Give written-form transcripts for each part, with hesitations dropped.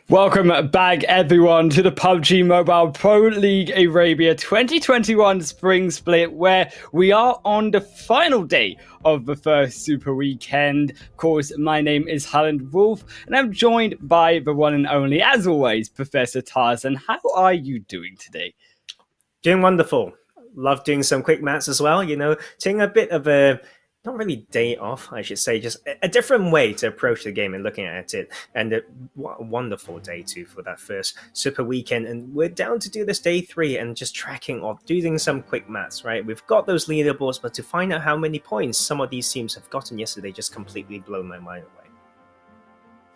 Welcome back, everyone, to the PUBG Mobile Pro League Arabia 2021 Spring Split, where we are on the final day of the first Super Weekend. Of course, my name is Holland Wolf, and I'm joined by the one and only, as always, Professor Tarzan. How are you doing today? Doing wonderful. Love doing some quick mats as well, taking a bit of a, not really day off, I should say, just a different way to approach the game and looking at it. And what a wonderful day too for that first Super Weekend. And we're down to do this day 3 and just tracking off, doing some quick maths, right? We've got those leaderboards, but to find out how many points some of these teams have gotten yesterday just completely blown my mind away.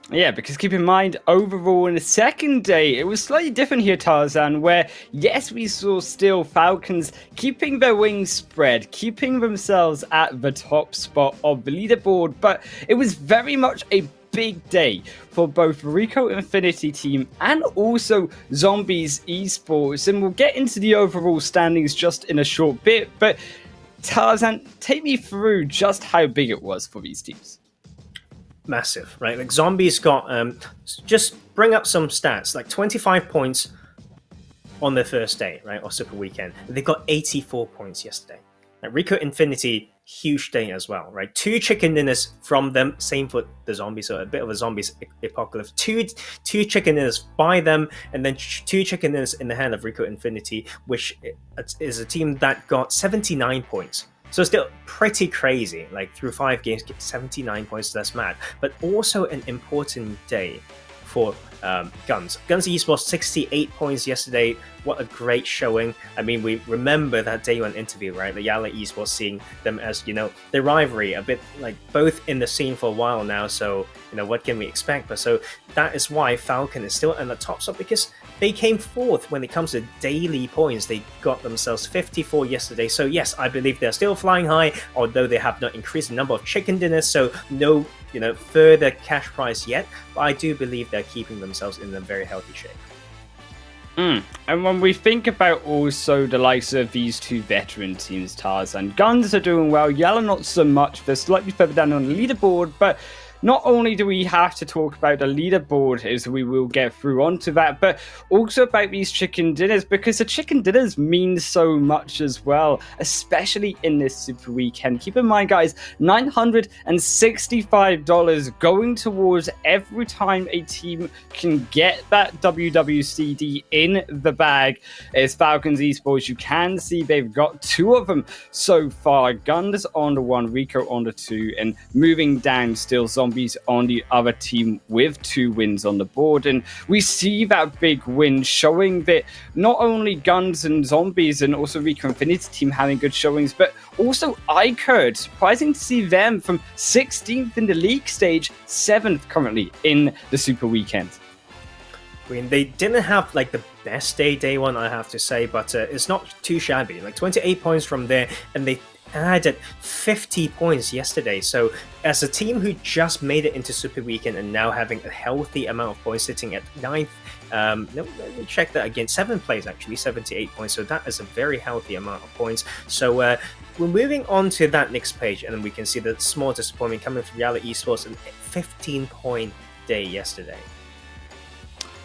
Yeah, because keep in mind, overall in the second day, it was slightly different here, Tarzan, where, yes, we saw still Falcons keeping their wings spread, keeping themselves at the top spot of the leaderboard, but it was very much a big day for both RICO Infinity team and also Zombies Esports, and we'll get into the overall standings just in a short bit, but Tarzan, take me through just how big it was for these teams. Massive, right? Like Zombies got, just bring up some stats, like 25 points on their first day, right? Or Super Weekend. They got 84 points yesterday. Like RICO Infinity, huge day as well, right? 2 chicken dinners from them, same for the Zombies, so a bit of a Zombies apocalypse. Two chicken dinners by them, and then 2 chicken dinners in the hand of RICO Infinity, which is a team that got 79 points. So still pretty crazy, like through 5 games, get 79 points, that's mad. But also an important day for GUNZ. GUNZ Esports, 68 points yesterday. What a great showing. I mean, we remember that day one interview, right? The YaLLa Esports, seeing them as, their rivalry, a bit like both in the scene for a while now. So, what can we expect? But so that is why Falcon is still in the top spot, because they came fourth when it comes to daily points. They got themselves 54 yesterday. So yes, I believe they're still flying high, although they have not increased the number of chicken dinners. So no, further cash prize yet. But I do believe they're keeping themselves in a very healthy shape. And when we think about also the likes of these 2 veteran teams, Tarzan, GUNZ are doing well, YaLLa not so much. They're slightly further down on the leaderboard, but not only do we have to talk about the leaderboard, as we will get through onto that, but also about these chicken dinners, because the chicken dinners mean so much as well, especially in this Super Weekend. Keep in mind, guys, $965 going towards every time a team can get that WWCD in the bag. As Falcons Esports, you can see they've got 2 of them so far. GUNZ on the 1, RICO on the 2, and moving down still Zombies on the other team with 2 wins on the board. And we see that big win showing that not only GUNZ and Zombies and also RICO Infinity team having good showings, but also iKURD. Surprising to see them from 16th in the league stage, 7th currently in the Super Weekend. I mean, they didn't have like the best day 1, I have to say, but it's not too shabby. Like 28 points from there, and they added 50 points yesterday. So as a team who just made it into Super Weekend and now having a healthy amount of points, sitting at 9th, no, let me check that again, 7th place actually, 78 points. So that is a very healthy amount of points. So we're moving on to that next page, and then we can see the small disappointment coming from YaLLa Esports, and 15-point day yesterday.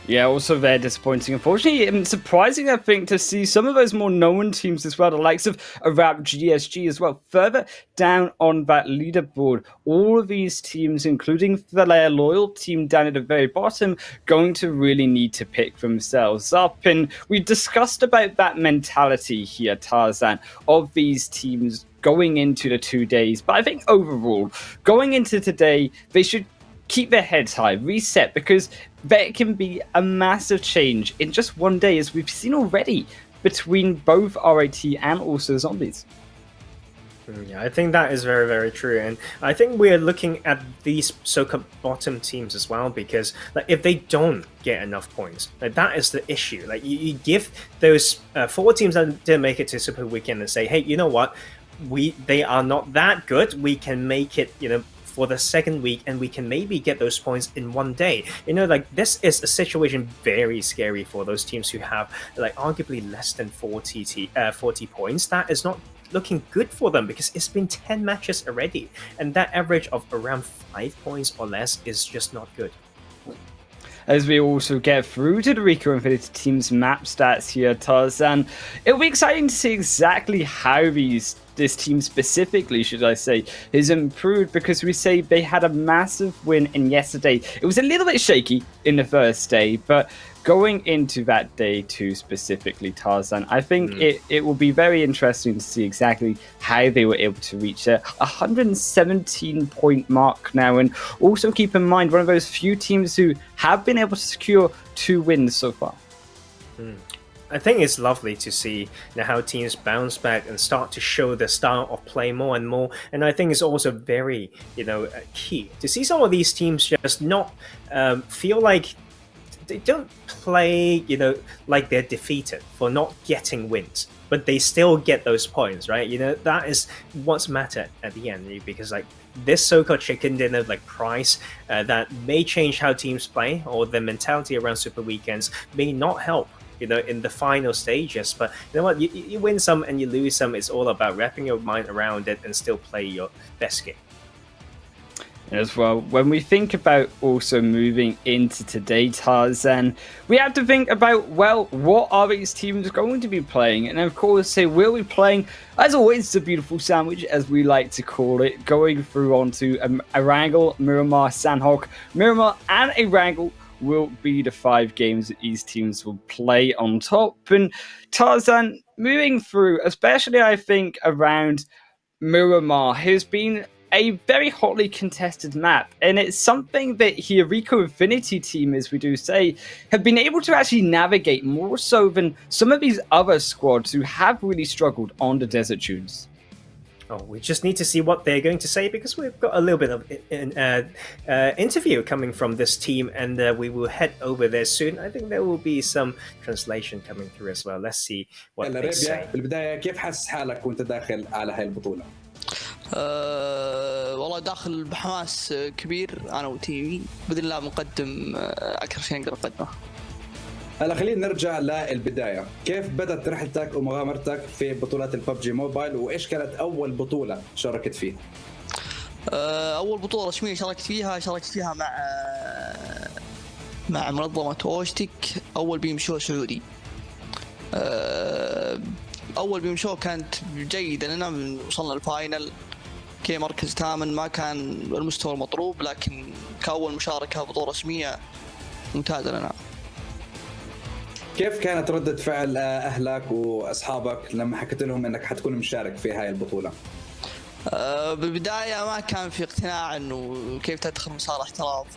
Yeah, also very disappointing. Unfortunately, it's surprising, I think, to see some of those more known teams as well, the likes of Arab GSG as well, further down on that leaderboard. All of these teams, including the Loyal team down at the very bottom, going to really need to pick themselves up. And we discussed about that mentality here, Tarzan, of these teams going into the 2 days. But I think overall, going into today, they should keep their heads high, reset, because there can be a massive change in just 1 day, as we've seen already between both RIT and also Zombies. Yeah, I think that is very, very true. And I think we're looking at these so-called bottom teams as well, because like if they don't get enough points, like that is the issue. Like you give those 4 teams that didn't make it to Super Weekend and say, hey, you know what? They are not that good. We can make it, for the second week, and we can maybe get those points in 1 day. Like this is a situation very scary for those teams who have like arguably less than 40 points. That is not looking good for them, because it's been 10 matches already, and that average of around 5 points or less is just not good. As we also get through to the RICO Infinity Team's map stats here, Tarzan, it'll be exciting to see exactly how this team specifically, should I say, is improved, because we say they had a massive win in yesterday. It was a little bit shaky in the first day, but going into that day two specifically, Tarzan, I think it will be very interesting to see exactly how they were able to reach a 117-point mark now. And also keep in mind, one of those few teams who have been able to secure 2 wins so far. I think it's lovely to see how teams bounce back and start to show their style of play more and more. And I think it's also very, key to see some of these teams just not feel like they don't play, like they're defeated for not getting wins, but they still get those points, right? That is what's matter at the end, because like this so-called chicken dinner like prize that may change how teams play, or their mentality around Super Weekends may not help in the final stages. But you know what, you win some and you lose some. It's all about wrapping your mind around it and still play your best game. As well, when we think about also moving into today, Tarzan, we have to think about, well, what are these teams going to be playing? And of course, they will be playing, as always, the beautiful sandwich, as we like to call it, going through onto Erangel, Miramar, Sanhok. Miramar and Erangel will be the 5 games that these teams will play on top. And Tarzan, moving through, especially I think around Miramar, has been a very hotly contested map, and it's something that here RICO Infinity Team, as we do say, have been able to actually navigate more so than some of these other squads who have really struggled on the Desert Dunes. Oh, we just need to see what they're going to say, because we've got a little bit of an interview coming from this team, and we will head over there soon. I think there will be some translation coming through as well. Let's see what they say. بالبداية كيف حاسس حالك وانت داخل على هاي البطولة؟ والله داخل بحماس كبير انا وتيمي، باذن الله بنقدم اكثر شيء نقدر نقدمه. هلا خلينا نرجع للبداية، كيف بدأت رحلتك ومغامرتك في بطولات الببجي موبايل، وايش كانت اول بطولة شاركت فيها؟ اول بطولة رسمية شاركت فيها مع منظمة اوشتك، اول بيم شو سعودي. اول بيم شو كانت جيدة لنا، وصلنا الفاينل كمركز 8، ما كان المستوى المطلوب، لكن كأول مشاركة بطولة رسمية ممتازة لنا. كيف كانت ردة فعل أهلك وأصحابك لما حكيت لهم إنك حتكون مشارك في هاي البطولة؟ بالبداية ما كان في اقتناع إنه كيف تدخل مسار احتراف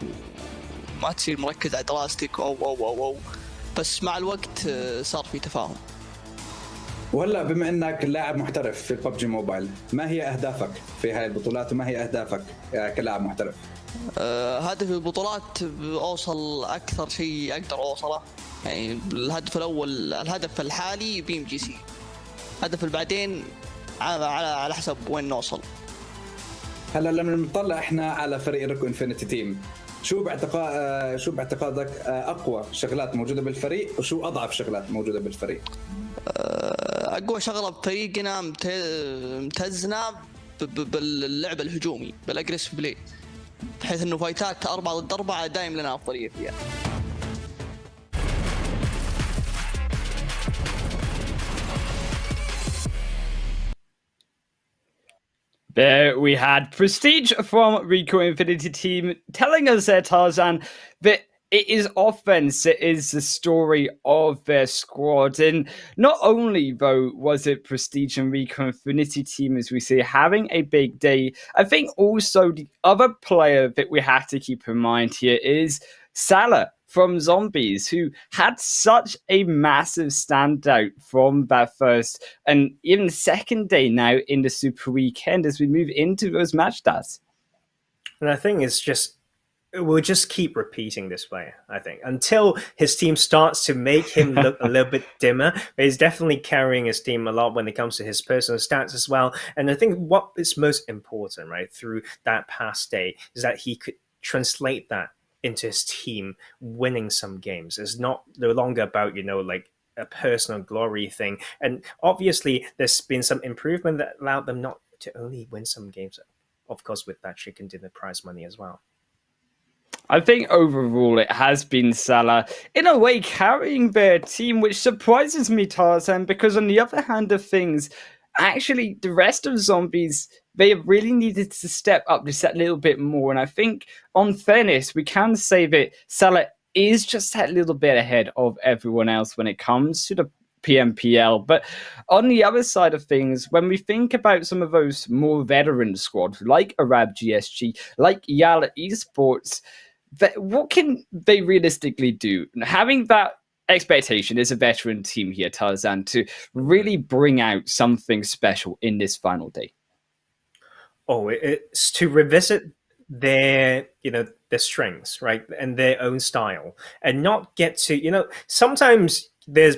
وما تصير مركز على دراستك أو بس مع الوقت صار في تفاهم. وهلا بما انك لاعب محترف في الببجي موبايل، ما هي اهدافك في هاي البطولات وما هي اهدافك كلاعب محترف؟ هدف البطولات اوصل اكثر شيء اقدر اوصله، يعني الهدف الاول، الهدف الحالي BMGC، الهدف البعدين على حسب وين نوصل. هلا لما نطلع احنا على فريق ريكو انفينيتي تيم، شو باعتقادك اقوى شغلات موجوده بالفريق وشو اضعف شغلات موجوده بالفريق؟ اقوى شغله بفريقنا امتزنا باللعب الهجومي، بالاجريسيف بلاي، بحيث انه فايتات 4 ضد 4 دائم لنا افضليه فيها. There we had Prestige from RICO Infinity Team telling us there, Tarzan, that it is offense, it is the story of their squad. And not only, though, was it Prestige and RICO Infinity Team, as we say, having a big day, I think also the other player that we have to keep in mind here is YaLLa from Zombies, who had such a massive standout from that first and even second day now in the Super Weekend as we move into those match stats. And I think it's just, we'll just keep repeating this player, I think, until his team starts to make him look a little bit dimmer. But he's definitely carrying his team a lot when it comes to his personal stats as well. And I think what is most important, right, through that past day is that he could translate that into his team winning some games. It's no longer about, like a personal glory thing. And obviously there's been some improvement that allowed them not to only win some games, of course, with that chicken dinner prize money as well. I think overall it has been Salah, in a way, carrying their team, which surprises me, Tarzan, because on the other hand of things, actually, the rest of Zombies, they have really needed to step up just that little bit more. And I think, on fairness, we can say that Salah is just that little bit ahead of everyone else when it comes to the PMPL. But on the other side of things, when we think about some of those more veteran squads, like Arab GSG, like YaLLa Esports, what can they realistically do? Having that expectation as a veteran team here, Tarzan, to really bring out something special in this final day. Oh, it's to revisit their, their strengths, right, and their own style, and not get to, sometimes there's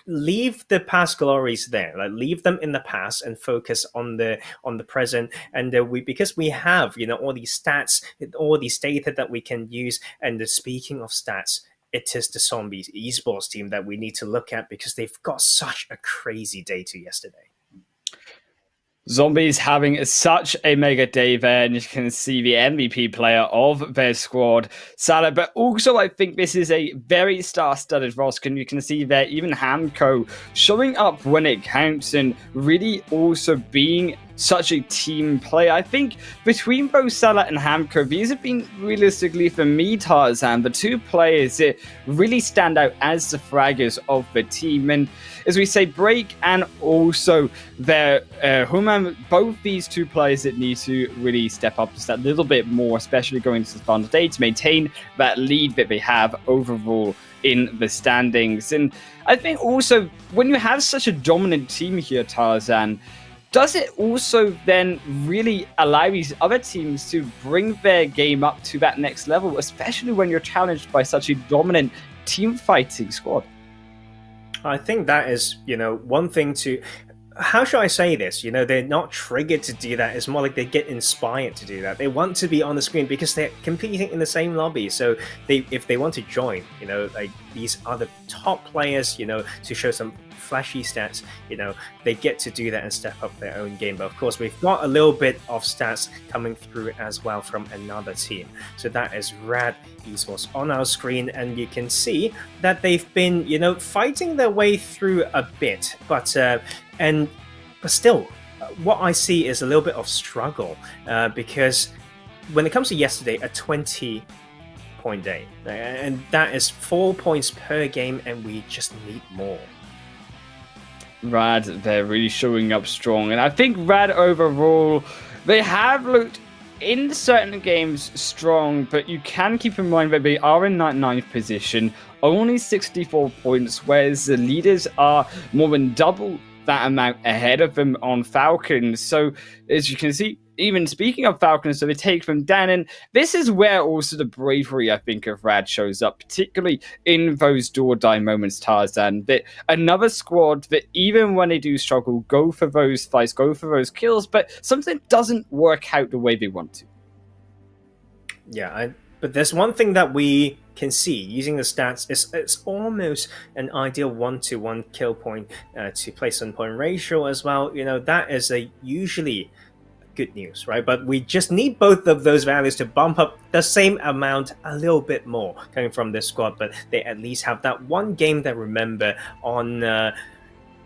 leave the past glories there, like leave them in the past and focus on the present. And because we have all these stats, all these data that we can use. And speaking of stats, it is the Zombies esports team that we need to look at, because they've got such a crazy day to yesterday. Zombies having such a mega day there, and you can see the MVP player of their squad, Salah. But also, I think this is a very star-studded roster, and you can see there even Hamco showing up when it counts and really also being such a team play. I think between both Salah and Hamco, these have been realistically, for me, Tarzan, the two players that really stand out as the fraggers of the team. And as we say, Break and also their Human, both these two players that need to really step up just that little bit more, especially going into the final day, to maintain that lead that they have overall in the standings. And I think also, when you have such a dominant team here, Tarzan, does it also then really allow these other teams to bring their game up to that next level, especially when you're challenged by such a dominant team fighting squad? I think that is, one thing to... How should I say this? They're not triggered to do that. It's more like they get inspired to do that. They want to be on the screen because they're competing in the same lobby. So if they want to join, like these other top players, to show some flashy stats, they get to do that and step up their own game. But of course, we've got a little bit of stats coming through as well from another team. So that is Rad Esports on our screen, and you can see that they've been, fighting their way through a bit, but still, what I see is a little bit of struggle, because when it comes to yesterday, a 20-point day, and that is 4 points per game, and we just need more. Rad, they're really showing up strong, and I think Rad overall, they have looked in certain games strong, but you can keep in mind that they are in that 9th position, only 64 points, whereas the leaders are more than double that amount ahead of them on Falcons. So as you can see, even speaking of Falcons, so they take them down, and this is where also the bravery, I think, of Rad shows up, particularly in those do-or-die moments, Tarzan. That another squad that even when they do struggle, go for those fights, go for those kills, but something doesn't work out the way they want to. Yeah, but there's one thing that we can see using the stats is it's almost an ideal 1-to-1 kill point to place on point ratio as well. That is usually good news, right? But we just need both of those values to bump up the same amount a little bit more coming from this squad. But they at least have that one game that remember on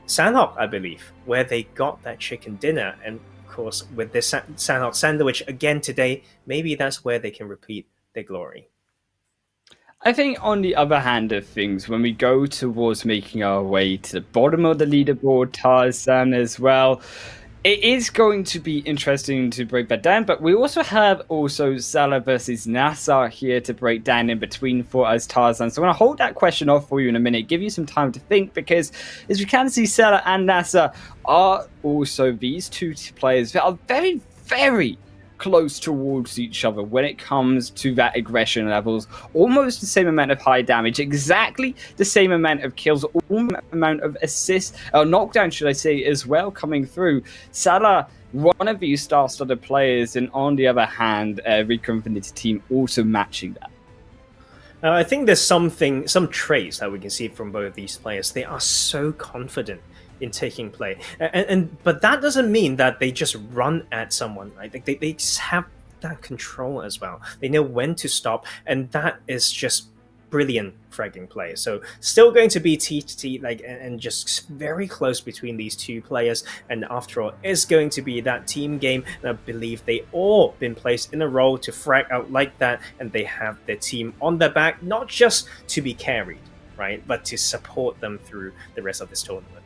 Sanhok, I believe, where they got that chicken dinner. And of course, with this Sanhok sandwich again today, maybe that's where they can repeat their glory. I think on the other hand of things, when we go towards making our way to the bottom of the leaderboard, Tarzan, as well, it is going to be interesting to break that down, but we also have Salah versus NASR here to break down in between for us, Tarzan. So I'm going to hold that question off for you in a minute, give you some time to think, because as you can see, Salah and NASR are also these two players that are very, very close towards each other when it comes to that aggression levels. Almost the same amount of high damage, exactly the same amount of kills, almost amount of assists, knockdown, should I say, as well coming through. Salah, one of these star-studded players, and on the other hand, RICO Infinity team also matching that. I think there's some traits that we can see from both of these players. They are so confident in taking play, but that doesn't mean that they just run at someone, right? They just have that control as well. They know when to stop, and that is just brilliant fragging play. So still going to be T to T, like, and just very close between these two players. And after all, it's going to be that team game. And I believe they all been placed in a role to frag out like that, and they have their team on their back, not just to be carried, right, but to support them through the rest of this tournament.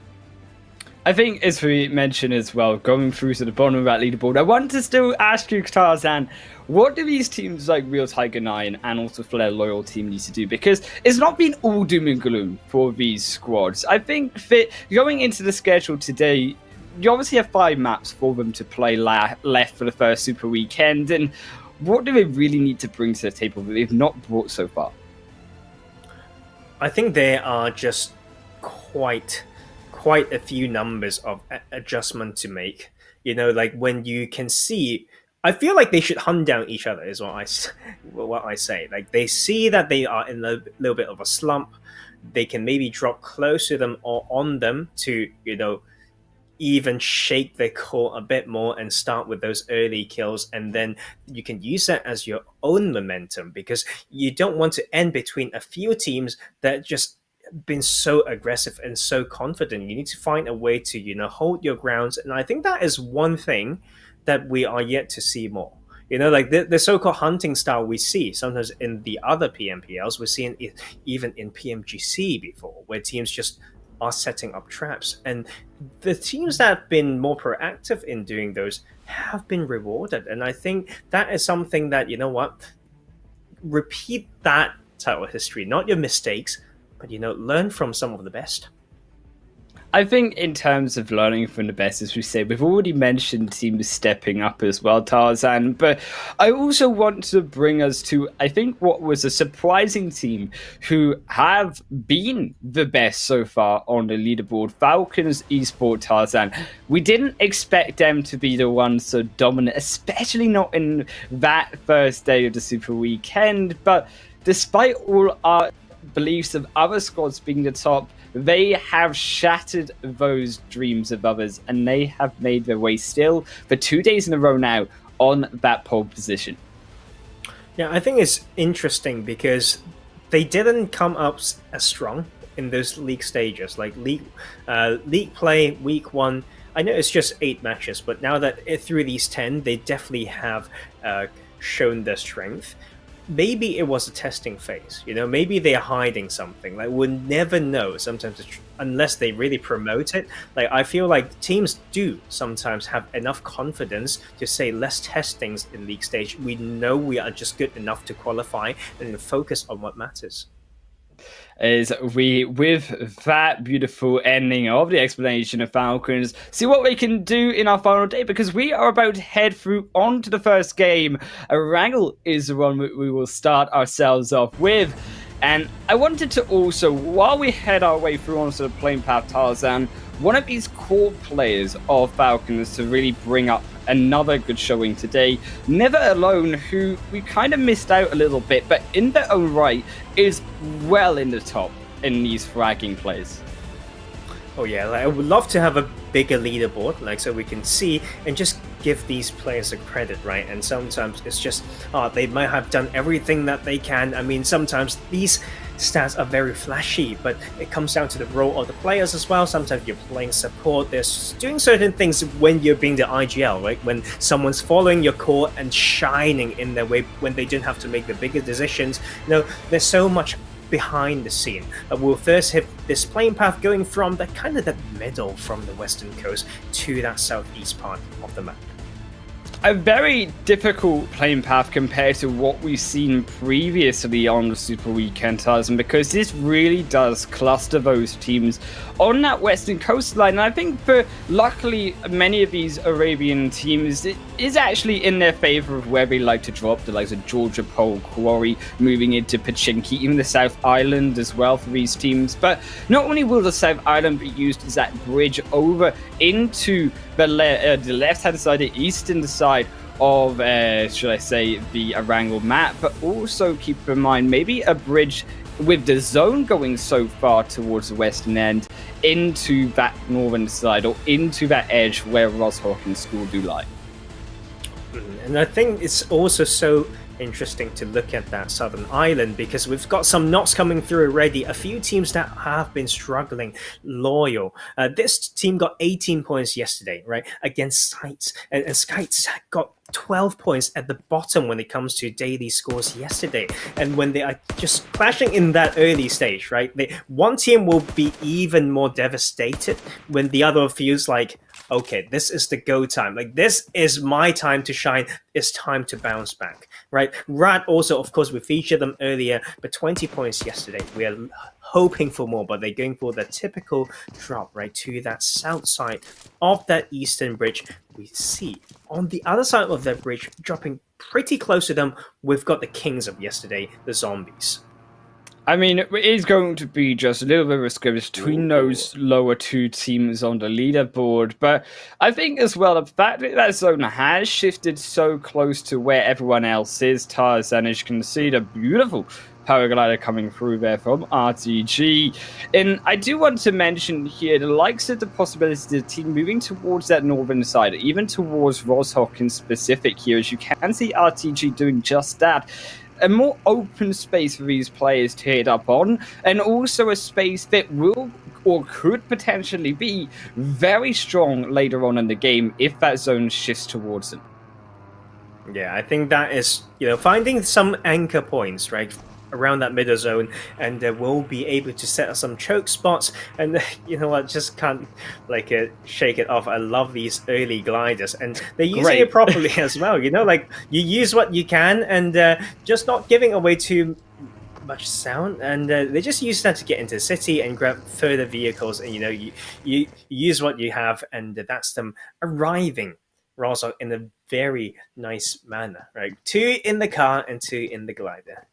I think, as we mentioned as well, going through to the bottom of that leaderboard, I want to still ask you, Tarzan, what do these teams like Real Tiger 9 and also Flare Loyal Team need to do? Because it's not been all doom and gloom for these squads. I think that going into the schedule today, you obviously have 5 maps for them to play left for the first Super Weekend. And what do they really need to bring to the table that they've not brought so far? I think there are just quite a few numbers of adjustment to make. You know, like when you can see, I feel like they should hunt down each other is what I say. Like they see that they are in a little bit of a slump, they can maybe drop close to them or on them to, you know, even shake their core a bit more and start with those early kills, and then you can use that as your own momentum, because you don't want to end between a few teams that just been so aggressive and so confident. You need to find a way to, you know, hold your grounds, and I think that is one thing that we are yet to see more. You know, like the so-called hunting style we see sometimes in the other PMPLs, we're seeing it even in PMGC before, where teams just are setting up traps, and the teams that have been more proactive in doing those have been rewarded. And I think that is something that, you know what, repeat that type of history, not your mistakes, but, you know, learn from some of the best. I think in terms of learning from the best, as we say, we've already mentioned teams stepping up as well, Tarzan, but I also want to bring us to, I think, what was a surprising team who have been the best so far on the leaderboard, FalconsEsport, Tarzan. We didn't expect them to be the ones so dominant, especially not in that first day of the Super Weekend, but despite all our beliefs of other squads being the top, they have shattered those dreams of others, and they have made their way still for 2 days in a row now on that pole position. Yeah, I think it's interesting because they didn't come up as strong in those league stages. Like league play week 1, I know it's just 8 matches, but now that through these 10, they definitely have shown their strength. Maybe it was a testing phase, you know, maybe they're hiding something. Like, we'll never know sometimes unless they really promote it. Like, I feel like teams do sometimes have enough confidence to say, let's test things in league stage. We know we are just good enough to qualify and focus on what matters. As we, with that beautiful ending of the explanation of Falcons, see what we can do in our final day, because we are about to head through onto the first game. Erangel is the one we will start ourselves off with. And I wanted to also, while we head our way through onto the playing path, Tarzan, one of these core players of Falcons to really bring up another good showing today, Never Alone, who we kind of missed out a little bit, but in their own right is well in the top in these fragging plays. Oh yeah, like, I would love to have a bigger leaderboard, like, so we can see and just give these players a credit, right? And sometimes it's just, they might have done everything that they can. I mean, sometimes these stats are very flashy, but it comes down to the role of the players as well. Sometimes you're playing support, there's doing certain things when you're being the IGL, right? When someone's following your core and shining in their way, when they don't have to make the bigger decisions. You know, there's so much behind the scene. We'll first hit this playing path going from the kind of the middle from the western coast to that southeast part of the map. A very difficult playing path compared to what we've seen previously on the Super Weekend, Tarzan, because this really does cluster those teams on that western coastline. And I think for luckily many of these Arabian teams, it is actually in their favor of where they like to drop, the likes of Georgia Pole, Quarry, moving into Pachinki, even the South Island as well for these teams. But not only will the South Island be used as that bridge over into the left-hand side, the eastern side of, should I say, the Erangel map, but also keep in mind maybe a bridge with the zone going so far towards the western end into that northern side or into that edge where Roshawk and School do lie. And I think it's also so interesting to look at that Southern Island because we've got some knocks coming through already. A few teams that have been struggling. Loyal. This team got 18 points yesterday, right, against SCYTES. And SCYTES got 12 points at the bottom when it comes to daily scores yesterday. And when they are just clashing in that early stage, right, one team will be even more devastated when the other feels like, okay, this is the go time. Like, this is my time to shine. It's time to bounce back, right? Rad also, of course, we featured them earlier, but 20 points yesterday. We are hoping for more, but they're going for the typical drop, right, to that south side of that eastern bridge. We see on the other side of that bridge, dropping pretty close to them, we've got the kings of yesterday, the Zombies. I mean, it is going to be just a little bit of a skirmish between those lower two teams on the leaderboard. But I think as well, the fact that zone has shifted so close to where everyone else is, Tarzan, as you can see, the beautiful paraglider coming through there from RTG. And I do want to mention here the likes of the possibility of the team moving towards that northern side, even towards Roshok in specific here, as you can see RTG doing just that. A more open space for these players to hit up on, and also a space that will or could potentially be very strong later on in the game if that zone shifts towards them. Yeah, I think that is, finding some anchor points, right, around that middle zone, and we'll be able to set up some choke spots. And I just can't shake it off. I love these early gliders, and they're using it properly as well. You use what you can, and just not giving away too much sound, and they just use that to get into the city and grab further vehicles, and you use what you have, and that's them arriving also in a very nice manner, right? 2 in the car and 2 in the glider.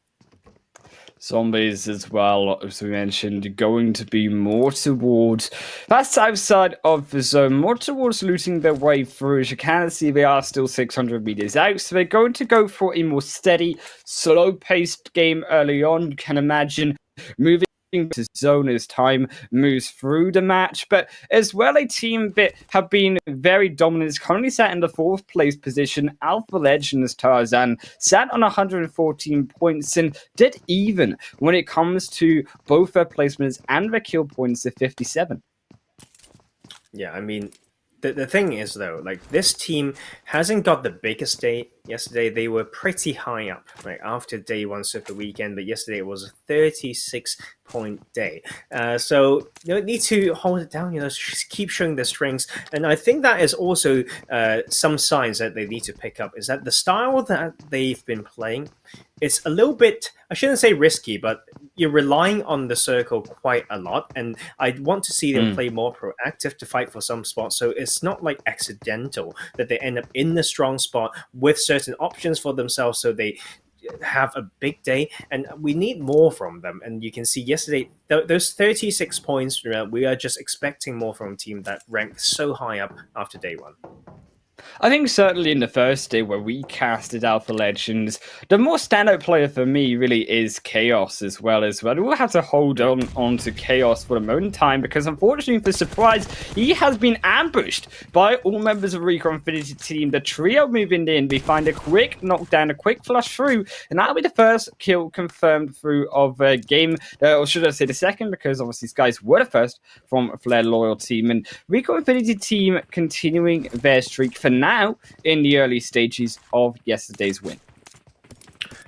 Zombies as well, as we mentioned, going to be more towards that south side of the zone, more towards looting their way through. As you can see, they are still 600 meters out, so they're going to go for a more steady, slow-paced game early on. You can imagine moving to zone as time moves through the match, but as well a team that have been very dominant is currently sat in the 4th place position. Alpha Legends Tarzan sat on 114 points and did even when it comes to both their placements and their kill points at 57. Yeah, I mean, the thing is, though, this team hasn't got the biggest day. Yesterday, they were pretty high up, right, after day 1 Super Weekend, but yesterday it was a 36-point day. So, need to hold it down, just keep showing their strengths. And I think that is also some signs that they need to pick up, is that the style that they've been playing, it's a little bit, I shouldn't say risky, but you're relying on the circle quite a lot, and I want to see them play more proactive to fight for some spots, so it's not accidental that they end up in the strong spot with certain options for themselves, so they have a big day, and we need more from them. And you can see yesterday, those 36 points, we are just expecting more from a team that ranked so high up after day 1. I think certainly in the first day where we casted Alpha Legends, the more standout player for me really is Chaos as well. We'll have to hold on to Chaos for a moment in time, because unfortunately for Surprise, he has been ambushed by all members of RICO Infinity team. The trio moving in, we find a quick knockdown, a quick flush through, and that'll be the first kill confirmed through of a game, or should I say the second, because obviously these guys were the first from Flare Loyal team. And RICO Infinity team continuing their streak for now in the early stages of yesterday's win.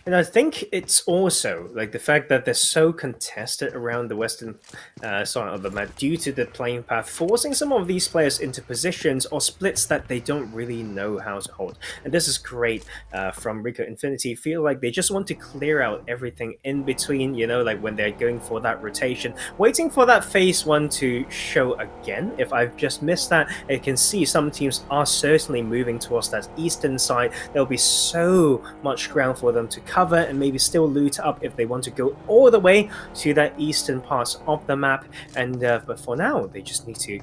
And I think it's also the fact that they're so contested around the western side of the map due to the playing path, forcing some of these players into positions or splits that they don't really know how to hold. And this is great from RICO Infinity. Feel like they just want to clear out everything in between, when they're going for that rotation, waiting for that phase 1 to show again. If I've just missed that, you can see some teams are certainly moving towards that eastern side. There'll be so much ground for them to cover and maybe still loot up if they want to go all the way to that eastern parts of the map. And but for now, they just need to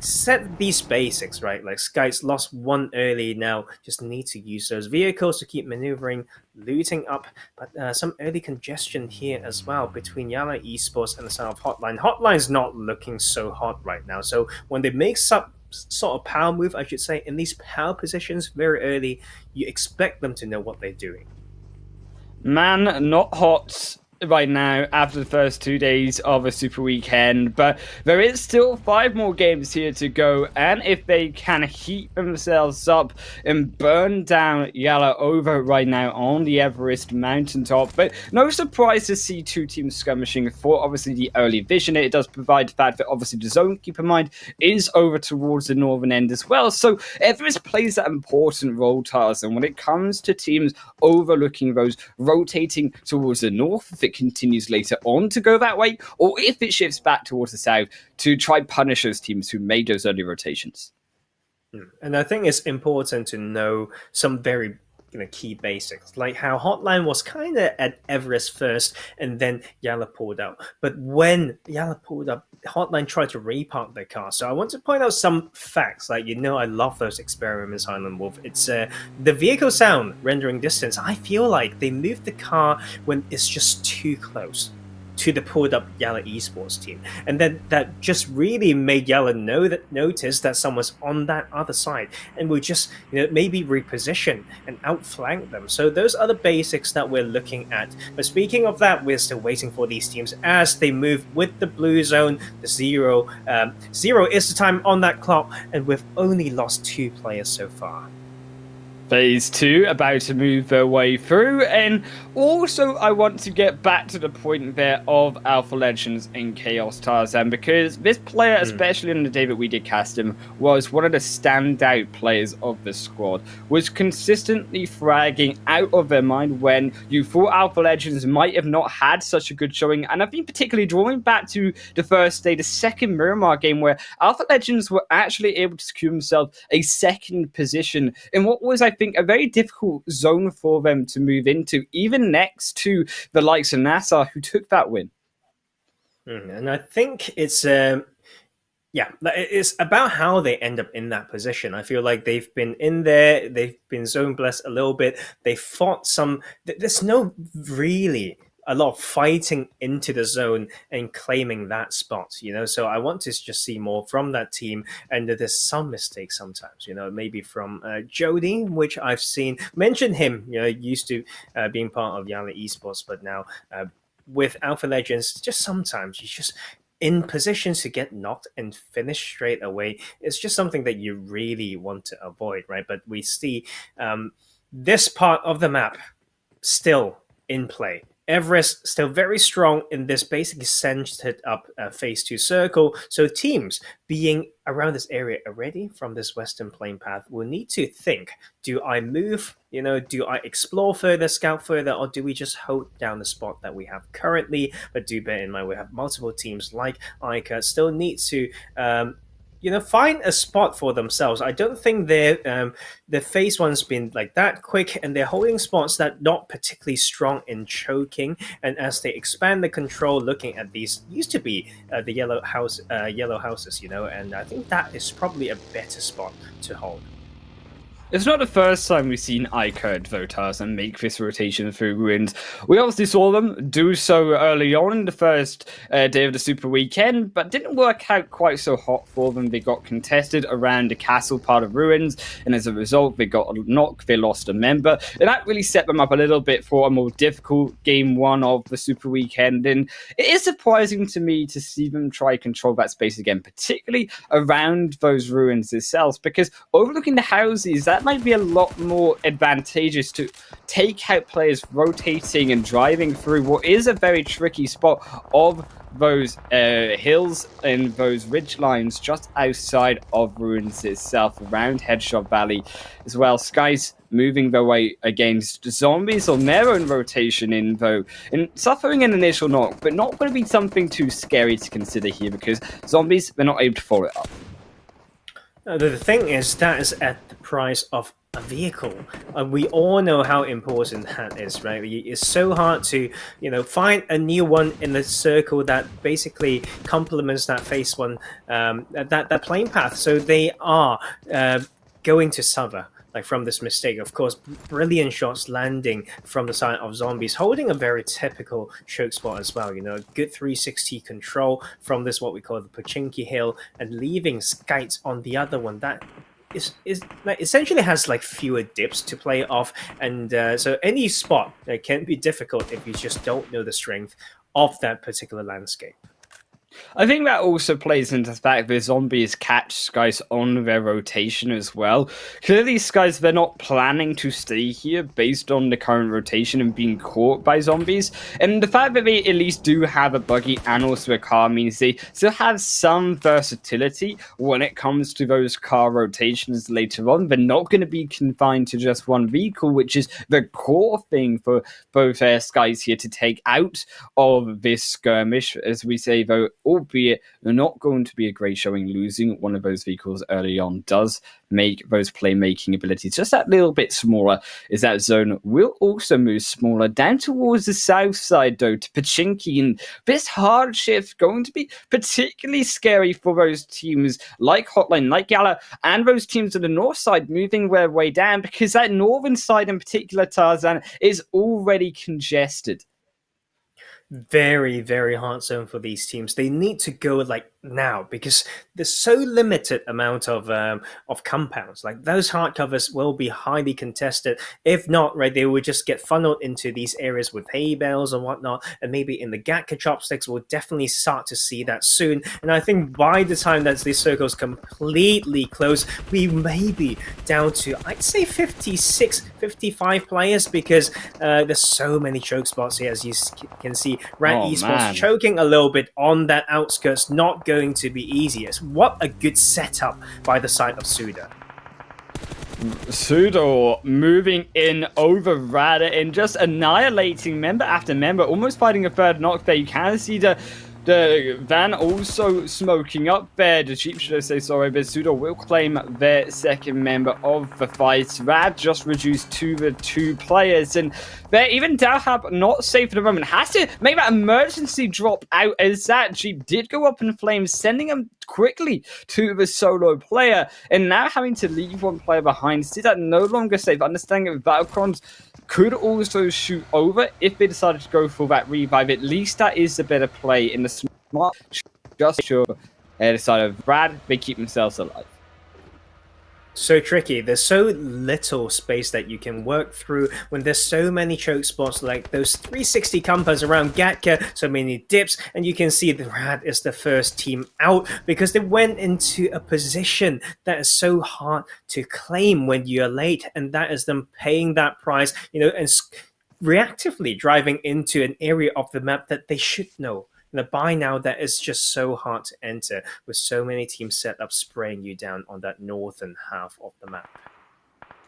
set these basics, right? SCYTES lost 1 early, now just need to use those vehicles to keep maneuvering, looting up. But some early congestion here as well between YaLLa Esports and the side of HOTLINE. HOTLINE's not looking so hot right now, so when they mix up sort of power move, I should say, in these power positions very early, you expect them to know what they're doing. Man, not hot right now after the first 2 days of a super weekend, but there is still 5 more games here to go, and if they can heat themselves up and burn down YaLLa over right now on the Everest mountaintop. But no surprise to see 2 teams skirmishing for obviously the early vision. It does provide the fact that obviously the zone, keep in mind, is over towards the northern end as well, so Everest plays that important role, Tarzan, when it comes to teams overlooking those, rotating towards the north if it continues later on to go that way, or if it shifts back towards the south to try punish those teams who made those early rotations. And I think it's important to know some very key basics, like how HOTLINE was kind of at Everest first, and then YaLLa pulled out. But when YaLLa pulled up, HOTLINE tried to repark their car. So I want to point out some facts. Like, I love those experiments, Island Wolf. It's the vehicle sound rendering distance. I feel like they moved the car when it's just too close to the pulled up YaLLa Esports team, and then that just really made YaLLa notice that someone's on that other side, and we just maybe reposition and outflank them. So those are the basics that we're looking at. But speaking of that, we're still waiting for these teams as they move with the blue zone. The zero is the time on that clock, and we've only lost 2 players so far. Phase 2 about to move their way through, and also I want to get back to the point there of Alpha Legends and Chaos Tarzan, because this player, especially on the day that we did cast him, was one of the standout players of the squad, was consistently fragging out of their mind when you thought Alpha Legends might have not had such a good showing. And I've been particularly drawing back to the first day, the second Miramar game, where Alpha Legends were actually able to secure themselves a second position in what was, I think, a very difficult zone for them to move into, even next to the likes of NASR, who took that win. And I think it's it's about how they end up in that position. I feel like they've been in there, they've been zone blessed a little bit, they fought some, there's no really a lot of fighting into the zone and claiming that spot, so I want to just see more from that team. And there's some mistakes sometimes, maybe from Jody, which I've seen mention him, used to being part of YaLLa Esports, but now with Alpha Legends, just sometimes you just in positions to get knocked and finish straight away. It's just something that you really want to avoid, right? But we see this part of the map still in play. Everest still very strong in this basically centered up phase 2 circle. So teams being around this area already from this western plane path will need to think, do I move, do I explore further, scout further, or do we just hold down the spot that we have currently? But do bear in mind, we have multiple teams like iKURD still need to find a spot for themselves. I don't think their phase 1's been like that quick, and they're holding spots that not particularly strong in choking. And as they expand the control, looking at these used to be the yellow houses, and I think that is probably a better spot to hold. It's not the first time we've seen iKURD, though, Tarzan, make this rotation through ruins. We obviously saw them do so early on in the first day of the Super Weekend, but didn't work out quite so hot for them. They got contested around the castle part of ruins, and as a result, they got a knock, they lost a member, and that really set them up a little bit for a more difficult Game 1 of the Super Weekend. And it is surprising to me to see them try to control that space again, particularly around those ruins themselves, because overlooking the houses, that might be a lot more advantageous to take out players rotating and driving through what is a very tricky spot of those hills and those ridge lines just outside of ruins itself, around Headshot Valley as well. Skies moving their way against zombies on their own rotation in, though, and suffering an initial knock, but not going to be something too scary to consider here, because zombies, they're not able to follow it up. The thing is, that is at the price of a vehicle. We all know how important that is, right? It's so hard to, find a new one in the circle that basically complements that phase 1, that plane path. So they are going to suffer like from this mistake. Of course, brilliant shots landing from the side of Zombies, holding a very typical choke spot as well. Good 360 control from this, what we call the Pochinki Hill, and leaving SCYTES on the other one. That is like essentially has like fewer dips to play off, and so any spot can be difficult if you just don't know the strength of that particular landscape. I think that also plays into the fact that Zombies catch SCYTES on their rotation as well. Clearly, SCYTES, they're not planning to stay here based on the current rotation and being caught by Zombies. And the fact that they at least do have a buggy and also a car means they still have some versatility when it comes to those car rotations later on. They're not going to be confined to just one vehicle, which is the core thing for both SCYTES here to take out of this skirmish, as we say, though. Albeit they're not going to be a great showing. Losing one of those vehicles early on does make those playmaking abilities just that little bit smaller, as that zone will also move smaller down towards the south side, though, to Pochinki. And this hard shift going to be particularly scary for those teams like HOTLINE, like YaLLa, and those teams on the north side moving their way down, because that northern side in particular, Tarzan, is already congested. Very, very hard zone for these teams. They need to go like now, because there's so limited amount of compounds. Like those hard covers will be highly contested. If not, right, they will just get funneled into these areas with hay bales and whatnot, and maybe in the Gatka chopsticks. We'll definitely start to see that soon. And I think by the time that these circles completely close, we may be down to, I'd say, 56, 55 players, because there's so many choke spots here, as you can see. RICO Esports choking a little bit on that outskirts, not going to be easy. What a good setup by the side of SUDOR. SUDOR moving in over Rad and just annihilating member after member, almost fighting a third knock there. You can see the Van also smoking up there. The Chief, should I say, sorry, but SUDOR will claim their second member of the fight. Rad just reduced to the 2 players, and there even Dahab not safe for the moment. Has to make that emergency drop out, as that Jeep did go up in flames, sending him quickly to the solo player, and now having to leave one player behind. See that no longer safe. Understanding that Falcons could also shoot over if they decided to go for that revive. At least that is the better play in the smart. Just sure the side of Brad, they keep themselves alive. So tricky. There's so little space that you can work through when there's so many choke spots, like those 360 compass around Gatka, so many dips, and you can see the Rad is the first team out because they went into a position that is so hard to claim when you're late, and that is them paying that price, and reactively driving into an area of the map that they should know. By now, that is just so hard to enter, with so many teams set up spraying you down on that northern half of the map.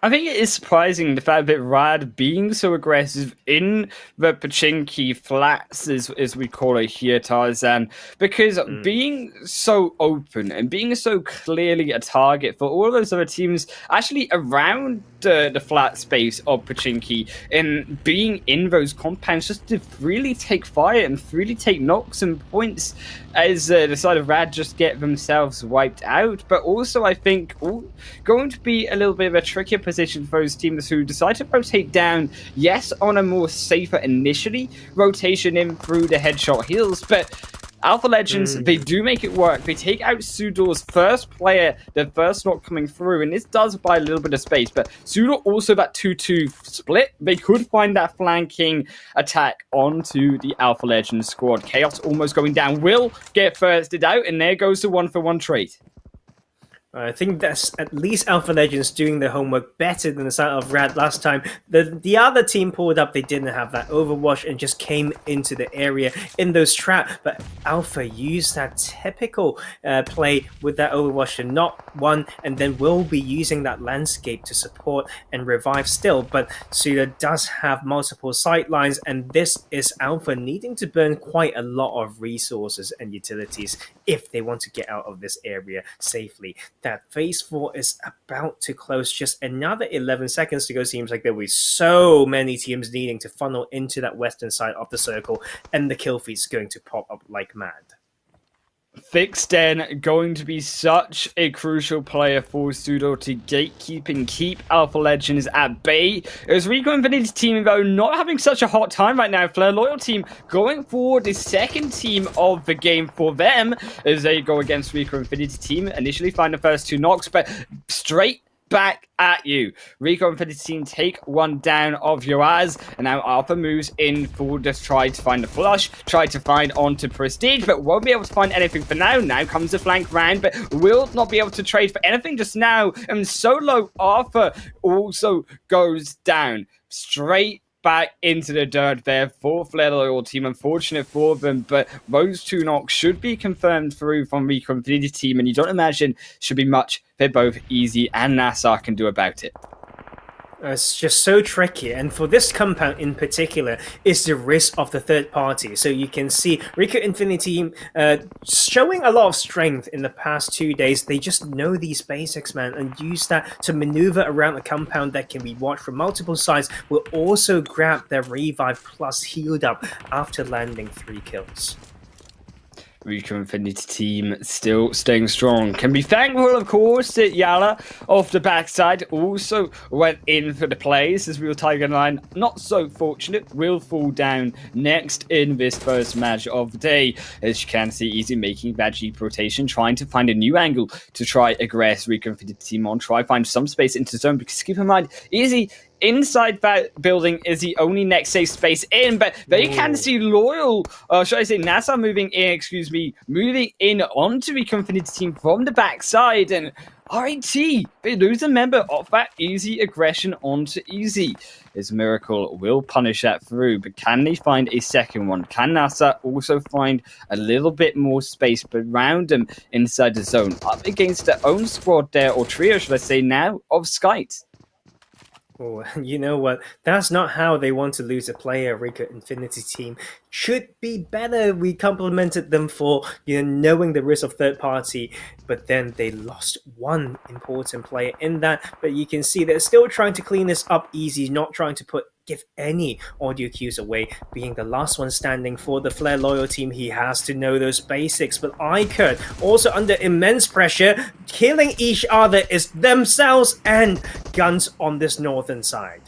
I think it is surprising the fact that Rad being so aggressive in the Pochinki flats, as we call it here, Tarzan, because being so open and being so clearly a target for all those other teams actually around the flat space of Pochinki, and being in those compounds just to really take fire and really take knocks and points, as the side of Rad just get themselves wiped out. But also I think going to be a little bit of a trickier position for those teams who decide to rotate down, yes, on a more safer initially rotation in through the headshot heals, but Alpha Legends, they do make it work. They take out SUDOR's first player, the first knock coming through, and this does buy a little bit of space, but SUDOR also that 2-2 split, they could find that flanking attack onto the Alpha Legends squad. Chaos almost going down, will get firsted out, and there goes the 1-for-1 trade. I think that's at least Alpha Legends doing their homework better than the side of Rad last time. The other team pulled up, they didn't have that overwash and just came into the area in those traps. But Alpha used that typical play with that overwash and not one, and then will be using that landscape to support and revive still. But SUDOR does have multiple sightlines, and this is Alpha needing to burn quite a lot of resources and utilities if they want to get out of this area safely. That phase 4 is about to close. Just another 11 seconds to go. Seems like there will be so many teams needing to funnel into that western side of the circle, and the kill feed's going to pop up like mad. Fixden going to be such a crucial player for SUDOR to gatekeep and keep Alpha Legends at bay. It was RICO Infinity team, though, not having such a hot time right now. Flare Loyal team going for the second team of the game for them as they go against RICO Infinity team. Initially find the first 2 knocks, but straight back at you. RICO Infinity team take one down of your ass, and now Alpha moves in for just try to find the flush, try to find onto Prestige, but won't be able to find anything for now. Now comes the flank round, but will not be able to trade for anything just now. And solo Alpha also goes down. Straight back into the dirt there for Flare Loyal team. Unfortunate for them, but those 2 knocks should be confirmed through from RICO Infinity team, and you don't imagine should be much they're both easy and NASR can do about it. It's just so tricky, and for this compound in particular, is the risk of the third party. So you can see RICO Infinity showing a lot of strength in the past 2 days. They just know these basics, man, and use that to maneuver around a compound that can be watched from multiple sides. Will also grab their revive plus healed up after landing 3 kills. RICO Infinity team still staying strong. Can be thankful, of course, that YaLLa off the backside also went in for the plays as Real Tiger 9, not so fortunate, will fall down next in this first match of the day. As you can see, Easy making that Jeep rotation, trying to find a new angle to try aggress RICO Infinity team on, try find some space into zone, because keep in mind, Easy inside that building is the only next safe space in, but they can see Loyal, should I say NASR moving in onto the Infinity team from the backside, and RAT, they lose a member of that Easy aggression onto Easy. As Miracle will punish that through, but can they find a second one? Can NASR also find a little bit more space around them inside the zone, up against their own squad there, or trio, should I say now, of SCYTES? Oh, you know what? That's not how they want to lose a player. RICO Infinity team should be better. We complimented them for knowing the risk of third party, but then they lost one important player in that. But you can see they're still trying to clean this up easy, not trying to give any audio cues away. Being the last one standing for the Flare Loyal team, he has to know those basics. But iKURD also under immense pressure, killing each other is themselves and GUNZ on this northern side.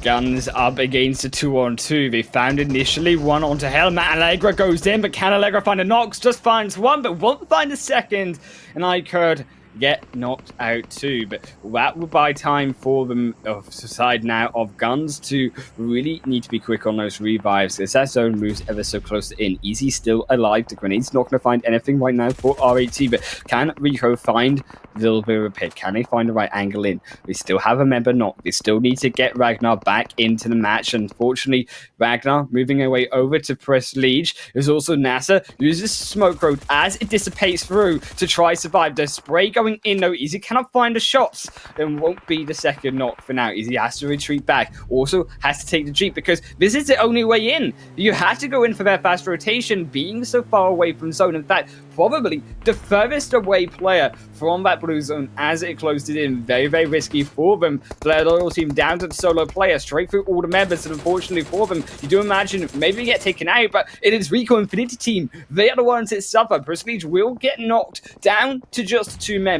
GUNZ up against a 2-on-2. They found initially one onto Helmet. Allegra goes in, but can Allegra find a knocks? Just finds one, but won't find a second. And iKURD get knocked out too, but that will buy time for them of the side now of GUNZ to really need to be quick on those revives, as that zone moves ever so close in. Easy still alive. The grenade's not going to find anything right now for RAT, but can RICO find a little bit of a pit? Can they find the right angle in? They still have a member knock. They still need to get Ragnar back into the match. Unfortunately, Ragnar moving away over to Prestige. There's also NASR uses smoke road as it dissipates through to try survive. There's spray going in though. Easy cannot find the shots and won't be the second knock for now. Easy has to retreat back. Also has to take the Jeep because this is the only way in. You have to go in for their fast rotation, being so far away from zone. In fact, probably the furthest away player from that blue zone as it closed it in. Very, very risky for them. Flare Loyal team down to the solo player, straight through all the members, and unfortunately for them, you do imagine maybe they get taken out, but it is RICO Infinity team. They are the ones that suffer. Prestige will get knocked down to just 2 members.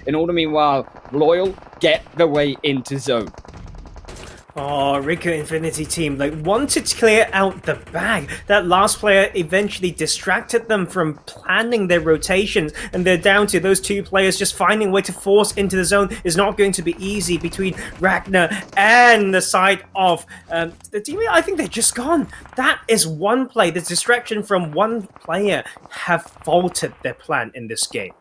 In order, meanwhile, Loyal get the way into zone. Oh, RICO Infinity team, wanted to clear out the bag. That last player eventually distracted them from planning their rotations, and they're down to those 2 players. Just finding a way to force into the zone is not going to be easy between Ragnar and the side of the team. I think they're just gone. That is one play. The distraction from one player have faltered their plan in this game.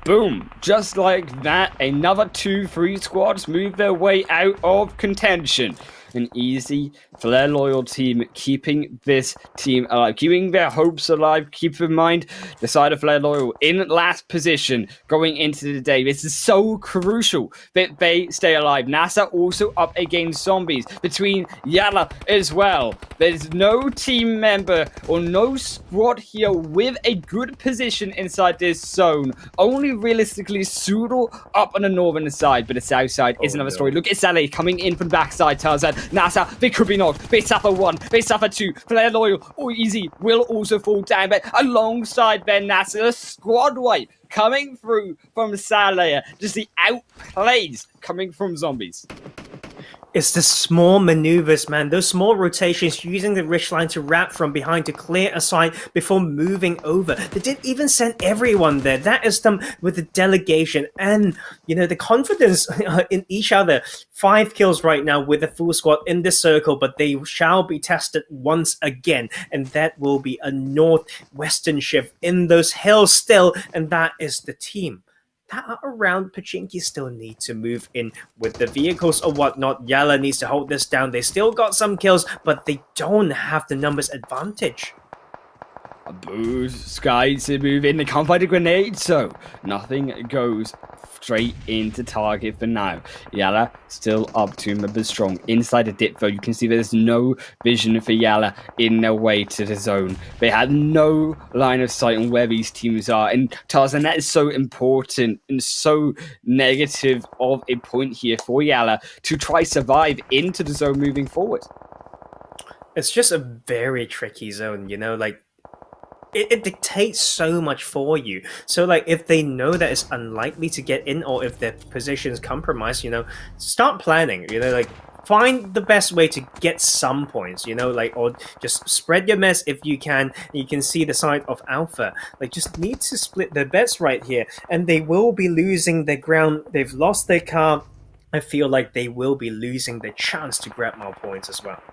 Boom. Just like that, another 2 free squads move their way out of contention. An easy Flare Loyal team keeping this team alive, keeping their hopes alive. Keep in mind, the side of Flare Loyal in last position going into the day. This is so crucial that they stay alive. NASR also up against Zombies between YaLLa as well. There's no team member or no squad here with a good position inside this zone. Only realistically SUDOR up on the northern side, but the south side is another story. Look at Saleh coming in from the backside. Tarzan NASR, they could be knocked. They suffer 1, they suffer 2. Flare Loyal or Easy will also fall down, but alongside their NASR, a squad wipe coming through from Salaya. Just the outplays coming from Zombies. It's the small maneuvers, man. Those small rotations using the ridge line to wrap from behind to clear a side before moving over. They didn't even send everyone there. That is them with the delegation and, the confidence in each other. 5 kills right now with the full squad in this circle, but they shall be tested once again. And that will be a northwestern shift in those hills still. And that is the team that are around Pachinki still need to move in with the vehicles or whatnot. YaLLa needs to hold this down. They still got some kills, but they don't have the numbers advantage. A boost, Sky to move in. They can't find a grenade, so nothing goes straight into target for now. YaLLa still up to him, but strong. Inside the dip, though, you can see there's no vision for YaLLa in their way to the zone. They have no line of sight on where these teams are. And Tarzan, that is so important and so negative of a point here for YaLLa to try survive into the zone moving forward. It's just a very tricky zone, it dictates so much for you. So, if they know that it's unlikely to get in or if their position's compromised, start planning, find the best way to get some points, or just spread your mess if you can. You can see the side of Alpha. Just need to split their bets right here, and they will be losing their ground. They've lost their car. I feel like they will be losing the chance to grab more points as well.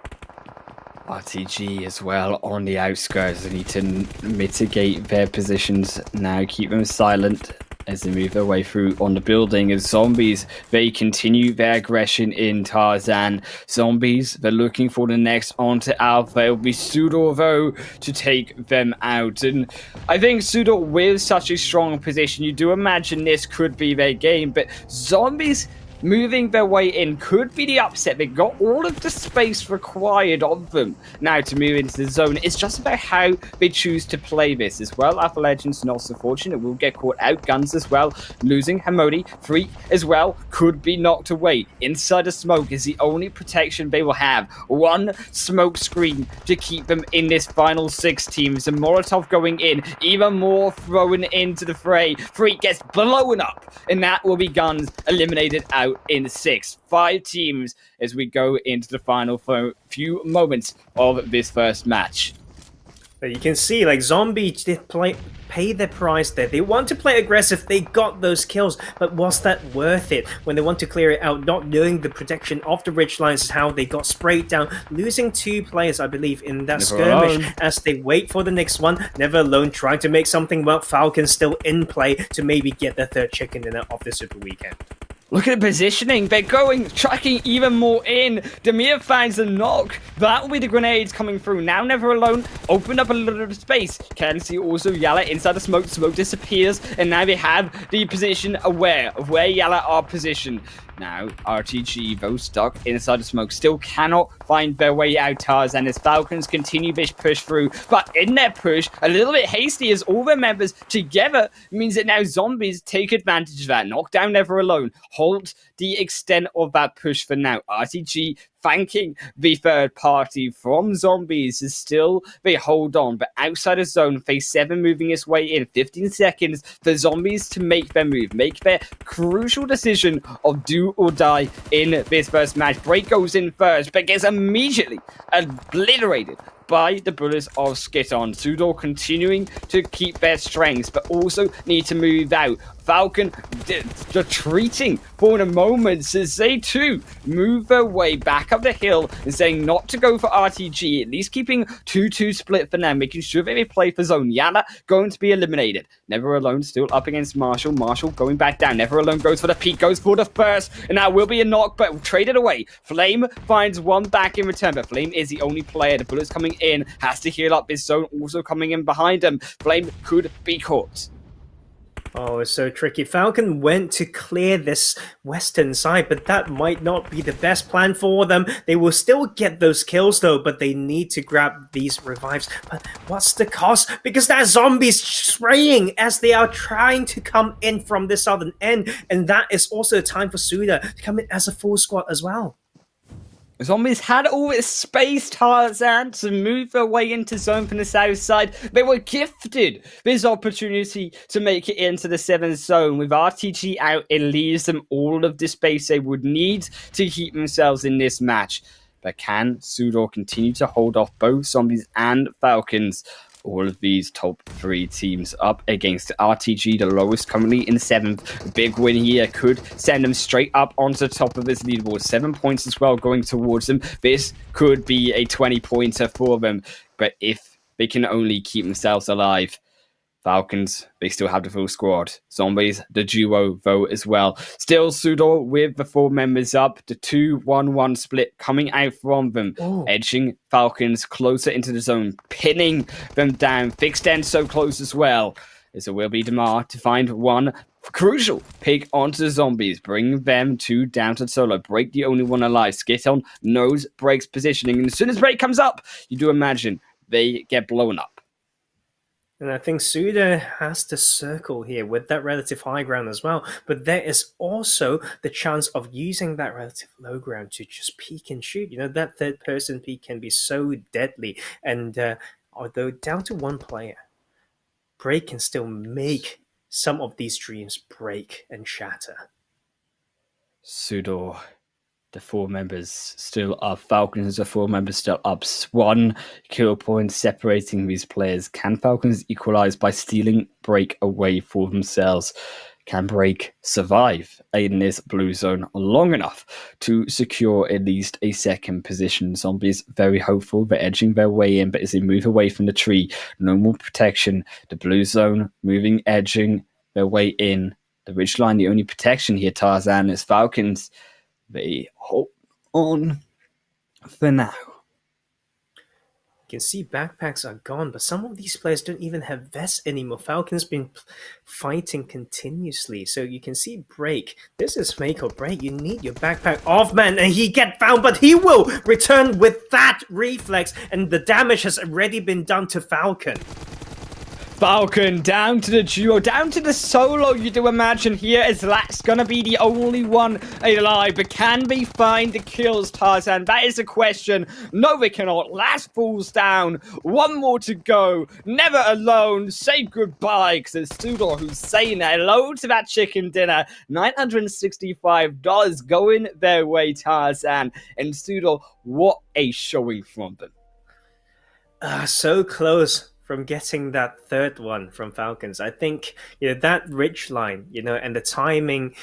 RTG as well on the outskirts. They need to mitigate their positions now, keep them silent as they move their way through on the building. As Zombies, they continue their aggression in Tarzan. Zombies, they're looking for the next onto Alpha. It'll be SUDOR, though, to take them out. And I think SUDOR, with such a strong position, you do imagine this could be their game, but Zombies moving their way in could be the upset. They got all of the space required of them now to move into the zone. It's just about how they choose to play this as well. Alpha Legends not so fortunate, will get caught out. GUNZ as well, losing Hamodi. Freak as well could be knocked away. Inside the smoke is the only protection they will have. One smoke screen to keep them in this final 6 teams. And Molotov going in, even more thrown into the fray. Freak gets blown up, and that will be GUNZ eliminated out in 6. 5 teams as we go into the final few moments of this first match. But you can see, Zombie did pay their price there. They want to play aggressive. They got those kills, but was that worth it? When they want to clear it out, not knowing the protection of the ridge lines is how they got sprayed down, losing 2 players, I believe, in that skirmish as they wait for the next one. Never alone, trying to make something work. Falcon still in play to maybe get the 3rd chicken dinner of the Super Weekend. Look at the positioning. They're tracking even more in. Demir finds the knock. That will be the grenades coming through. Now Never Alone opened up a little bit of space. Can see also YaLLa inside the smoke. Smoke disappears. And now they have the position aware of where YaLLa are positioned. Now, RTG, though stuck inside the smoke, still cannot find their way out. Tarzan as Falcons continue this push through. But in their push, a little bit hasty as all their members together means that now Zombies take advantage of that. Knock down Never Alone. Halt the extent of that push for now. RTG thanking the 3rd party from Zombies is still they hold on, but outside of zone, phase 7 moving its way in. 15 seconds for Zombies to make their move, make their crucial decision of do or die in this first match. Break goes in first, but gets immediately obliterated by the bullets of Skiton. SUDOR continuing to keep their strengths, but also need to move out. Falcon retreating for the moment as they too move their way back up the hill and saying not to go for RTG, at least keeping 2-2 split for now, making sure that they play for zone. YaLLa going to be eliminated. Never Alone still up against Marshall. Marshall going back down. Never Alone goes for the peak, goes for the first, and that will be a knock, but traded away. Flame finds one back in return, but Flame is the only player. The bullets coming in, has to heal up. This zone also coming in behind him. Flame could be caught. Oh, it's so tricky. Falcon went to clear this western side, but that might not be the best plan for them. They will still get those kills though, but they need to grab these revives. But what's the cost? Because that Zombies spraying as they are trying to come in from the southern end, and that is also a time for SUDOR to come in as a full squad as well. Zombies had all this space, Tarzan, to move their way into zone from the south side. They were gifted this opportunity to make it into the 7th zone. With RTG out, it leaves them all of the space they would need to keep themselves in this match. But can SUDOR continue to hold off both Zombies and Falcons? All of these top 3 teams up against RTG, the lowest currently in 7th. A big win here could send them straight up onto the top of this leaderboard. 7 points as well going towards them. This could be a 20-pointer for them. But if they can only keep themselves alive, Falcons, they still have the full squad. Zombies, the duo, though, as well. Still, SUDOR with the 4 members up. The 2-1-1 split coming out from them. Ooh. Edging Falcons closer into the zone, pinning them down. Fixed end so close as well. As it will be Demar to find one crucial pick onto the Zombies. Bring them 2 down to solo. Break the only one alive. Skit on knows Break's positioning. And as soon as Break comes up, you do imagine they get blown up. And I think SUDOR has the circle here with that relative high ground as well. But there is also the chance of using that relative low ground to just peek and shoot. You know, that third person peek can be so deadly. And although down to 1 player, Break can still make some of these dreams break and shatter. SUDOR, the 4 members still up. Falcons, the 4 members still up. 1 kill point separating these players. Can Falcons equalize by stealing Break away for themselves? Can Break survive in this blue zone long enough to secure at least a 2nd position? Zombies very hopeful. They're edging their way in, but as they move away from the tree, no more protection. The blue zone moving, edging their way in. The ridgeline, the only protection here, Tarzan, is Falcons. They hold on for now. You can see backpacks are gone, but some of these players don't even have vests anymore. Falcon's been fighting continuously, so you can see Break. This is make or break. You need your backpack off, man, and he get found, but he will return with that reflex, and the damage has already been done to Falcon. Falcon down to the duo, down to the solo, you do imagine here, as Lack's gonna be the only one alive. But can they find the kills, Tarzan? That is the question. No, they cannot. Last falls down. 1 more to go. Never alone. Say goodbye, because it's SUDOR who's saying hello to that chicken dinner. $965 going their way, Tarzan. And SUDOR, what a showing from them. So close from getting that 3rd one from Falcons. I think, that ridge line, and the timing,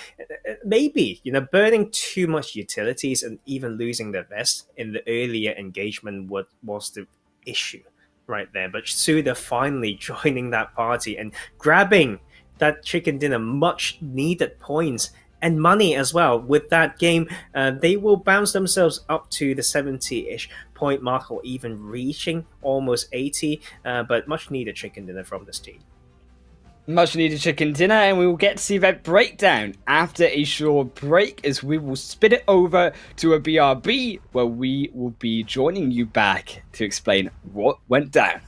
maybe, burning too much utilities and even losing their vest in the earlier engagement was the issue right there. But SUDOR finally joining that party and grabbing that chicken dinner, much needed points and money as well. With that game, they will bounce themselves up to the 70-ish point mark, or even reaching almost 80, but much needed chicken dinner from this team. Much needed chicken dinner, and we will get to see that breakdown after a short break, as we will spin it over to a BRB, where we will be joining you back to explain what went down.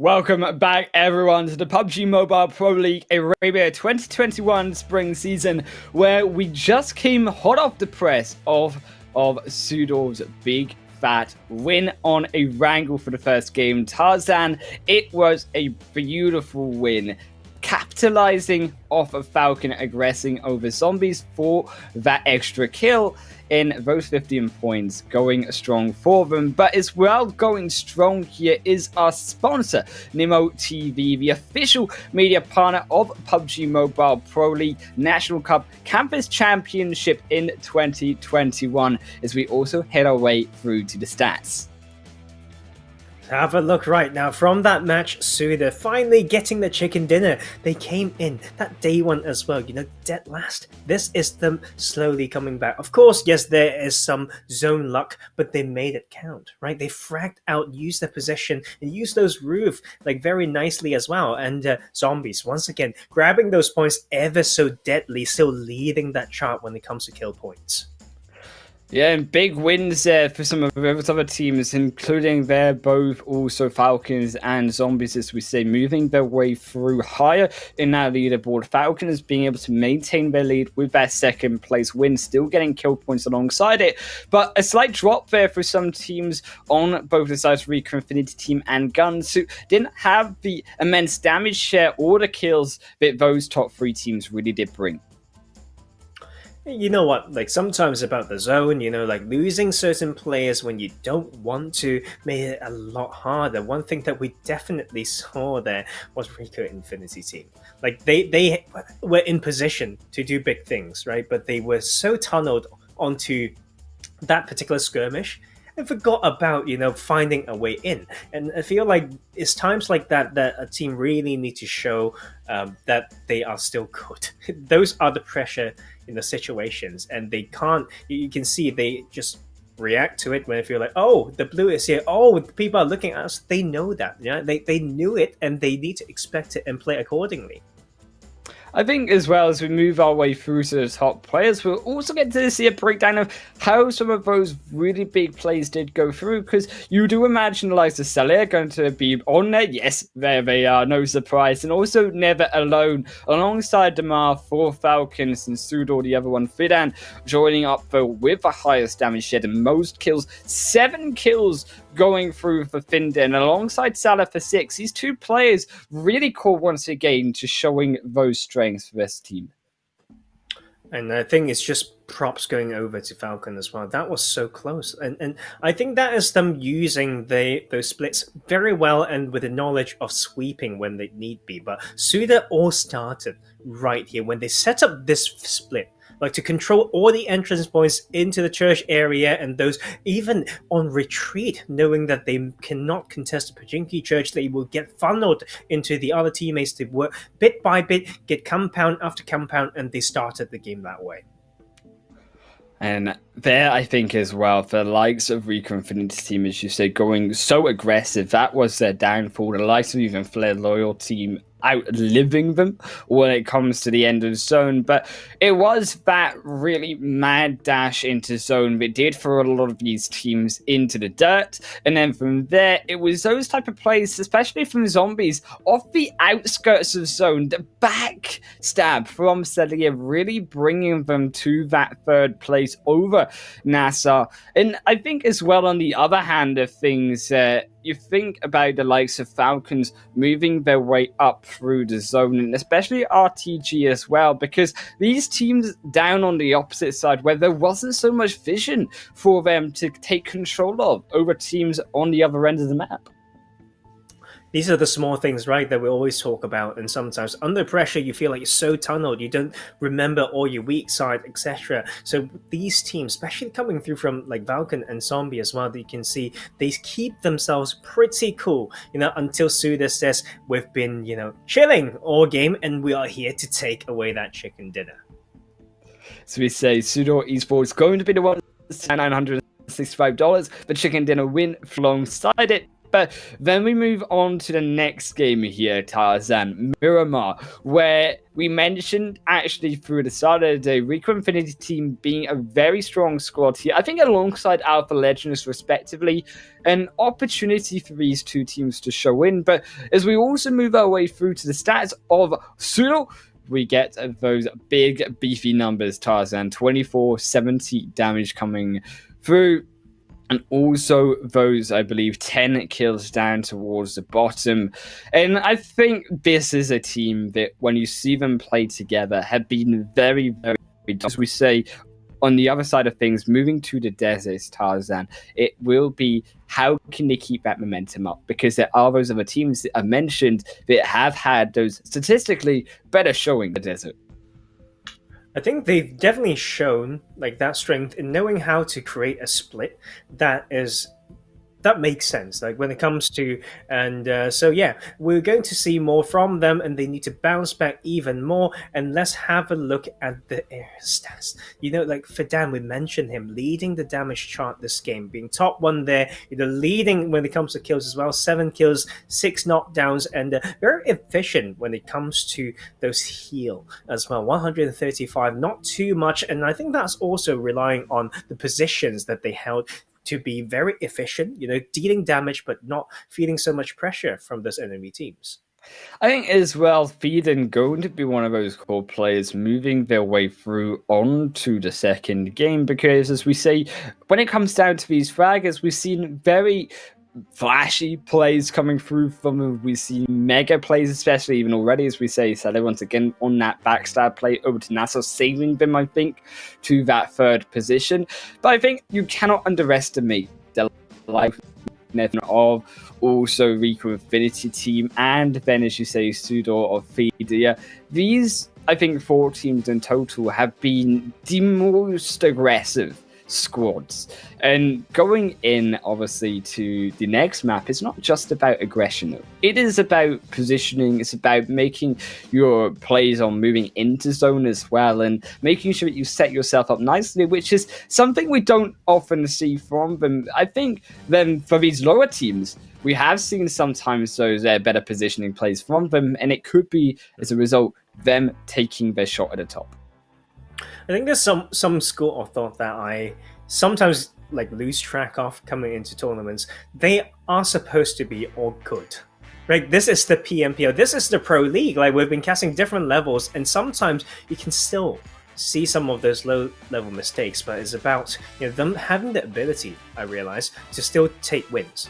Welcome back, everyone, to the PUBG Mobile Pro League Arabia 2021 spring season, where we just came hot off the press of SUDOR's big fat win on Erangel for the first game. Tarzan, it was a beautiful win, capitalizing off of Falcon aggressing over Zombies for that extra kill in those 15 points, going strong for them. But as well, going strong here is our sponsor, Nemo TV, the official media partner of PUBG Mobile Pro League National Cup Campus Championship in 2021, as we also head our way through to the stats. Have a look right now. From that match, SUDOR finally getting the chicken dinner. They came in that day one as well, dead last. This is them slowly coming back. Of course, yes, there is some zone luck, but they made it count, right? They fragged out, used their possession, and used those roof very nicely as well. And Zombies, once again, grabbing those points ever so deadly, still leading that chart when it comes to kill points. Yeah, and big wins there for some of those other teams, including they're both also Falcons and Zombies, as we say, moving their way through higher in that leaderboard. Falcons being able to maintain their lead with their second place win, still getting kill points alongside it. But a slight drop there for some teams on both the sides, RICO Infinity Team and GUNZ, who didn't have the immense damage share or the kills that those top three teams really did bring. You know what, sometimes about the zone, losing certain players when you don't want to made it a lot harder. One thing that we definitely saw there was RICO Infinity Team. They were in position to do big things, right? But they were so tunneled onto that particular skirmish and forgot about, finding a way in. And I feel like it's times like that that a team really need to show that they are still good. Those are the pressure in the situations, and they can't, you can see they just react to it when they feel like, oh, the blue is here, oh, people are looking at us. They know that, they knew it, and they need to expect it and play accordingly. I think as well as we move our way through to the top players, we'll also get to see a breakdown of how some of those really big plays did go through, because you do imagine the likes of Saleh are going to be on there. Yes, there they are, no surprise. And also Never Alone, alongside Damar for Falcons, and SUDOR, the other one, Fidan, joining up though with the highest damage shed and most kills. 7 kills going through for Finden, alongside Salah for 6. These two players really call once again to showing those strengths for this team. And I think it's just props going over to Falcon as well. That was so close. And I think that is them using those splits very well and with the knowledge of sweeping when they need be. But SUDOR all started right here when they set up this split. To control all the entrance points into the church area, and those even on retreat, knowing that they cannot contest the Pajinki church, they will get funneled into the other teammates to work bit by bit, get compound after compound, and they started the game that way. And there, I think as well, the likes of RICO Infinity Team, as you say, going so aggressive, that was their downfall. The likes of even Flare Loyal Team outliving them when it comes to the end of zone. But it was that really mad dash into zone that did throw a lot of these teams into the dirt. And then from there, it was those type of plays, especially from Zombies, off the outskirts of zone, the back stab from Celia, really bringing them to that third place over NASR. And I think as well, on the other hand of things, you think about the likes of Falcons moving their way up through the zone, and especially RTG as well, because these teams down on the opposite side, where there wasn't so much vision for them to take control of over teams on the other end of the map. These are the small things, right, that we always talk about, and sometimes under pressure you feel like you're so tunneled, you don't remember all your weak side, etc. So these teams, especially coming through from Falcon and Zombie as well, that you can see they keep themselves pretty cool, until SUDOR says, we've been, chilling all game and we are here to take away that chicken dinner. So we say SUDOR Esports going to be the one $965, the chicken dinner win alongside it. But then we move on to the next game here, Tarzan, Miramar, where we mentioned actually through the start of the day, RICO Infinity team being a very strong squad here. I think alongside Alpha Legends respectively, an opportunity for these two teams to show in. But as we also move our way through to the stats of SUDOR, we get those big beefy numbers, Tarzan, 2470 damage coming through. And also those, I believe, 10 kills down towards the bottom. And I think this is a team that, when you see them play together, have been very, very, as we say, on the other side of things, moving to the deserts, Tarzan, it will be how can they keep that momentum up? Because there are those other teams that I mentioned that have had those statistically better showing the desert. I think they've definitely shown like that strength in knowing how to create a split that makes sense, like when it comes to, and so yeah, we're going to see more from them, and they need to bounce back even more. And let's have a look at the stats. You know, like Fadan, we mentioned him leading the damage chart this game, being top one there, leading when it comes to kills as well, 7 kills, 6 knockdowns, and very efficient when it comes to those heal as well, 135, not too much. And I think that's also relying on the positions that they held to be very efficient, dealing damage, but not feeling so much pressure from those enemy teams. I think as well, Feeden going to be one of those core players moving their way through onto the second game, because as we say, when it comes down to these fraggers, we've seen very flashy plays coming through from them. We've seen mega plays, especially even already, as we say. So they once again on that backstab play over to NASR, saving them, I think, to that third position. But I think you cannot underestimate the life of also RICO Infinity team, and then, as you say, SUDOR of Feeder. These, I think, 4 teams in total have been the most aggressive squads. And going in, obviously, to the next map, it's not just about aggression. It is about positioning. It's about making your plays on moving into zone as well, and making sure that you set yourself up nicely, which is something we don't often see from them. I think then for these lower teams, we have seen sometimes those better positioning plays from them, and it could be, as a result, them taking their shot at the top. I think there's some school of thought that I sometimes lose track of coming into tournaments. They are supposed to be all good, right? This is the PMPL. This is the Pro League. We've been casting different levels, and sometimes you can still see some of those low-level mistakes, but it's about them having the ability, I realize, to still take wins.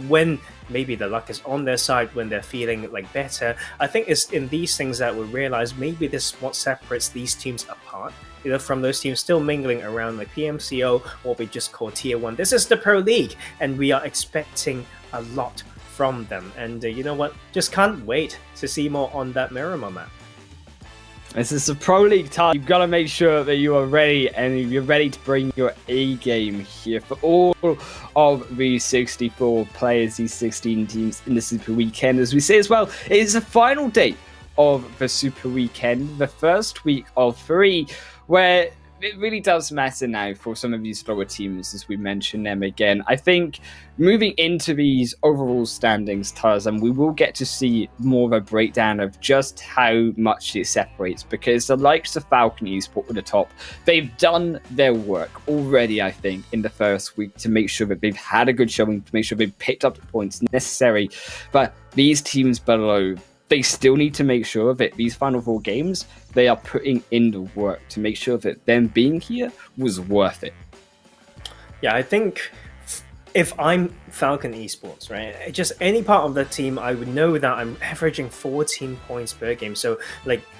When maybe the luck is on their side, when they're feeling better. I think it's in these things that we realize maybe this is what separates these teams apart. From those teams still mingling around PMCO, what we just call Tier 1. This is the Pro League, and we are expecting a lot from them. And you know what? Just can't wait to see more on that Miramar map. This is the Pro League time. You've got to make sure that you are ready, and you're ready to bring your A game here for all of these 64 players, these 16 teams in the Super Weekend. As we say as well, it is the final day of the Super Weekend, the first week of 3, where it really does matter now for some of these lower teams, as we mentioned them again. I think moving into these overall standings, Tarzan, we will get to see more of a breakdown of just how much it separates, because the likes of FalconsEsport at the top, they've done their work already, I think, in the first week to make sure that they've had a good showing, to make sure they've picked up the points necessary. But these teams below, they still need to make sure that these final 4 games, they are putting in the work to make sure that them being here was worth it. Yeah, I think if I'm FalconsEsport, right, just any part of the team, I would know that I'm averaging 14 points per game. So,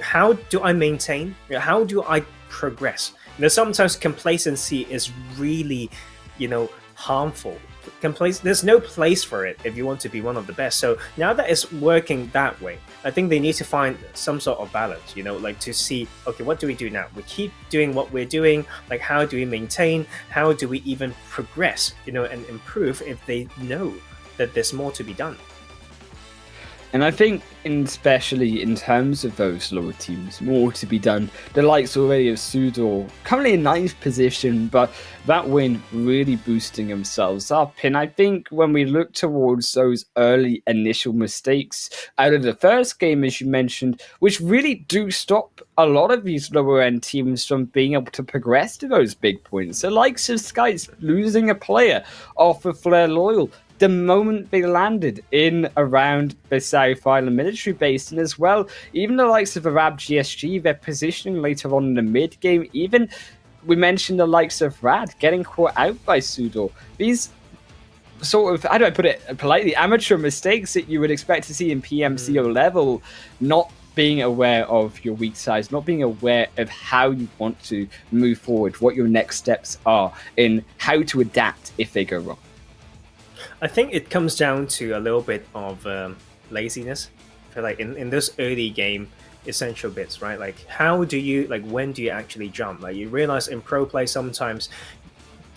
how do I maintain? How do I progress? Sometimes complacency is really, harmful. There's no place for it if you want to be one of the best. So now that it's working that way, I think they need to find some sort of balance, to see, okay, what do we do now? We keep doing what we're doing. How do we maintain? How do we even progress, and improve if they know that there's more to be done? And I think, especially in terms of those lower teams, more to be done. The likes already of SUDOR, currently in 9th position, but that win really boosting themselves up. And I think when we look towards those early initial mistakes out of the first game, as you mentioned, which really do stop a lot of these lower end teams from being able to progress to those big points. The likes of SCYTES losing a player off of Flare Loyal the moment they landed in around the South Island military base, and as well, even the likes of Arab GSG, their positioning later on in the mid game, even we mentioned the likes of Rad getting caught out by SUDOR. These sort of, how do I put it politely, amateur mistakes that you would expect to see in PMCO level, not being aware of your weak sides, not being aware of how you want to move forward, what your next steps are, and how to adapt if they go wrong. I think it comes down to a little bit of laziness. I feel like in those early game essential bits, right? Like how do you, like when do you actually jump? Like you realize in pro play sometimes,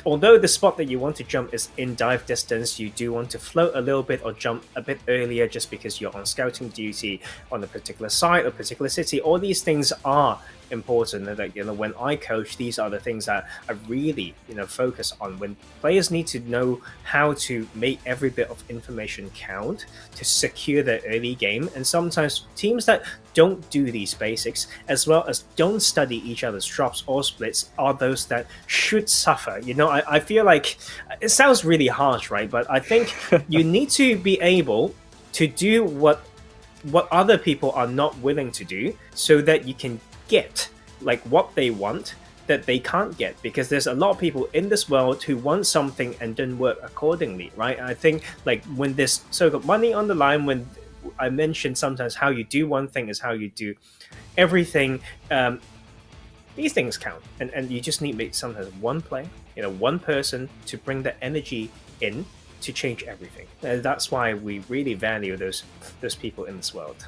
although the spot that you want to jump is in dive distance, you do want to float a little bit or jump a bit earlier just because you're on scouting duty on a particular site or particular city. All these things are important. And like, when I coach, these are the things that I really, focus on. When players need to know how to make every bit of information count to secure their early game. And sometimes teams that don't do these basics, as well as don't study each other's drops or splits, are those that should suffer. I feel like it sounds really harsh, right? But I think you need to be able to do what other people are not willing to do, so that you can get like what they want that they can't get, because there's a lot of people in this world who want something and don't work accordingly, right? And I think like when there's so-called money on the line, when I mentioned sometimes how you do one thing is how you do everything, these things count, and you just need sometimes one play, one person to bring the energy in to change everything. That's why we really value those people in this world.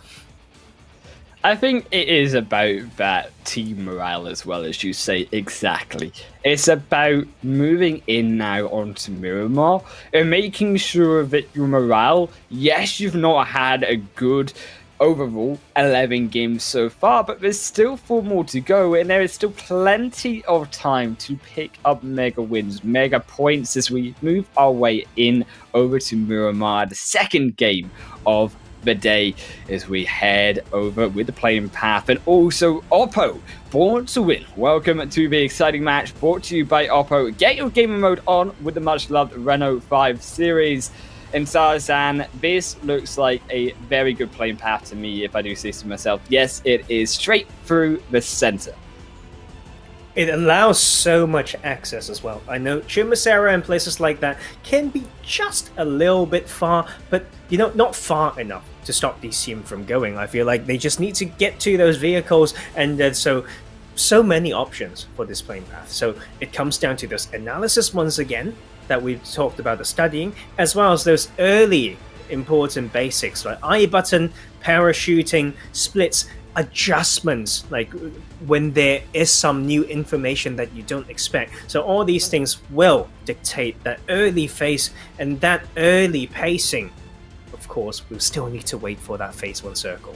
I think it is about that team morale as well, as you say, exactly. It's about moving in now onto Miramar and making sure that your morale, yes, you've not had a good overall 11 games so far, but there's still 4 more to go, and there is still plenty of time to pick up mega wins, mega points as we move our way in over to Miramar, the second game of the day, as we head over with the playing path. And also Oppo, born to win. Welcome to the exciting match brought to you by Oppo. Get your gaming mode on with the much loved Renault 5 series. And Tarzan, this looks like a very good playing path to me, if I do say so myself. Yes, it is straight through the center. It allows so much access as well. I know Chumasera and places like that can be just a little bit far, but not far enough to stop these teams from going. I feel like they just need to get to those vehicles, and so many options for this playing path. So it comes down to this analysis once again that we've talked about, the studying, as well as those early important basics like I button, parachuting, splits, adjustments, like when there is some new information that you don't expect. So all these things will dictate that early phase, and that early pacing, of course, we'll still need to wait for that phase 1 circle.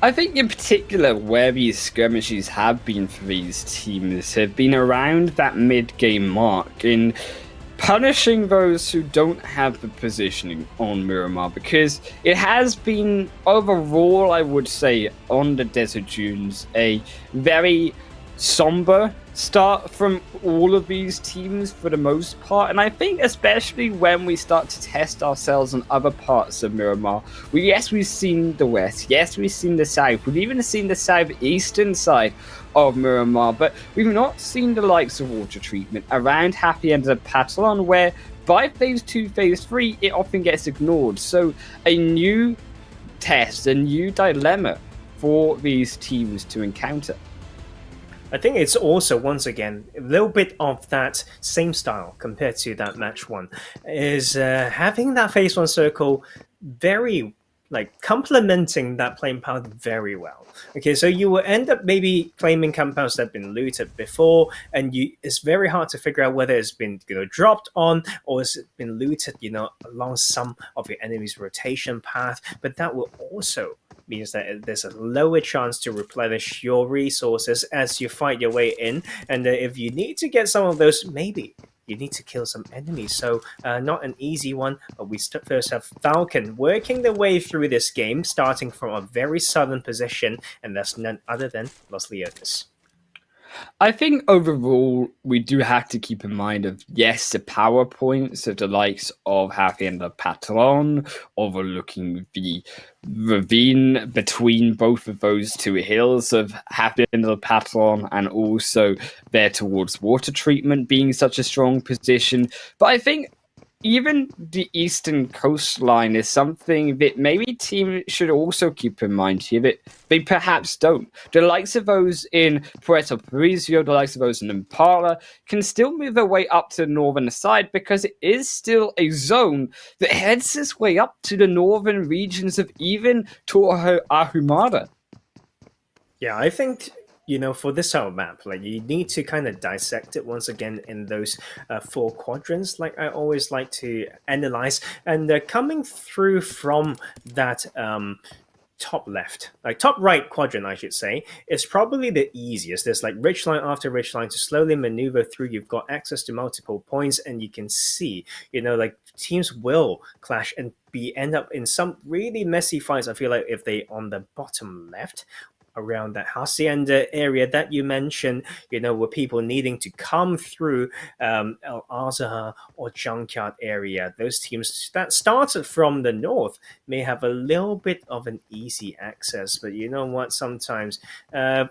I think in particular where these skirmishes have been for these teams have been around that mid-game mark, in punishing those who don't have the positioning on Miramar, because it has been overall, I would say, on the Desert Dunes, a very somber start from all of these teams for the most part. And I think especially when we start to test ourselves on other parts of Miramar, yes, we've seen the west, yes, we've seen the south, we've even seen the southeastern side of Miramar, but we've not seen the likes of water treatment around Happy End of Patalon, where by phase 2, phase 3, it often gets ignored. So a new test, a new dilemma for these teams to encounter. I think it's also, once again, a little bit of that same style compared to that match 1, is having that phase 1 circle very like complementing that claim power very well. Okay, so you will end up maybe claiming compounds that have been looted before, and it's very hard to figure out whether it's been dropped on or has it been looted along some of your enemy's rotation path. But that will also means that there's a lower chance to replenish your resources as you fight your way in, and if you need to get some of those, maybe you need to kill some enemies. So not an easy one, but we first have Falcon working their way through this game, starting from a very southern position, and that's none other than Los Leones. I think overall we do have to keep in mind of, yes, the power points of the likes of Hacienda Patron overlooking the ravine between both of those two hills of Hacienda Patron, and also there towards water treatment being such a strong position. But I think even the eastern coastline is something that maybe teams should also keep in mind here that they perhaps don't. The likes of those in Puerto Paraiso, the likes of those in Impala, can still move their way up to the northern side because it is still a zone that heads its way up to the northern regions of even Torre Ahumada. Yeah, I think for this type of map, like you need to kind of dissect it once again in those 4 quadrants, like I always like to analyze. And coming through from that top left, like top right quadrant, I should say, is probably the easiest. There's like ridgeline after ridgeline to slowly maneuver through. You've got access to multiple points, and you can see, like teams will clash and end up in some really messy fights. I feel like if they on the bottom left, around that Hacienda area that you mentioned, with people needing to come through El Azhar or Junkyard area, those teams that started from the north may have a little bit of an easy access. But you know what? Sometimes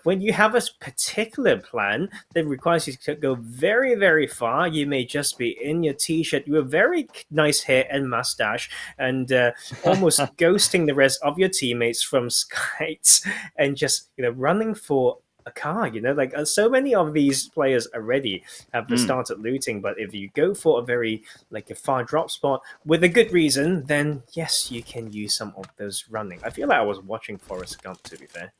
when you have a particular plan that requires you to go very, very far, you may just be in your t-shirt, you have very nice hair and mustache, and almost ghosting the rest of your teammates from SCYTES and just running for a car. Like so many of these players already have started looting, but if you go for a very a far drop spot with a good reason, then yes, you can use some of those running. I feel like I was watching Forrest Gump, to be fair.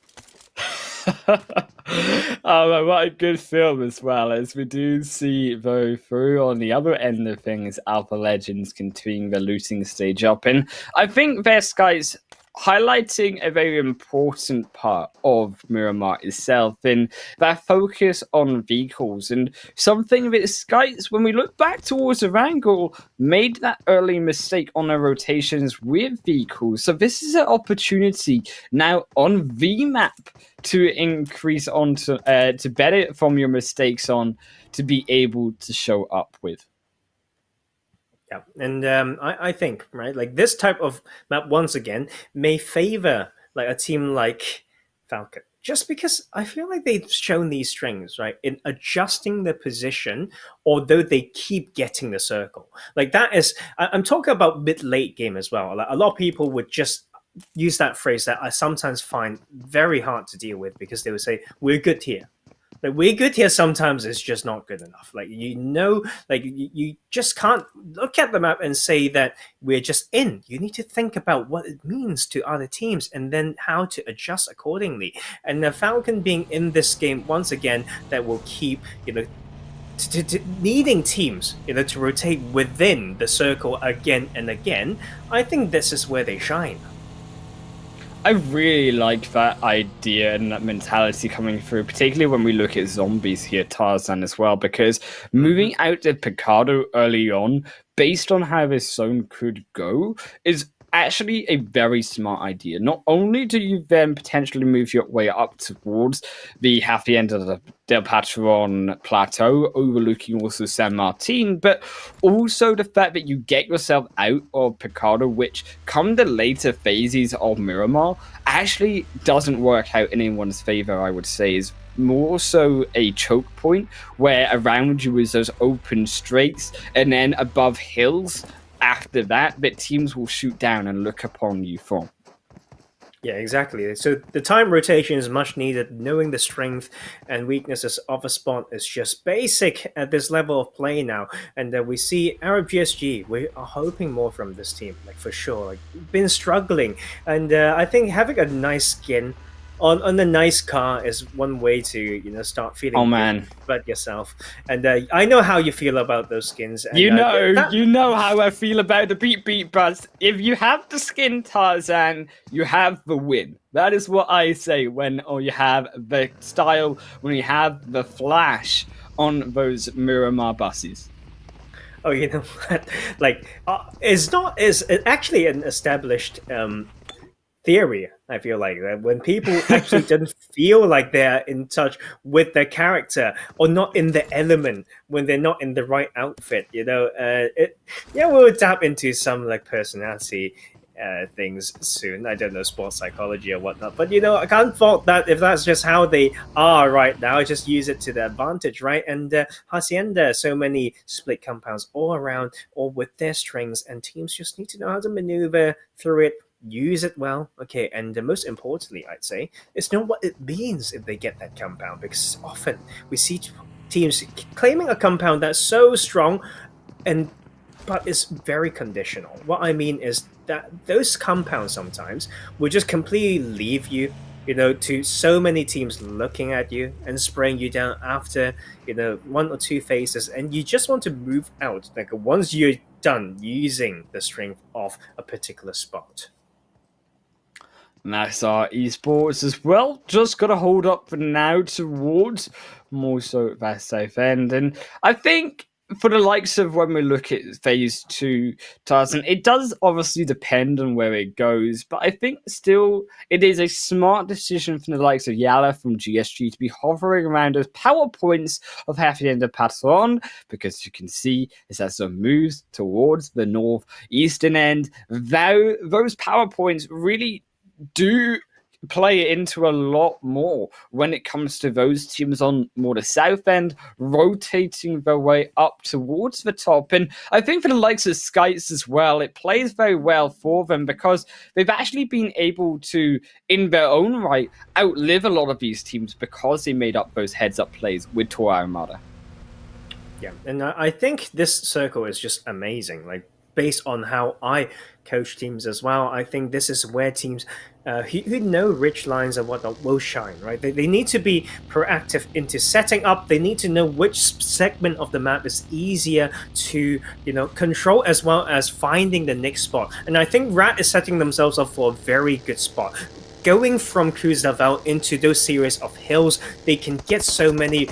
Oh, what a good film as well, as we do see though through on the other end of things Alpha Legends continuing the looting stage up, and I think there's guys highlighting a very important part of Miramar itself in that focus on vehicles, and something that SCYTES, when we look back towards Erangel, made that early mistake on their rotations with vehicles. So this is an opportunity now on VMAP to increase on to better from your mistakes on to be able to show up with. Yeah, and I think, right, like this type of map, once again, may favor like a team like Falcon, just because I feel like they've shown these strengths, right, in adjusting their position, although they keep getting the circle. Like that is, I'm talking about mid-late game as well. Like, a lot of people would just use that phrase that I sometimes find very hard to deal with, because they would say, we're good here. Like, we're good here sometimes is just not good enough. Like, you just can't look at the map and say that we're just in. You need to think about what it means to other teams and then how to adjust accordingly. And the Falcon being in this game, once again, that will keep, needing teams, to rotate within the circle again and again. I think this is where they shine. I really like that idea and that mentality coming through, particularly when we look at zombies here, Tarzan as well, because moving out to Picardo early on, based on how this zone could go, is actually a very smart idea. Not only do you then potentially move your way up towards the Hacienda del Patron plateau, overlooking also San Martin, but also the fact that you get yourself out of Picardo, which come the later phases of Miramar, actually doesn't work out in anyone's favor, I would say, is more so a choke point where around you is those open straights, and then above hills after that teams will shoot down and look upon you from. Yeah, exactly. So the time rotation is much needed. Knowing the strength and weaknesses of a spot is just basic at this level of play now. And we see Arab GSG. We are hoping more from this team, like for sure. Like been struggling, and I think having a nice skin on a nice car is one way to start feeling Oh good man, about yourself. And I know how you feel about those skins. And, you know how I feel about the beat, but if you have the skin, Tarzan, you have the win. That is what I say when you have the style, when you have the flash on those Miramar buses. Oh, you know what? Like, it's not is it actually an established theory. I feel like that when people actually don't feel like they're in touch with their character or not in the element when they're not in the right outfit, we'll tap into some like personality things soon. I don't know, sports psychology or whatnot, but I can't fault that if that's just how they are right now. Just use it to their advantage, right? And Hacienda, so many split compounds all around, all with their strengths, and teams just need to know how to maneuver through it. Use it well, okay, and most importantly, I'd say, it's know what it means if they get that compound, because often we see teams claiming a compound that's so strong, but it's very conditional. What I mean is that those compounds sometimes will just completely leave you, to so many teams looking at you and spraying you down after, one or two phases, and you just want to move out, like once you're done using the strength of a particular spot. NASR Esports as well, just got to hold up for now towards more so that safe end. And I think for the likes of when we look at phase 2, Tarzan, it does obviously depend on where it goes, but I think still it is a smart decision from the likes of YaLLa from GSG to be hovering around those power points of Hacienda Patron, because you can see as some moves towards the northeastern end, those power points really do play into a lot more when it comes to those teams on more the south end rotating their way up towards the top. And I think for the likes of SCYTES as well, it plays very well for them because they've actually been able to, in their own right, outlive a lot of these teams because they made up those heads-up plays with Tor Armada. Yeah, and I think this circle is just amazing. Like, based on how I coach teams as well, I think this is where teams who know rich lines and whatnot will shine, right? They need to be proactive into setting up. They need to know which segment of the map is easier to, control, as well as finding the next spot. And I think Rat is setting themselves up for a very good spot. Going from Cruz Laval into those series of hills, they can get so many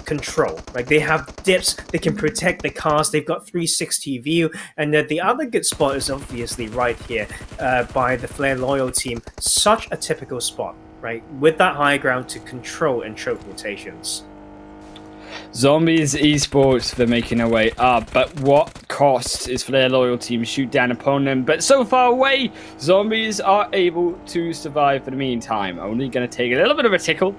control. Like they have dips, they can protect the cars, they've got 360 view, and the other good spot is obviously right here by the Flare Loyal team. Such a typical spot, right? With that high ground to control and choke rotations. Zombies Esports, they're making their way up, but what cost is for their loyal team shoot down upon them? But so far away, Zombies are able to survive for the meantime. Only going to take a little bit of a tickle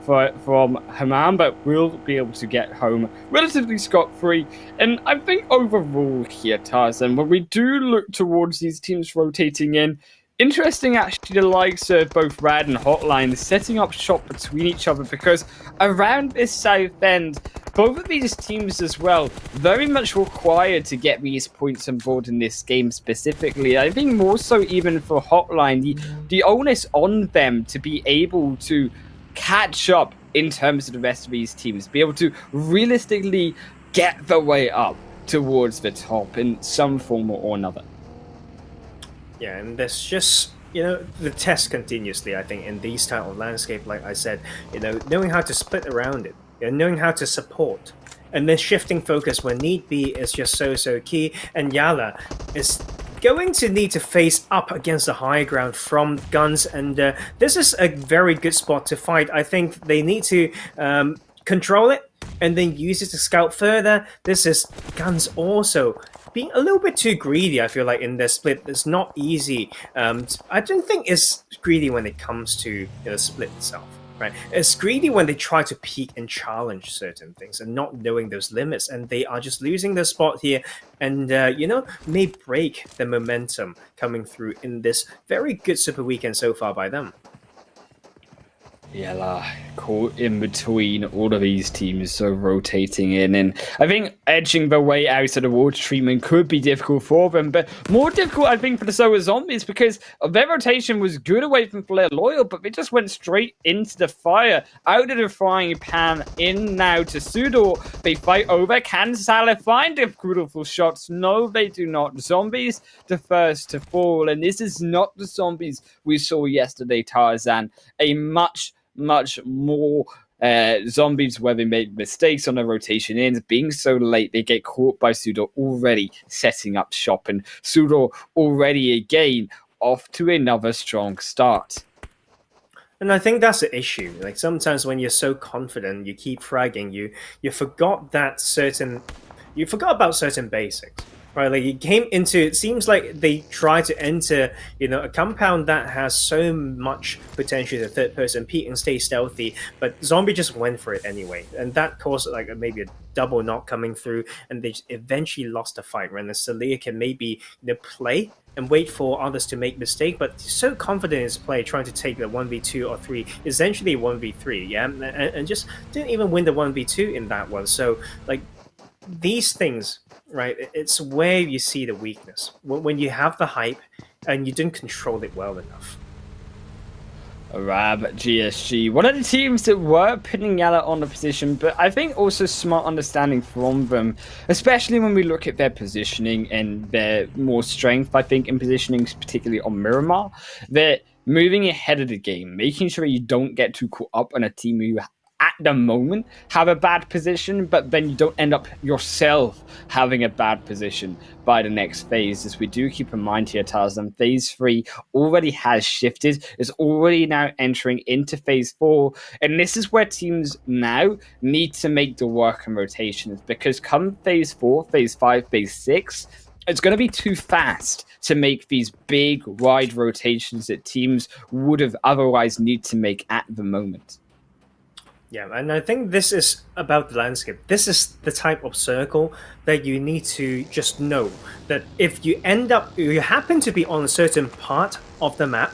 from Haman, but we'll be able to get home relatively scot-free. And I think overall here, Tarzan, when we do look towards these teams rotating in, interesting, actually, the likes of both Rad and Hotline setting up shop between each other, because around this south end, both of these teams as well very much required to get these points on board in this game specifically. I think more so even for Hotline, the onus on them to be able to catch up in terms of the rest of these teams, be able to realistically get the way up towards the top in some form or another. Yeah, and there's just, the test continuously, I think, in these type of landscape, like I said, knowing how to split around it, knowing how to support, and then shifting focus when need be is just so key. And YaLLa is going to need to face up against the high ground from GUNZ, and this is a very good spot to fight. I think they need to control it and then use it to scout further. This is GUNZ also being a little bit too greedy, I feel like, in their split. It's not easy. I don't think it's greedy when it comes to the split itself. right? It's greedy when they try to peek and challenge certain things and not knowing those limits, and they are just losing their spot here, and may break the momentum coming through in this very good Super Weekend so far by them. YaLLa caught in between all of these teams, so rotating in. And I think edging the way out of the water treatment could be difficult for them, but more difficult, I think, for the SW1D3 Zombies, because their rotation was good away from Flare Loyal, but they just went straight into the fire, out of the frying pan, in now to SUDOR. They fight over. Can Salah find the critical shots? No, they do not. Zombies, the first to fall, and this is not the Zombies we saw yesterday, Tarzan. A much more Zombies where they made mistakes on the rotation ends, being so late they get caught by SUDOR already setting up shop, and SUDOR already again off to another strong start. And I think that's the issue. Like sometimes when you're so confident, you keep fragging, you forgot about certain basics. Right, like you came into, it seems like they try to enter, a compound that has so much potential to third-person peek and stay stealthy, but Zombie just went for it anyway, and that caused like maybe a double knock coming through, and they eventually lost the fight. Right, and Salia can maybe play and wait for others to make mistake, but he's so confident in his play, trying to take the 1v2 or 3, essentially 1v3, yeah, and just didn't even win the 1v2 in that one. So like these things. Right, it's where you see the weakness when you have the hype and you didn't control it well enough. Arab GSG, one of the teams that were putting YaLLa on the position, but I think also smart understanding from them, especially when we look at their positioning and their more strength, I think, in positioning, particularly on Miramar. They're moving ahead of the game, making sure you don't get too caught up on a team who at the moment have a bad position, but then you don't end up yourself having a bad position by the next phase. As we do keep in mind here, Tarzan, phase 3 already has shifted, is already now entering into phase 4, and this is where teams now need to make the work and rotations, because come phase 4, phase 5, phase 6, it's going to be too fast to make these big, wide rotations that teams would have otherwise need to make at the moment. Yeah, and I think this is about the landscape. This is the type of circle that you need to just know that if you happen to be on a certain part of the map,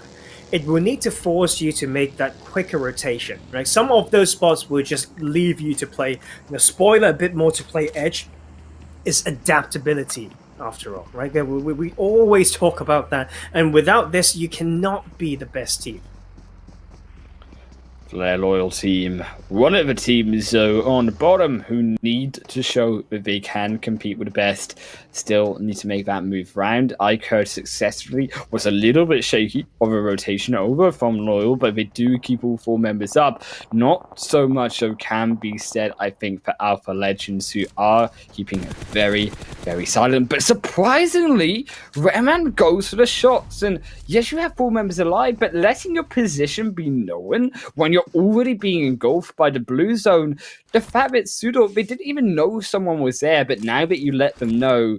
it will need to force you to make that quicker rotation, right? Some of those spots will just leave you to play, spoiler a bit more to play edge, is adaptability after all, right? We always talk about that, and without this, you cannot be the best team. Their loyal team, one of the teams on the bottom who need to show that they can compete with the best, still need to make that move round. iKURD successfully was a little bit shaky of a rotation over from Loyal, but they do keep all 4 members up. Not so much so can be said, I think, for Alpha Legends, who are keeping it very, very silent. But surprisingly, Rayman goes for the shots, and yes, you have 4 members alive, but letting your position be known when you're already being engulfed by the blue zone. The fact that SUDOR, they didn't even know someone was there, but now that you let them know,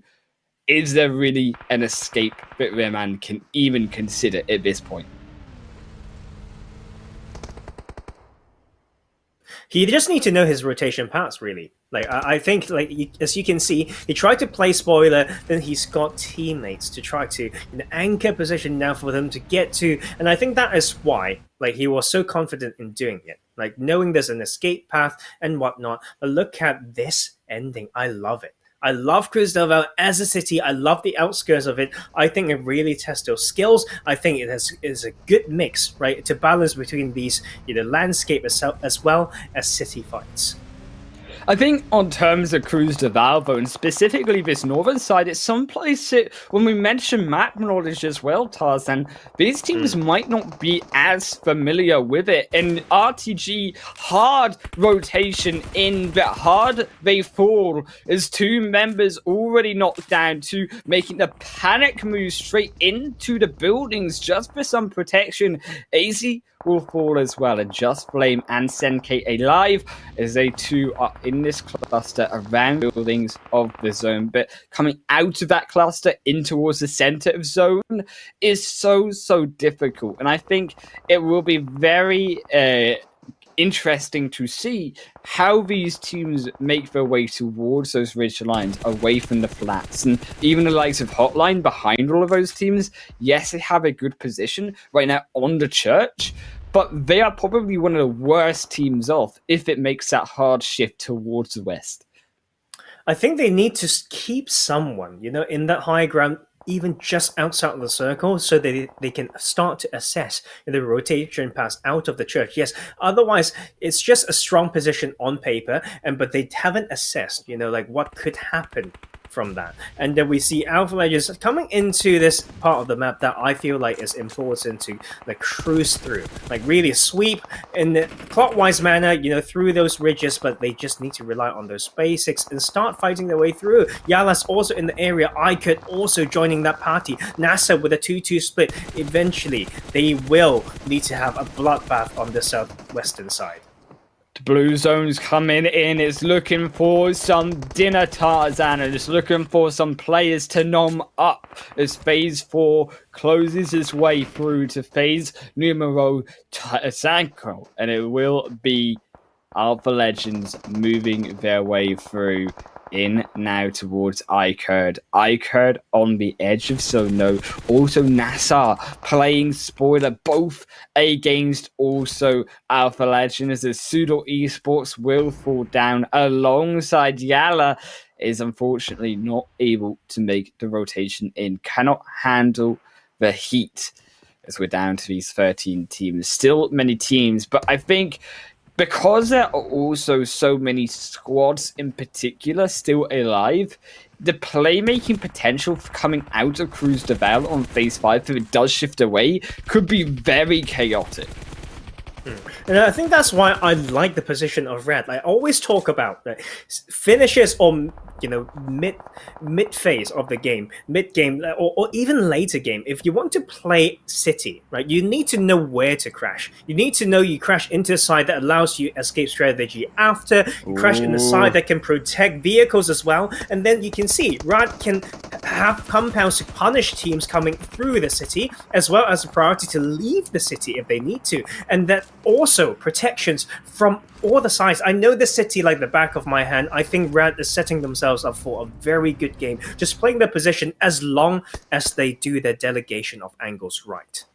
is there really an escape that Rayman can even consider at this point? He just needs to know his rotation paths, really. Like I think, as you can see, he tried to play spoiler, then he's got teammates to try to anchor position now for them to get to, and I think that is why he was so confident in doing it, knowing there's an escape path and whatnot. But look at this ending, I love it. I love Cruz del Valle as a city. I love the outskirts of it. I think it really tests those skills. I think it is a good mix, right, to balance between these landscape as well as city fights. I think on terms of Cruz del Valle, and specifically this northern side, it's someplace when we mention map knowledge as well, Tarzan, these teams might not be as familiar with it. And RTG, hard rotation in, but hard they fall as 2 members already knocked down to making the panic move straight into the buildings just for some protection. AZ will fall as well, and Just Flame and Senke alive as they 2 are in this cluster around buildings of the zone, but coming out of that cluster in towards the center of zone is so difficult, and I think it will be very interesting to see how these teams make their way towards those ridge lines away from the flats. And even the likes of HOTLINE behind all of those teams, yes, they have a good position right now on the church, but they are probably one of the worst teams off if it makes that hard shift towards the west. I think they need to keep someone, in that high ground, even just outside of the circle, so that they can start to assess the rotation pass out of the church. Yes, otherwise it's just a strong position on paper, but they haven't assessed, what could happen from that. And then we see Alpha Legends coming into this part of the map that I feel like is important to cruise through, really sweep in the clockwise manner, through those ridges, but they just need to rely on those basics and start fighting their way through. YaLLa's also in the area, iKURD also joining that party, NASR with a 2-2 split. Eventually they will need to have a bloodbath on the southwestern side. The blue zone's coming in. It's looking for some dinner Tarzan, and it's looking for some players to nom up as Phase 4 closes its way through to Phase Numero Sanhok, and it will be Alpha Legends moving their way through in now towards iKURD. iKURD on the edge of Sono. Also NASR playing spoiler both against also Alpha Legends as SUDOR Esports will fall down alongside YaLLa is unfortunately not able to make the rotation in. Cannot handle the heat as we're down to these 13 teams. Still many teams, but I think because there are also so many squads in particular still alive, the playmaking potential coming out of Cruz de Val on Phase 5, if it does shift away, could be very chaotic. And I think that's why I like the position of Red. I always talk about finishes or mid phase of the game, mid game, or even later game. If you want to play City, right, you need to know where to crash. You need to know you crash into a side that allows you escape strategy. After you crash in the side that can protect vehicles as well, and then you can see Red can have compounds to punish teams coming through the city, as well as a priority to leave the city if they need to, and that also protections from all the sides. I know the city like the back of my hand. I think Red is setting themselves up for a very good game, just playing their position as long as they do their delegation of angles right.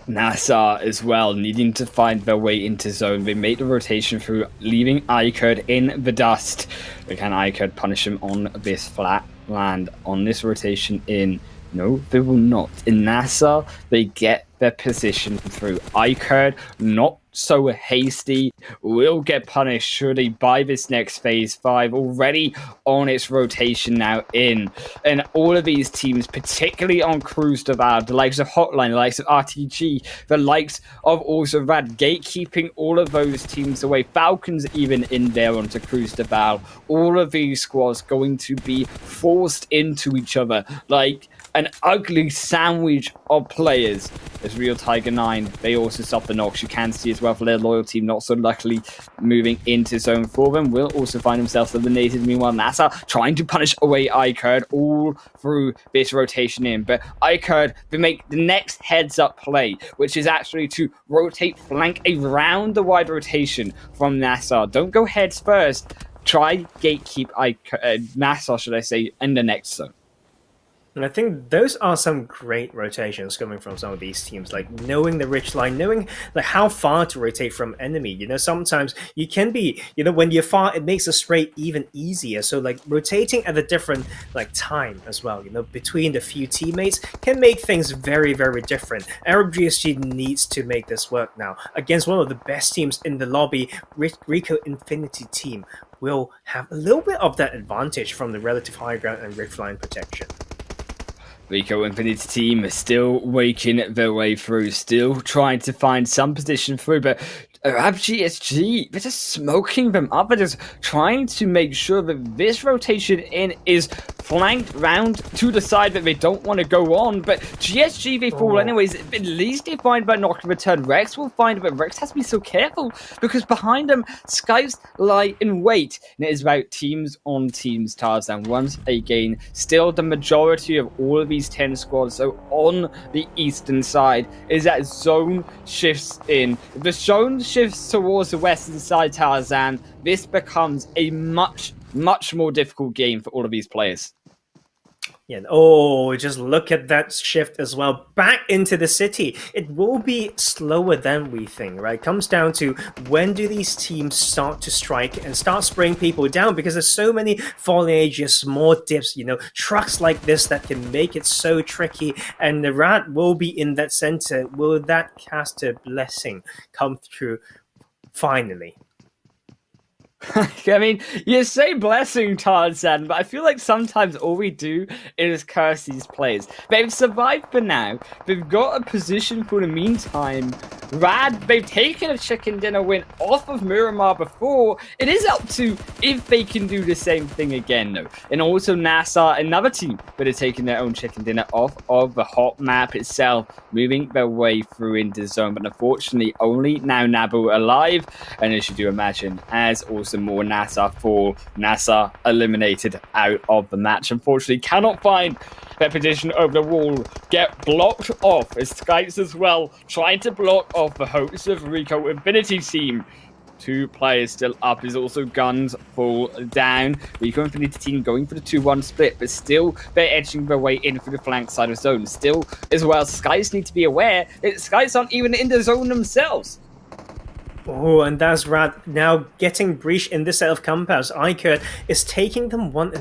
NASR as well, needing to find their way into zone. They make the rotation through, leaving iKURD in the dust. But can iKURD punish him on this flat land, on this rotation in? No, they will not. In NASR, they get their position through. iKURD, not so hasty, will get punished surely by this next Phase 5, already on its rotation now in. And all of these teams, particularly on Cruz de Val, the likes of HOTLINE, the likes of RTG, the likes of also Rad, gatekeeping all of those teams away. Falcons even in there onto Cruz de Val. All of these squads going to be forced into each other like an ugly sandwich of players. As Real Tiger 9, they also suffer knocks. You can see as well for their loyal team, not so luckily moving into zone 4 them, will also find themselves eliminated. Meanwhile, NASR trying to punish away iKURD all through this rotation in. But iKURD, they make the next heads-up play, which is actually to rotate flank around the wide rotation from NASR. Don't go heads first. Try gatekeep NASR, should I say, in the next zone. And I think those are some great rotations coming from some of these teams, like knowing the ridge line, knowing like how far to rotate from enemy. Sometimes you can be, when you're far, it makes the spray even easier. So like rotating at a different time as well, between the few teammates can make things very, very different. Arab GSG needs to make this work now against one of the best teams in the lobby. RICO Infinity team will have a little bit of that advantage from the relative high ground and ridgeline protection. RICO Infinity team is still waking their way through, still trying to find some position through, but Arab GSG, they're just smoking them up. They're just trying to make sure that this rotation in is flanked round to the side that they don't want to go on. But GSG, they fall anyways. At least they find by knock and return. Rex will find, but Rex has to be so careful because behind them, Skypes lie in wait. And it is about teams on teams, Tarzan. Once again, still the majority of all of these 10 squads, so on the eastern side, is that zone shifts in. If the zone shifts shifts towards the western side, Tarzan, this becomes a much more difficult game for all of these players. Yeah. Oh, just look at that shift as well. Back into the city. It will be slower than we think, right? It comes down to when do these teams start to strike and start spraying people down, because there's so many falling edges, small dips, trucks like this that can make it so tricky. And the rat will be in that center. Will that caster blessing come through finally? I mean, you say blessing, Tarzan, but I feel like sometimes all we do is curse these players. They've survived for now. They've got a position for the meantime. Rad, they've taken a chicken dinner win off of Miramar before. It is up to if they can do the same thing again, though. And also NASR, another team that are taking their own chicken dinner off of the hot map itself, moving their way through into zone. But unfortunately, only now Nabu alive. And as you do imagine, as also more NASR fall, NASR eliminated out of the match. Unfortunately, cannot find their position over the wall, get blocked off as SCYTES as well, trying to block off the hopes of RICO Infinity team. 2 players still up is also GUNZ fall down. RICO Infinity team going for the 2-1 split, but still they're edging their way in through the flank side of zone. Still as well, SCYTES need to be aware that SCYTES aren't even in the zone themselves. Oh, and that's Rat now getting breached in this set of compounds. iKURD is taking them one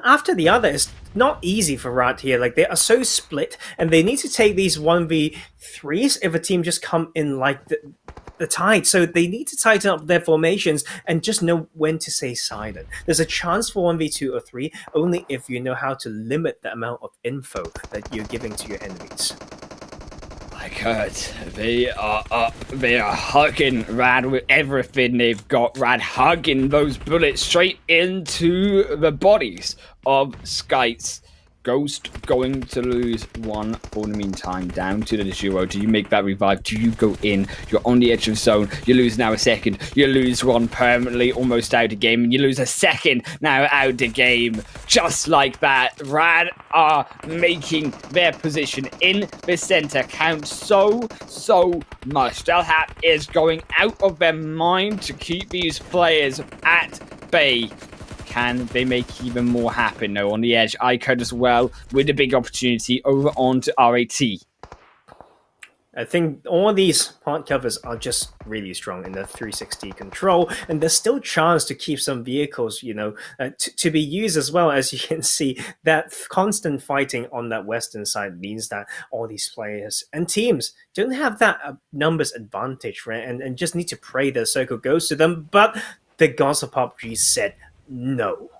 after the other. It's not easy for Rat here. Like, they are so split, and they need to take these 1v3s if a team just come in like the tide. So they need to tighten up their formations and just know when to stay silent. There's a chance for 1v2 or 3 only if you know how to limit the amount of info that you're giving to your enemies. iKURD, they are up, they are hugging Rad with everything they've got. Rad hugging those bullets straight into the bodies of SCYTES. Ghost going to lose 1 for the meantime, down to the duo. Do you make that revive? Do you go in? You're on the edge of zone. You lose now a second. You lose 1 permanently, almost out of game, and you lose a second now out of game. Just like that, Rad are making their position in the center count so much. Delhap is going out of their mind to keep these players at bay. Can they make even more happen? No, on the edge, iKURD as well, with a big opportunity over onto RAT. I think all these part covers are just really strong in the 360 control, and there's still chance to keep some vehicles, to be used as well. As you can see, that constant fighting on that western side means that all these players and teams don't have that numbers advantage, right? And just need to pray the circle goes to them. But the gods of PUBG said no.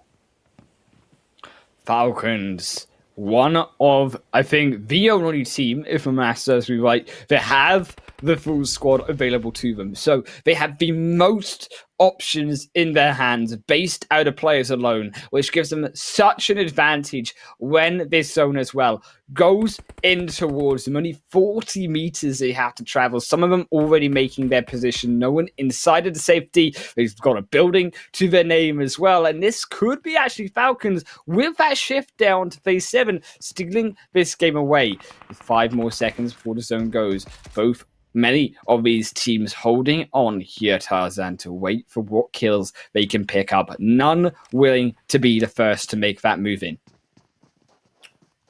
Falcons, one of, I think, the only team, if my math serves me right, that have the full squad available to them. So they have the most options in their hands based out of players alone, which gives them such an advantage when this zone as well goes in towards them. Only 40 meters they have to travel. Some of them already making their position known inside of the safety. They've got a building to their name as well. And this could be actually Falcons with that shift down to phase 7, stealing this game away. With 5 more seconds before the zone goes. Many of these teams holding on here, Tarzan, to wait for what kills they can pick up. None willing to be the first to make that move in.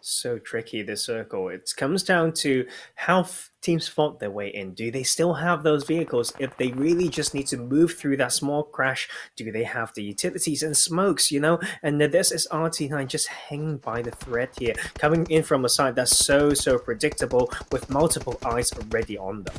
So tricky, this circle. It comes down to how teams fought their way in. Do they still have those vehicles? If they really just need to move through that small crash, do they have the utilities and smokes, And this is RT9 just hanging by the thread here, coming in from a side that's so predictable with multiple eyes already on them.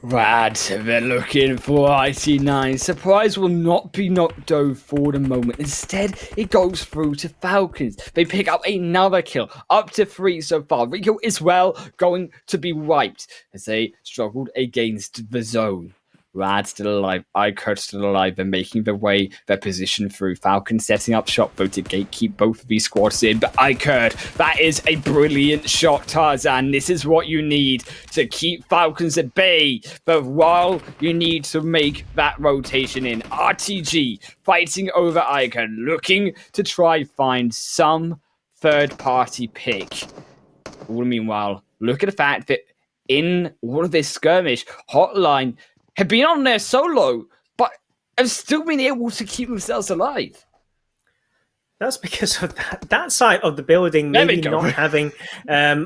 Rad, they're looking for IT9. Surprise will not be knocked over for the moment. Instead, it goes through to Falcons. They pick up another kill, up to 3 so far. RICO is well going to be wiped as they struggled against the zone. Rad still alive, iKURD still alive. They're making their position through. Falcons setting up shop, though, to gatekeep both of these squads in. But iKURD, that is a brilliant shot, Tarzan. This is what you need to keep Falcons at bay. But while you need to make that rotation in, RTG fighting over iKURD, looking to try find some third-party pick. All the meanwhile, look at the fact that in all of this skirmish. HOTLINE have been on there solo, but have still been able to keep themselves alive. That's because of that side of the building maybe There we go. not having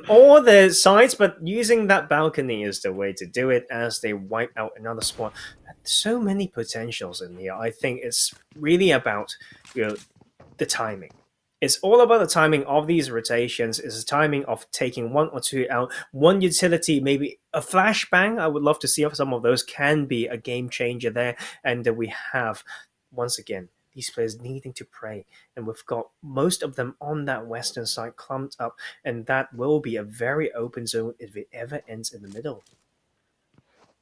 all the sides, but using that balcony is the way to do it as they wipe out another spawn. So many potentials in here. I think it's really about the timing. It's all about the timing of these rotations. It's the timing of taking one or two out. One utility, maybe a flashbang. I would love to see if some of those can be a game changer there. And we have, once again, these players needing to pray. And we've got most of them on that western side clumped up. And that will be a very open zone if it ever ends in the middle.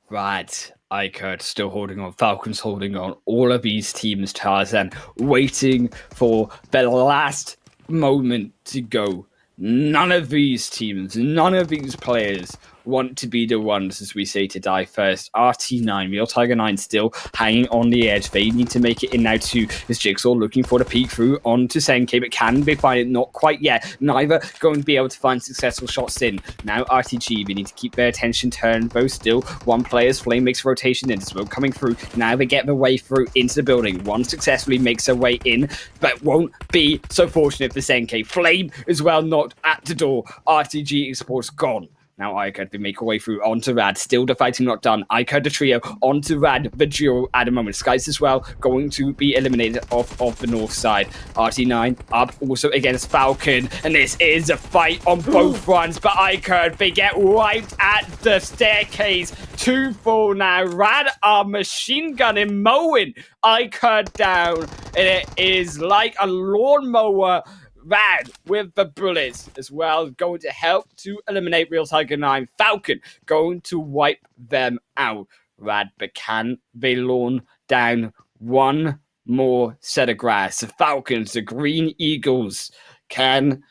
Right, iKURD still holding on, Falcons holding on, all of these teams, Tarzan, waiting for the last moment to go. None of these teams, none of these players want to be the ones, as we say, to die first. RT9, Real Tiger 9 still hanging on the edge. They need to make it in now too. Is Jigsaw looking for the peek through onto Senke, but can they find it? Not quite yet. Neither going to be able to find successful shots in. Now RTG, they need to keep their attention turned, both still. One player's Flame makes a rotation in, smoke coming through. Now they get their way through into the building. One successfully makes their way in, but won't be so fortunate for Senke. Flame as well knocked at the door. RTG Esports gone. Now iKURD, they make a way through onto Rad. Still the fighting not done. iKURD the trio onto Rad, the duo at the moment. SCYTES as well going to be eliminated off of the north side. RT9 up also against Falcon. And this is a fight on both fronts. But iKURD, they get wiped at the staircase. 2-4 now. Rad are machine gunning, mowing iKURD down. And it is like a lawnmower. Rad with the bullets as well, going to help to eliminate Real Tiger 9. Falcon going to wipe them out. Rad, but can they lawn down one more set of grass? The Falcons, the Green Eagles, can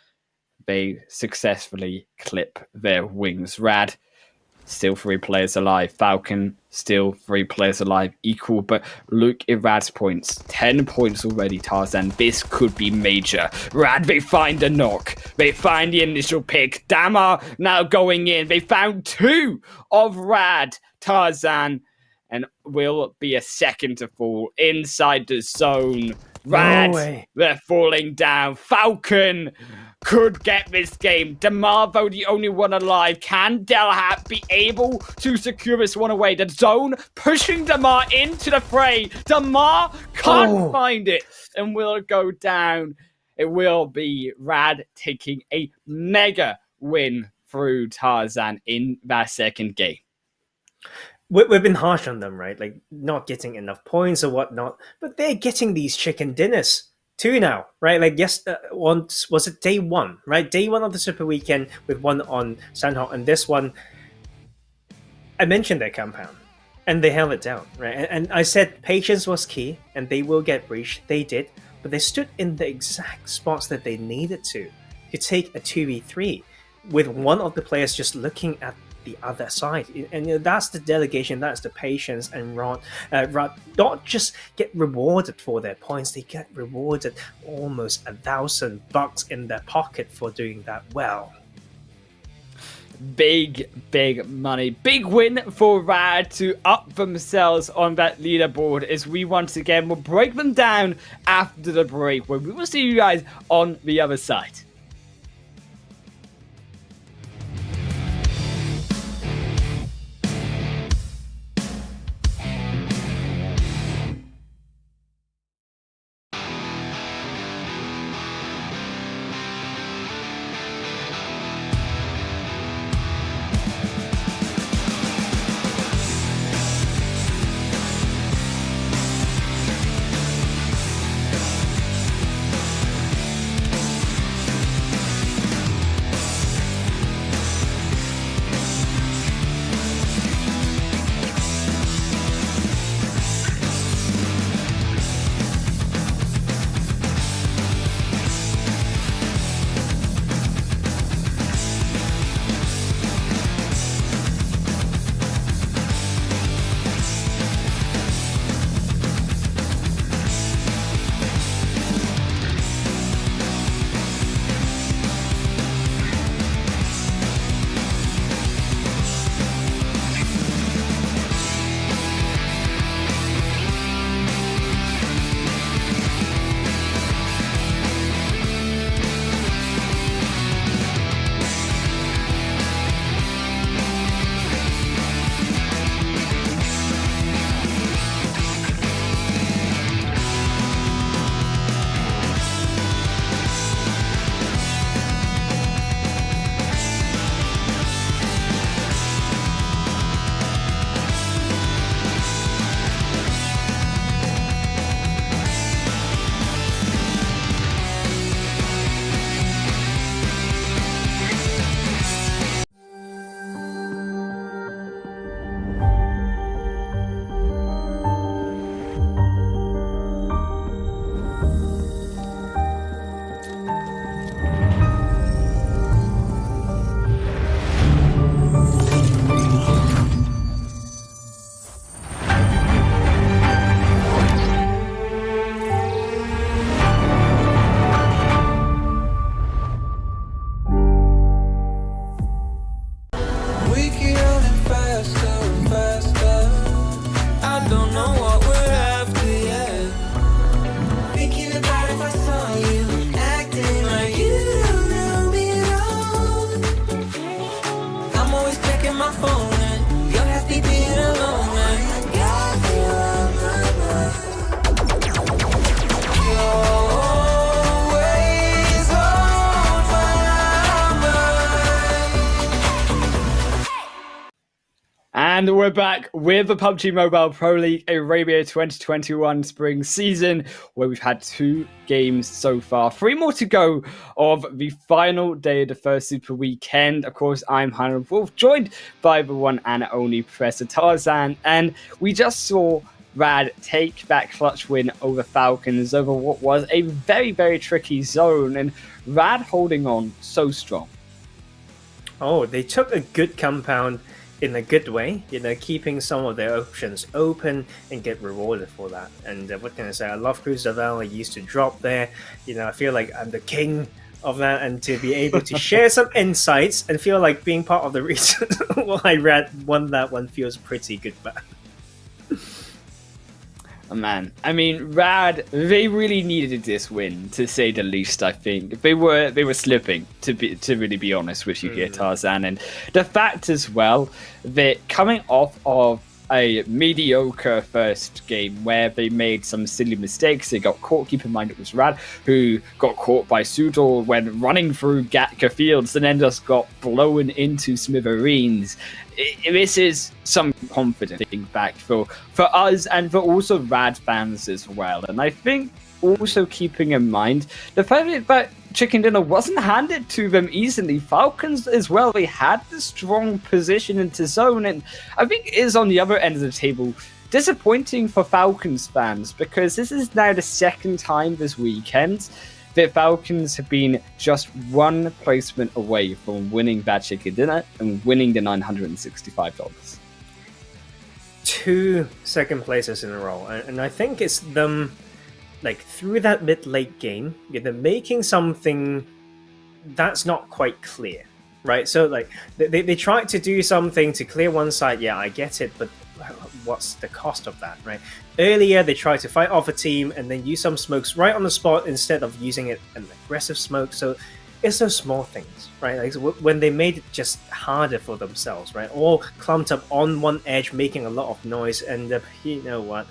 they successfully clip their wings? Rad, still 3 players alive. Falcon, still 3 players alive. Equal, but look at Rad's points. 10 points already, Tarzan. This could be major. Rad, they find a knock. They find the initial pick. Damar now going in. They found 2 of Rad, Tarzan, and will be a second to fall inside the zone. Rad, No, they're falling down. Falcon could get this game. Damar, though, the only one alive. Can Delhat be able to secure this one away? The zone pushing Damar into the fray. Damar can't find it and will go down. It will be Rad taking a mega win through Tarzan in that second game. We've been harsh on them, right? Like not getting enough points or whatnot, but they're getting these chicken dinners too now, right? Like yes, once was it day 1, right? Day 1 of the Super Weekend with one on Sanhok, and this one, I mentioned their compound, and they held it down, right? And I said patience was key, and they will get breached. They did, but they stood in the exact spots that they needed to take a 2v3 with one of the players just looking at the other side, and that's the delegation, that's the patience, and Rod not just get rewarded for their points, they get rewarded almost $1,000 in their pocket for doing that well. Big money. Big win for Rad to up themselves on that leaderboard, as we once again will break them down after the break, where we will see you guys on the other side. And we're back with the PUBG Mobile Pro League Arabia 2021 spring season, where we've had 2 games so far. 3 more to go of the final day of the first Super Weekend. Of course, I'm Hannah Wolf, joined by the one and only Professor Tarzan. And we just saw Rad take that clutch win over Falcons over what was a very, very tricky zone. And Rad holding on so strong. Oh, they took a good compound in a good way, keeping some of their options open and get rewarded for that. And what can I say? I love Cruz Daval. I used to drop there. I feel like I'm the king of that, and to be able to share some insights and feel like being part of the reason why won that one feels pretty good, man. Oh, man, I mean, Rad, they really needed this win, to say the least. I think they were slipping, to really be honest with you here, Tarzan. And the fact as well that coming off of a mediocre first game where they made some silly mistakes, they got caught. Keep in mind it was Rad who got caught by SUDOR when running through Gatka Fields and then just got blown into smithereens. This is some confidence back for us and for also Rad fans as well. And I think also keeping in mind the fact that Chicken Dinner wasn't handed to them easily. Falcons as well, they had the strong position into zone, and I think it is on the other end of the table disappointing for Falcons fans, because this is now the second time this weekend that Falcons have been just 1 placement away from winning that Chicken Dinner and winning the $965. 2 second places in a row, and I think it's them, like, through that mid-late game, they're making something that's not quite clear, right? So, like, they tried to do something to clear one side, yeah, I get it, but what's the cost of that, right? Earlier, they tried to fight off a team and then use some smokes right on the spot instead of using it an aggressive smoke. So it's those small things, right? Like when they made it just harder for themselves, right? All clumped up on one edge, making a lot of noise, and you know what?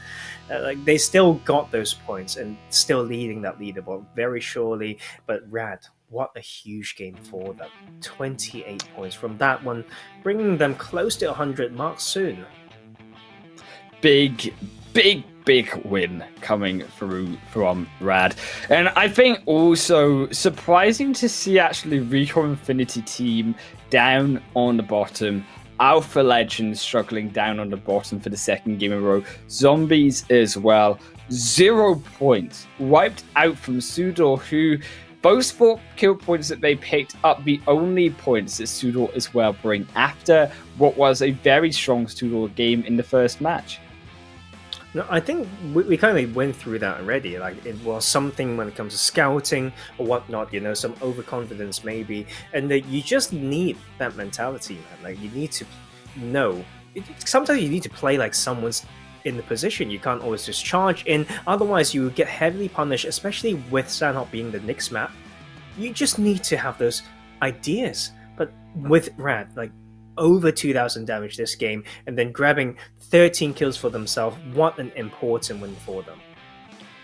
Like they still got those points and still leading that leaderboard very surely. But Rad, what a huge game for them! 28 points from that one, bringing them close to 100 marks soon. Big win coming through from Rad. And I think also surprising to see actually RICO Infinity team down on the bottom. Alpha Legends struggling down on the bottom for the second game in a row. Zombies as well. 0 points. Wiped out from SUDOR, who both 4 kill points that they picked up the only points that SUDOR as well bring after what was a very strong SUDOR game in the first match. No, I think we kind of went through that already. Like it was something when it comes to scouting or whatnot, some overconfidence maybe, and that you just need that mentality, man. Like you need to know. Sometimes you need to play like someone's in the position. You can't always just charge in, otherwise you will get heavily punished. Especially with Sanhok being the next map, you just need to have those ideas. But with Rad, like over 2,000 damage this game, and then grabbing 13 kills for themselves. What an important win for them.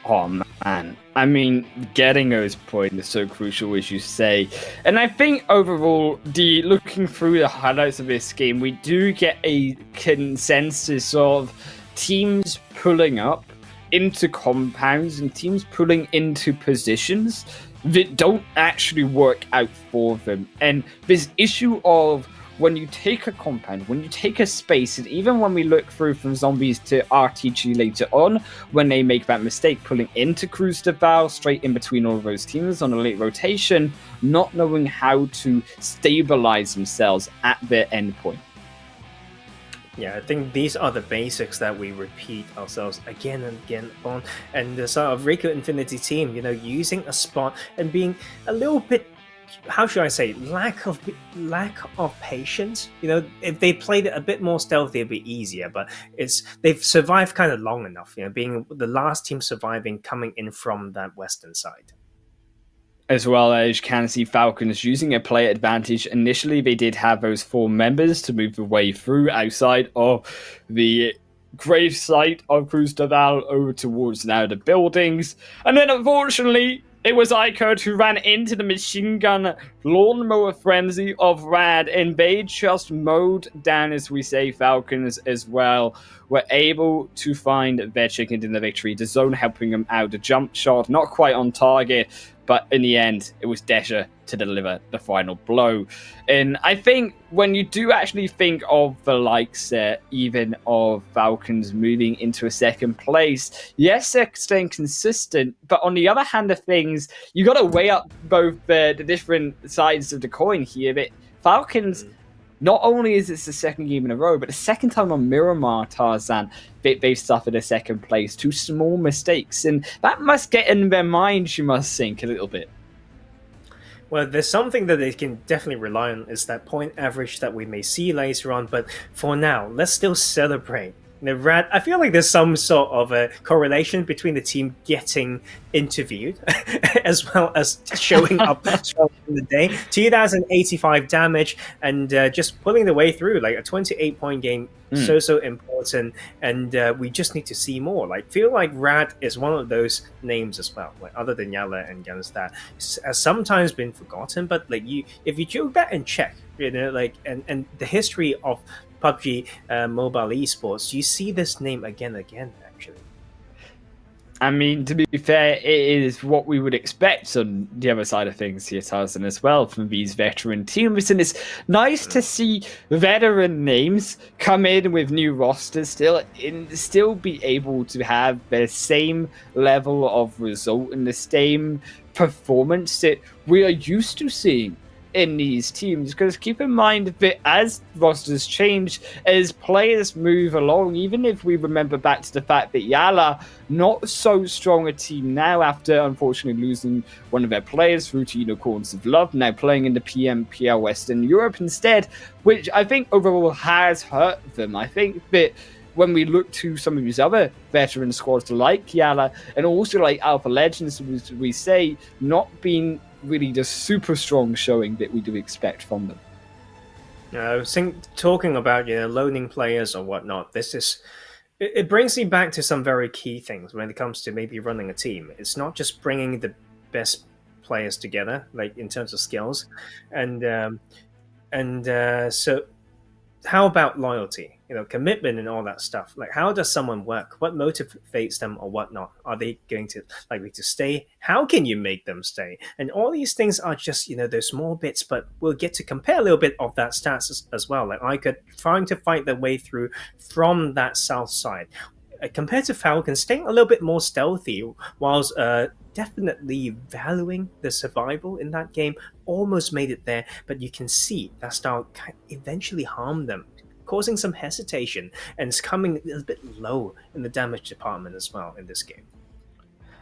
Oh man, I mean, getting those points is so crucial, as you say. And I think overall, looking through the highlights of this game, we do get a consensus of teams pulling up into compounds and teams pulling into positions that don't actually work out for them. And this issue of when you take a compound, when you take a space, and even when we look through from Zombies to RTG later on, when they make that mistake pulling into Cruz de Val, straight in between all of those teams on a late rotation, not knowing how to stabilize themselves at their end point. Yeah, I think these are the basics that we repeat ourselves again and again on. And the sort of RICO Infinity team, using a spot and being a little bit, how should I say, lack of patience. If they played it a bit more stealthy, it'd be easier. But they've survived kind of long enough. Being the last team surviving, coming in from that western side. As well as you can see Falcons using a player advantage. Initially, they did have those 4 members to move the way through outside of the grave site of Cruz de Val over towards now the buildings. And then unfortunately, It was iKURD who ran into the machine gun lawnmower frenzy of Rad, and they just mowed down, as we say, Falcons as well. Were able to find their chicken in the victory. The zone helping them out. The jump shot, not quite on target, but in the end, it was Desha to deliver the final blow. And I think when you do actually think of the likes even of Falcons moving into a second place, yes, they're staying consistent, but on the other hand of things, you got to weigh up both the different sides of the coin here. But Falcons, not only is this the second game in a row, but the second time on Miramar, Tarzan, they've suffered a second place. 2 small mistakes, and that must get in their minds, you must think, a little bit. Well, there's something that they can definitely rely on is that point average that we may see later on, but for now, let's still celebrate. Rad, I feel like there's some sort of a correlation between the team getting interviewed as well as showing up strong in the day. 2,085 damage and just pulling the way through, like a 28-point game, so important. And we just need to see more. Like, feel like Rad is one of those names as well, like other than YaLLa and GUNZ, that has sometimes been forgotten. But like if you go back and check, like and the history of PUBG mobile esports, you see this name again and again, actually. I mean, to be fair, it is what we would expect on the other side of things here, Tarzan, as well, from these veteran teams. And it's nice to see veteran names come in with new rosters still be able to have the same level of result and the same performance that we are used to seeing in these teams. Because keep in mind that as rosters change, as players move along, even if we remember back to the fact that YaLLa, not so strong a team now after unfortunately losing one of their players through to Unicorns of Love, now playing in the PMPL Western Europe instead, which I think overall has hurt them. I think that when we look to some of these other veteran squads like YaLLa and also like Alpha Legends, we say, not being really the super strong showing that we do expect from them. I think talking about loaning players or whatnot, it brings me back to some very key things when it comes to maybe running a team. It's not just bringing the best players together, like in terms of skills, and so how about loyalty, commitment and all that stuff? Like, how does someone work? What motivates them or whatnot? Are they going to likely to stay? How can you make them stay? And all these things are just, those small bits, but we'll get to compare a little bit of that stats as well. Like iKURD trying to fight their way through from that south side. Compared to Falcons, staying a little bit more stealthy, whilst definitely valuing the survival in that game, almost made it there, but you can see that style eventually harmed them, causing some hesitation, and it's coming a little bit low in the damage department as well in this game.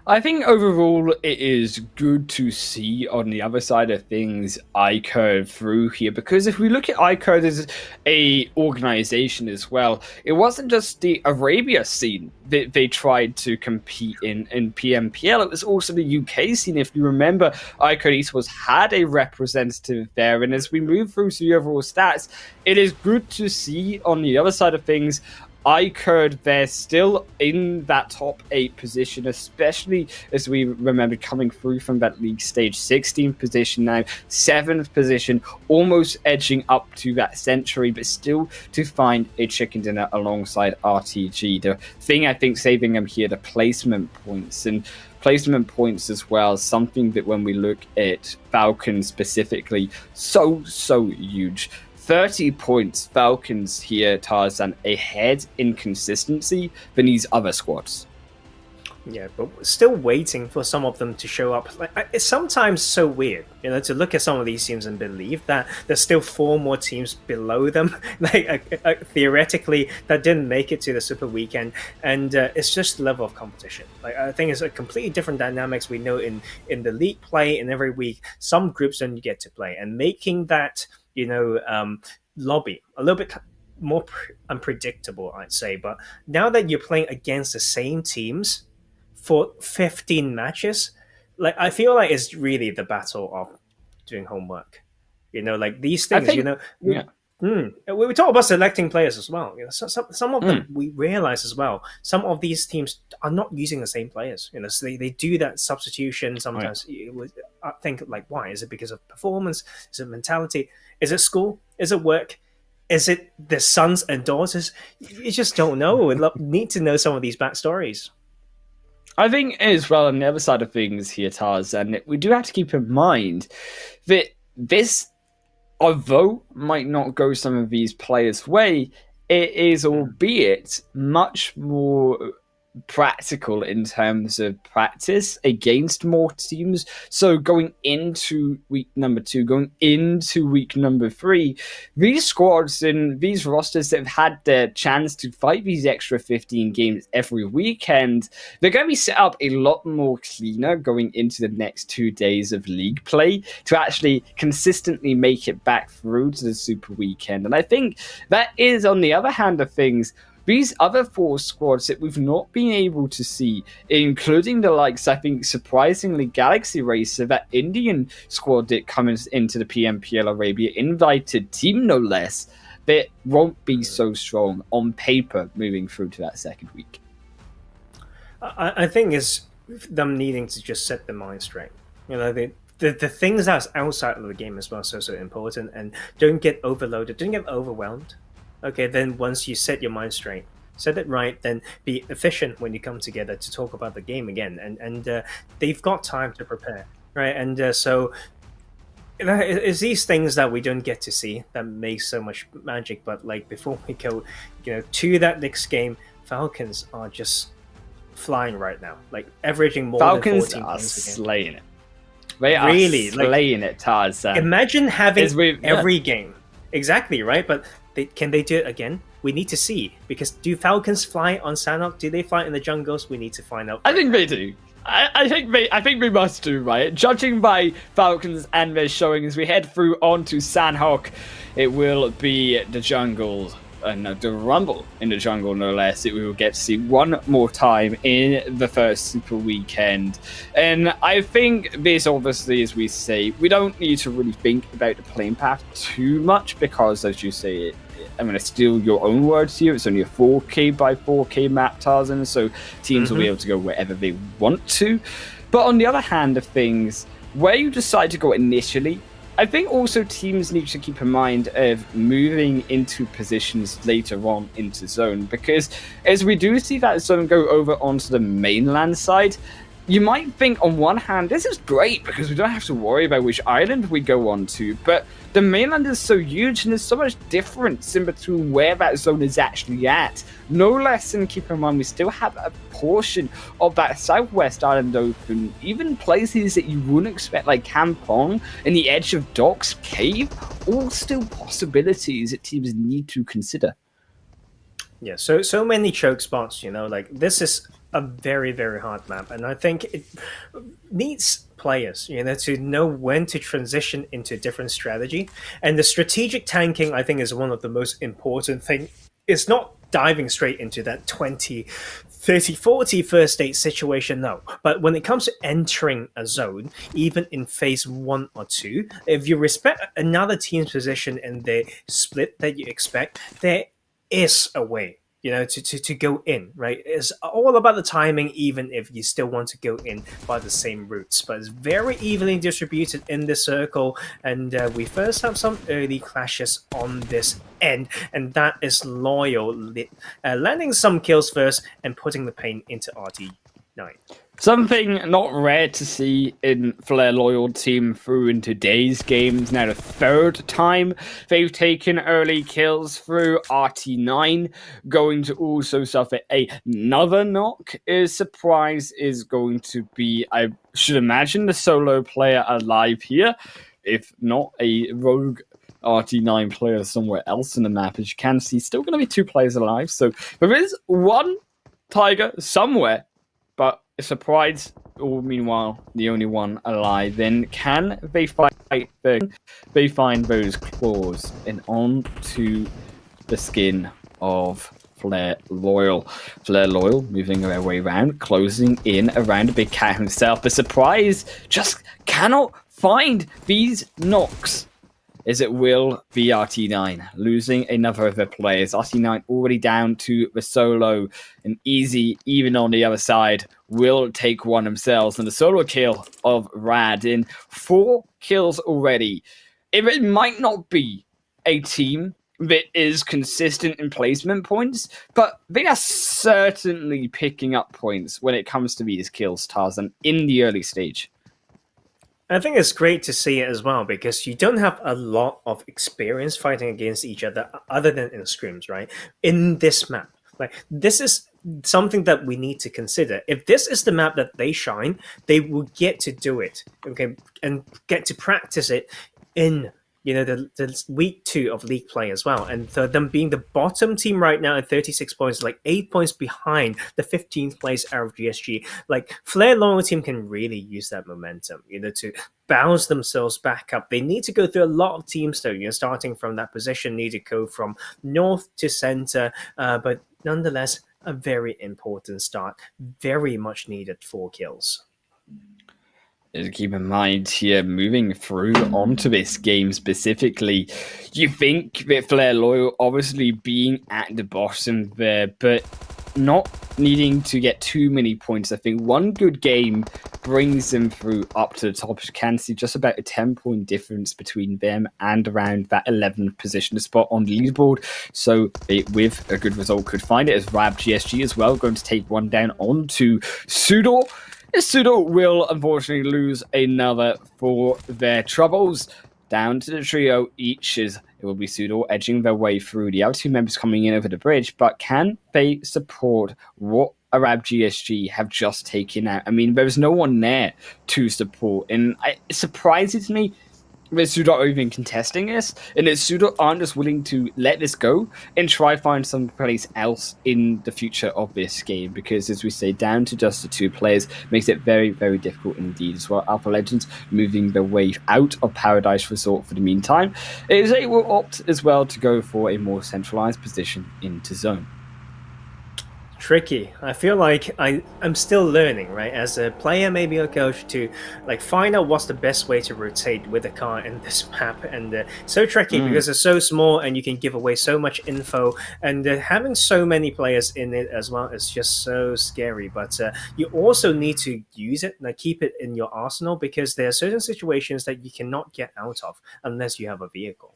I think overall it is good to see on the other side of things iKURD through here, because if we look at iKURD as a organization as well, it wasn't just the Arabia scene that they tried to compete in PMPL, it was also the UK scene. If you remember, iKURD Esports had a representative there, and as we move through to the overall stats, it is good to see on the other side of things iKURD, they're still in that top 8 position, especially as we remember coming through from that league stage. 16th position now, 7th position, almost edging up to that century, but still to find a chicken dinner alongside RTG. The thing I think saving them here, the placement points, and placement points as well, something that when we look at Falcons specifically, so huge. 30 points, Falcons here, Tarzan, ahead in consistency than these other squads. Yeah, but we're still waiting for some of them to show up. Like, it's sometimes so weird, to look at some of these teams and believe that there's still 4 more teams below them, theoretically, that didn't make it to the Super Weekend, and it's just the level of competition. Like, I think it's a completely different dynamics we know in the league play, and every week some groups don't get to play, and making that lobby a little bit more unpredictable, I'd say. But now that you're playing against the same teams for 15 matches, like, I feel like it's really the battle of doing homework. Like these things, yeah. We talk about selecting players as well. Some of them we realize as well. Some of these teams are not using the same players. So they do that substitution sometimes. I think like, why? Is it because of performance? Is it mentality? Is it school? Is it work? Is it the sons and daughters? You just don't know. We need to know some of these backstories. I think as well on the other side of things here, Taz, and we do have to keep in mind that this, although might not go some of these players' way, it is, albeit, much more practical in terms of practice against more teams. So going into week number 2, going into week number 3, these squads and these rosters that have had their chance to fight these extra 15 games every weekend, they're going to be set up a lot more cleaner going into the next 2 days of league play to actually consistently make it back through to the Super Weekend. And I think that is, on the other hand of things, these other 4 squads that we've not been able to see, including the likes, I think, surprisingly, Galaxy Racer, that Indian squad that comes into the PMPL Arabia, invited team no less, that won't be so strong on paper moving through to that second week. I think it's them needing to just set their mind straight. The things that's outside of the game as well, so important, and don't get overloaded, don't get overwhelmed. Okay, then once you set your mind straight, set it right, then be efficient when you come together to talk about the game again. And they've got time to prepare, right? And so it's these things that we don't get to see that makes so much magic. But like before we go, to that next game, Falcons are just flying right now, like averaging more Falcons than 14 are points a game. slaying it. They are really slaying it, Taz. Imagine having every game. Exactly, right? But can they do it again? We need to see, because do Falcons fly on Sanhok? Do they fly in the jungles? We need to find out. I think they do. I think they must do, right? Judging by Falcons and their showing as we head through onto Sanhok, it will be the jungle. The rumble in the jungle, no less, that we will get to see one more time in the first Super Weekend. And I think this, obviously, as we say, we don't need to really think about the playing path too much, because, as you say, I'm going to steal your own words here, it's only a 4K by 4K map, Tarzan, so teams will be able to go wherever they want to. But on the other hand of things, where you decide to go initially, I think also teams need to keep in mind of moving into positions later on into zone, because as we do see that zone go over onto the mainland side, you might think on one hand, this is great because we don't have to worry about which island we go on to, but the mainland is so huge and there's so much difference in between where that zone is actually at. No less than keep in mind, we still have a portion of that southwest island open, even places that you wouldn't expect, like Kampong and the edge of Docks Cave, all still possibilities that teams need to consider. Yeah, so many choke spots, like this is a very, very hard map, and I think it needs players, to know when to transition into a different strategy. And the strategic tanking, I think, is one of the most important thing. It's not diving straight into that 20, 30, 40 first state situation, no. But when it comes to entering a zone, even in phase 1 or 2, if you respect another team's position and the split that you expect, there is a way, to go in, right? It's all about the timing, even if you still want to go in by the same routes. But it's very evenly distributed in the circle, and we first have some early clashes on this end, and that is Loyal landing some kills first and putting the pain into RT9. Something not rare to see in Flare Loyal team through in today's games. Now the third time they've taken early kills through. RT9 going to also suffer another knock. Surprise is going to be, I should imagine, the solo player alive here. If not, a rogue RT9 player somewhere else in the map. As you can see, still going to be 2 players alive. So there is one Tiger somewhere, but a surprise, or meanwhile, the only one alive. Then can they fight? They find those claws and on to the skin of Flare Loyal. Flare Loyal moving their way around, closing in around the Big Cat himself. But Surprise just cannot find these knocks. is it will be RT9 losing another of their players. RT9 already down to the solo, and Easy, even on the other side, will take one themselves. And the solo kill of Rad in 4 kills already. It might not be a team that is consistent in placement points, but they are certainly picking up points when it comes to these kills, Tarzan, in the early stage. I think it's great to see it as well because you don't have a lot of experience fighting against each other than in scrims, right? In this map. Like, this is something that we need to consider. If this is the map that they shine, they will get to do it, okay, and get to practice it in the week 2 of league play as well. And so them being the bottom team right now at 36 points, like 8 points behind the 15th place out of GSG, like Flare Loyal team can really use that momentum, to bounce themselves back up. They need to go through a lot of teams though, starting from that position, need to go from north to center, but nonetheless, a very important start, very much needed 4 kills. Keep in mind here, moving through onto this game specifically, you think that Flare Loyal obviously being at the bottom there, but not needing to get too many points. I think one good game brings them through up to the top. You can see just about a 10-point difference between them and around that 11th position spot on the leaderboard. So they, with a good result, could find it as Rab GSG as well, going to take one down onto SUDOR. SUDOR will unfortunately lose another for their troubles. Down to the trio each as it will be SUDOR edging their way through. The other 2 members coming in over the bridge, but can they support what Arab GSG have just taken out? I mean, there's no one there to support, and it surprises me that SUDOR are even contesting this, and that SUDOR aren't just willing to let this go and try find some place else in the future of this game, because as we say, down to just the 2 players makes it very, very difficult indeed as well. Alpha Legends moving their way out of Paradise Resort for the meantime, they will opt as well to go for a more centralized position into zone. Tricky. I feel like I'm still learning, right? As a player, maybe a coach, to like find out what's the best way to rotate with a car in this map, and so tricky because it's so small and you can give away so much info, and having so many players in it as well is just so scary. But you also need to use it, like keep it in your arsenal, because there are certain situations that you cannot get out of unless you have a vehicle.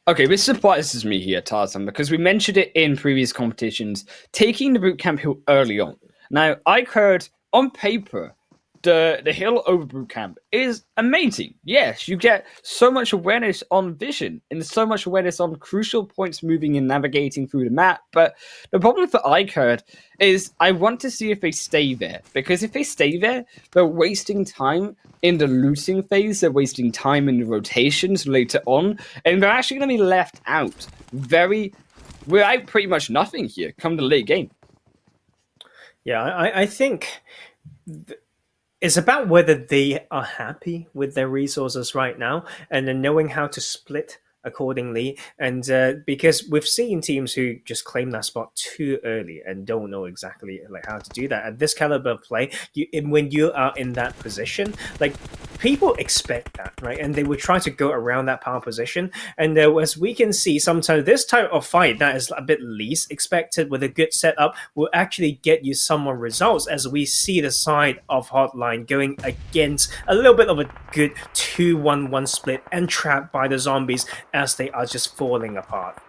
Okay, this surprises me here, Tarzan, because we mentioned it in previous competitions, taking the bootcamp hill early on. Now, iKURD, on paper, the hill over bootcamp is amazing. Yes, you get so much awareness on vision and so much awareness on crucial points moving and navigating through the map. But the problem for iKURD is I want to see if they stay there, because if they stay there, they're wasting time in the looting phase, they're wasting time in the rotations later on, and they're actually going to be left out without pretty much nothing here come the late game. Yeah, I think it's about whether they are happy with their resources right now, and then knowing how to split accordingly. And because we've seen teams who just claim that spot too early and don't know exactly like how to do that. At this caliber of play, when you are in that position, like people expect that, right? And they would try to go around that power position. And as we can see, sometimes this type of fight that is a bit least expected with a good setup will actually get you some more results, as we see the side of HOTLINE going against a little bit of a good 2-1-1 split and trapped by the zombies as they are just falling apart.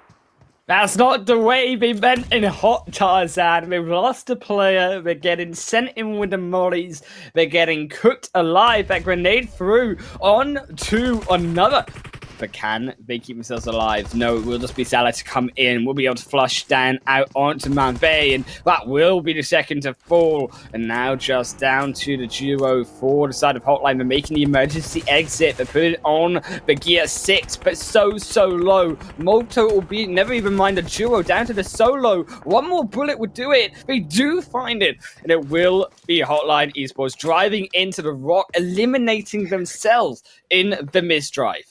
That's not the way they meant in Hot Tarzan. They've lost a player, they're getting sent in with the mollies, they're getting cooked alive, that grenade through on to another. But can they keep themselves alive? No, it will just be Salah to come in. We'll be able to flush down out onto Mount Bay, and that will be the second to fall. And now just down to the duo for the side of HOTLINE. They're making the emergency exit. They put it on the gear 6, but so low. Molto will be, never even mind the duo, down to the solo. One more bullet would do it. They do find it, and it will be HOTLINE Esports driving into the rock, eliminating themselves in the misdrive.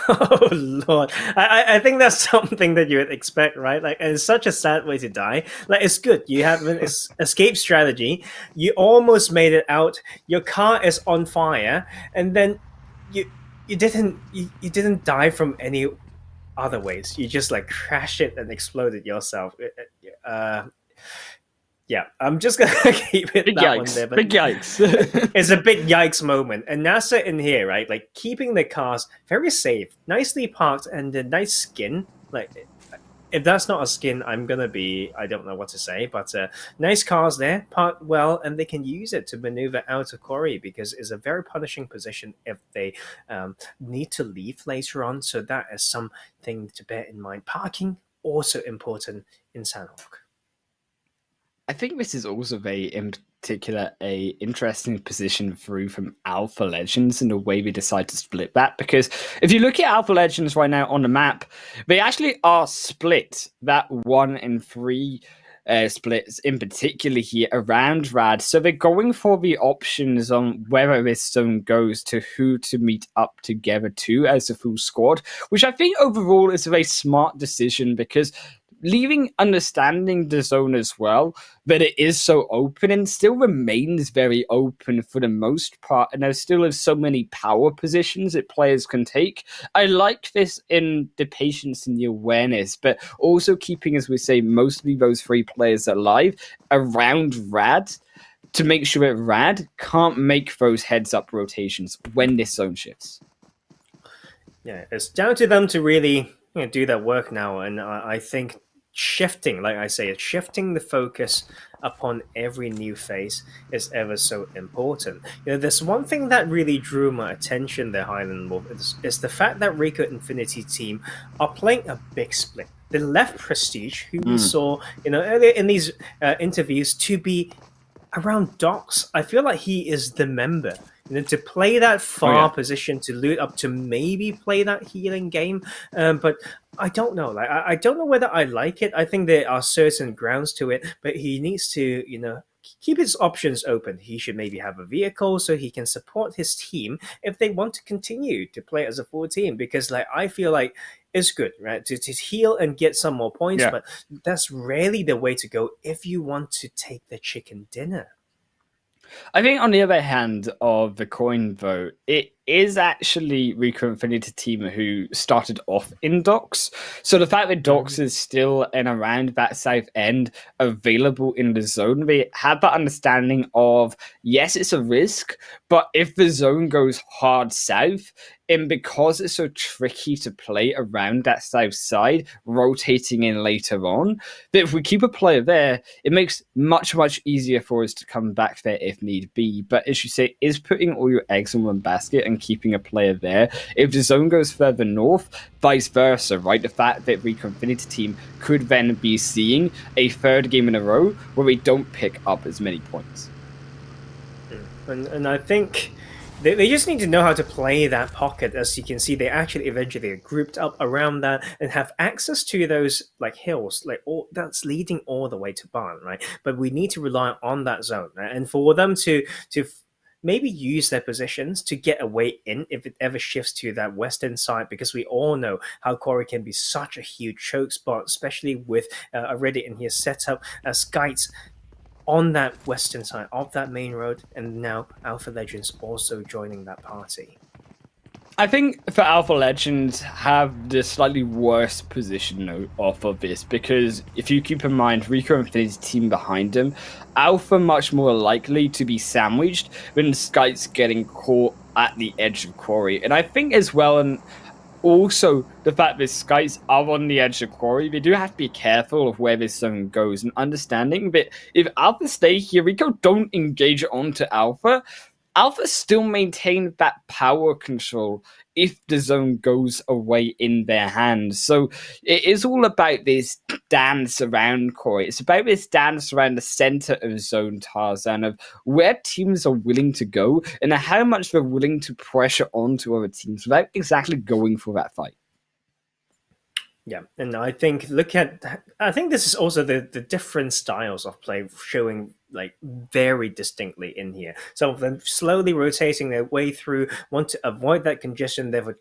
Oh Lord, I think that's something that you would expect, right? Like, and it's such a sad way to die. Like, it's good you have an escape strategy, you almost made it out, your car is on fire, and then you didn't die from any other ways. You just like crashed it and exploded yourself. Yeah, I'm just gonna keep it Big that yikes. one there. But Big yikes. it's a big yikes moment. And NASA in here, right? Like keeping the cars very safe, nicely parked, and the nice skin. Like if that's not a skin, I'm gonna be I don't know what to say. But nice cars there, parked well, and they can use it to maneuver out of Corey because it's a very punishing position if they need to leave later on. So that is something to bear in mind. Parking also important in Sanhok. I think this is also very, in particular, a interesting position through from Alpha Legends and the way they decide to split that. Because if you look at Alpha Legends right now on the map, they actually are split that 1 and 3 splits in particular here around Rad. So they're going for the options on whether this zone goes to who to meet up together to as a full squad, which I think overall is a very smart decision because leaving understanding the zone as well that it is so open and still remains very open for the most part, and there still is so many power positions that players can take. I like this in the patience and the awareness, but also keeping, as we say, mostly those 3 players alive around Rad to make sure that Rad can't make those heads up rotations when this zone shifts. Yeah, it's down to them to really do that work now, and I think shifting, like I say, shifting the focus upon every new phase is ever so important. There's one thing that really drew my attention there, Highland Wolf, is the fact that RICO Infinity team are playing a big split. They left Prestige, who we saw earlier in these interviews, to be around Docs. I feel like he is the member. To play that far position, to loot up, to maybe play that healing game, but I don't know. Like I don't know whether I like it. I think there are certain grounds to it, but he needs to, keep his options open. He should maybe have a vehicle so he can support his team if they want to continue to play as a full team. Because like I feel like it's good, right, to heal and get some more points, but that's rarely the way to go if you want to take the chicken dinner. I think on the other hand of the coin vote, it is actually RICO Infinity team who started off in Docks. So the fact that Docks is still and around that south end available in the zone, they have that understanding of, yes, it's a risk, but if the zone goes hard south, and because it's so tricky to play around that south side, rotating in later on, that if we keep a player there, it makes much, much easier for us to come back there if need be. But as you say, is putting all your eggs in one basket and keeping a player there. If the zone goes further north, vice versa, right? The fact that RICO Infinity team could then be seeing a 3rd game in a row where we don't pick up as many points. And I think they just need to know how to play that pocket. As you can see, they actually eventually are grouped up around that and have access to those like hills, like all that's leading all the way to Barn, right? But we need to rely on that zone, right? And for them to maybe use their positions to get a way in if it ever shifts to that western side, because we all know how Corey can be such a huge choke spot, especially with already in his setup as SCYTES on that western side of that main road, and now Alpha Legends also joining that party. I think for Alpha Legends have the slightly worse position off of this, because if you keep in mind RICO Infinity's team behind them, Alpha much more likely to be sandwiched than SCYTES getting caught at the edge of Quarry. And I think as well, and also the fact that SCYTES are on the edge of Quarry, they do have to be careful of where this zone goes and understanding that if Alpha stay here, RICO don't engage onto Alpha, Alpha still maintain that power control if the zone goes away in their hands. So it is all about this dance around Corey. It's about this dance around the center of zone, Tarzan, of where teams are willing to go and how much they're willing to pressure onto other teams without exactly going for that fight. Yeah, and I think this is also the different styles of play showing like very distinctly in here. Some of them slowly rotating their way through, want to avoid that congestion. They're,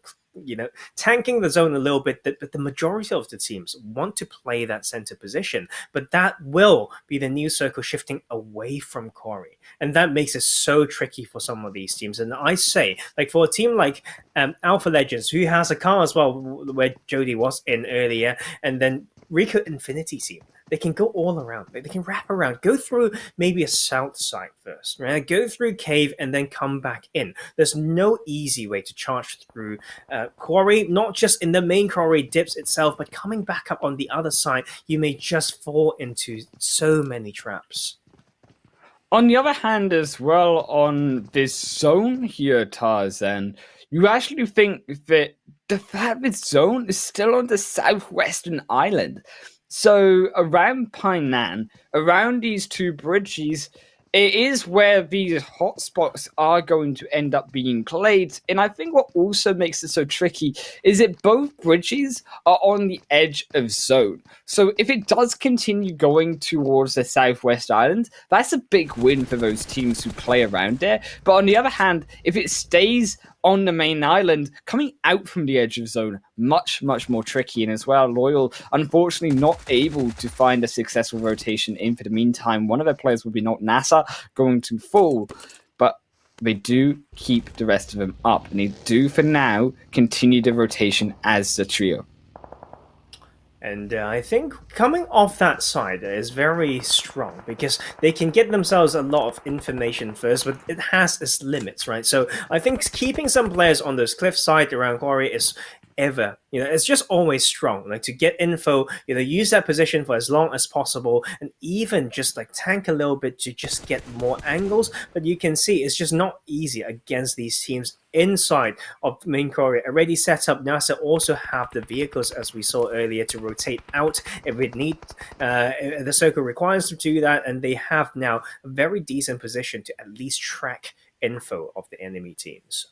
tanking the zone a little bit, but the majority of the teams want to play that center position. But that will be the new circle shifting away from Corey. And that makes it so tricky for some of these teams. And I say, like for a team like Alpha Legends, who has a car as well, where Jody was in earlier, and then RICO Infinity team, they can go all around. They can wrap around, go through maybe a south side first, right? Go through cave and then come back in. There's no easy way to charge through quarry, not just in the main quarry dips itself, but coming back up on the other side, you may just fall into so many traps. On the other hand, as well, on this zone here, Tarzan, you actually think that the fact that zone is still on the southwestern island. So around Painan, around these two bridges, it is where these hotspots are going to end up being played. And I think what also makes it so tricky is that both bridges are on the edge of zone. So if it does continue going towards the southwest island, that's a big win for those teams who play around there. But on the other hand, if it stays on the main island, coming out from the edge of zone, much more tricky. And as well, Loyal, unfortunately not able to find a successful rotation in for the meantime. One of their players will be not NASR going to fall, but they do keep the rest of them up, and they do for now continue the rotation as the trio. And I think coming off that side is very strong because they can get themselves a lot of information first, but it has its limits, right? So I think keeping some players on this cliff side around Quarry is it's just always strong, like to get info, use that position for as long as possible, and even just like tank a little bit to just get more angles. But you can see it's just not easy against these teams inside of main Korea already set up. NASA also have the vehicles, as we saw earlier, to rotate out if it need. The circle requires them to do that, and they have now a very decent position to at least track info of the enemy teams.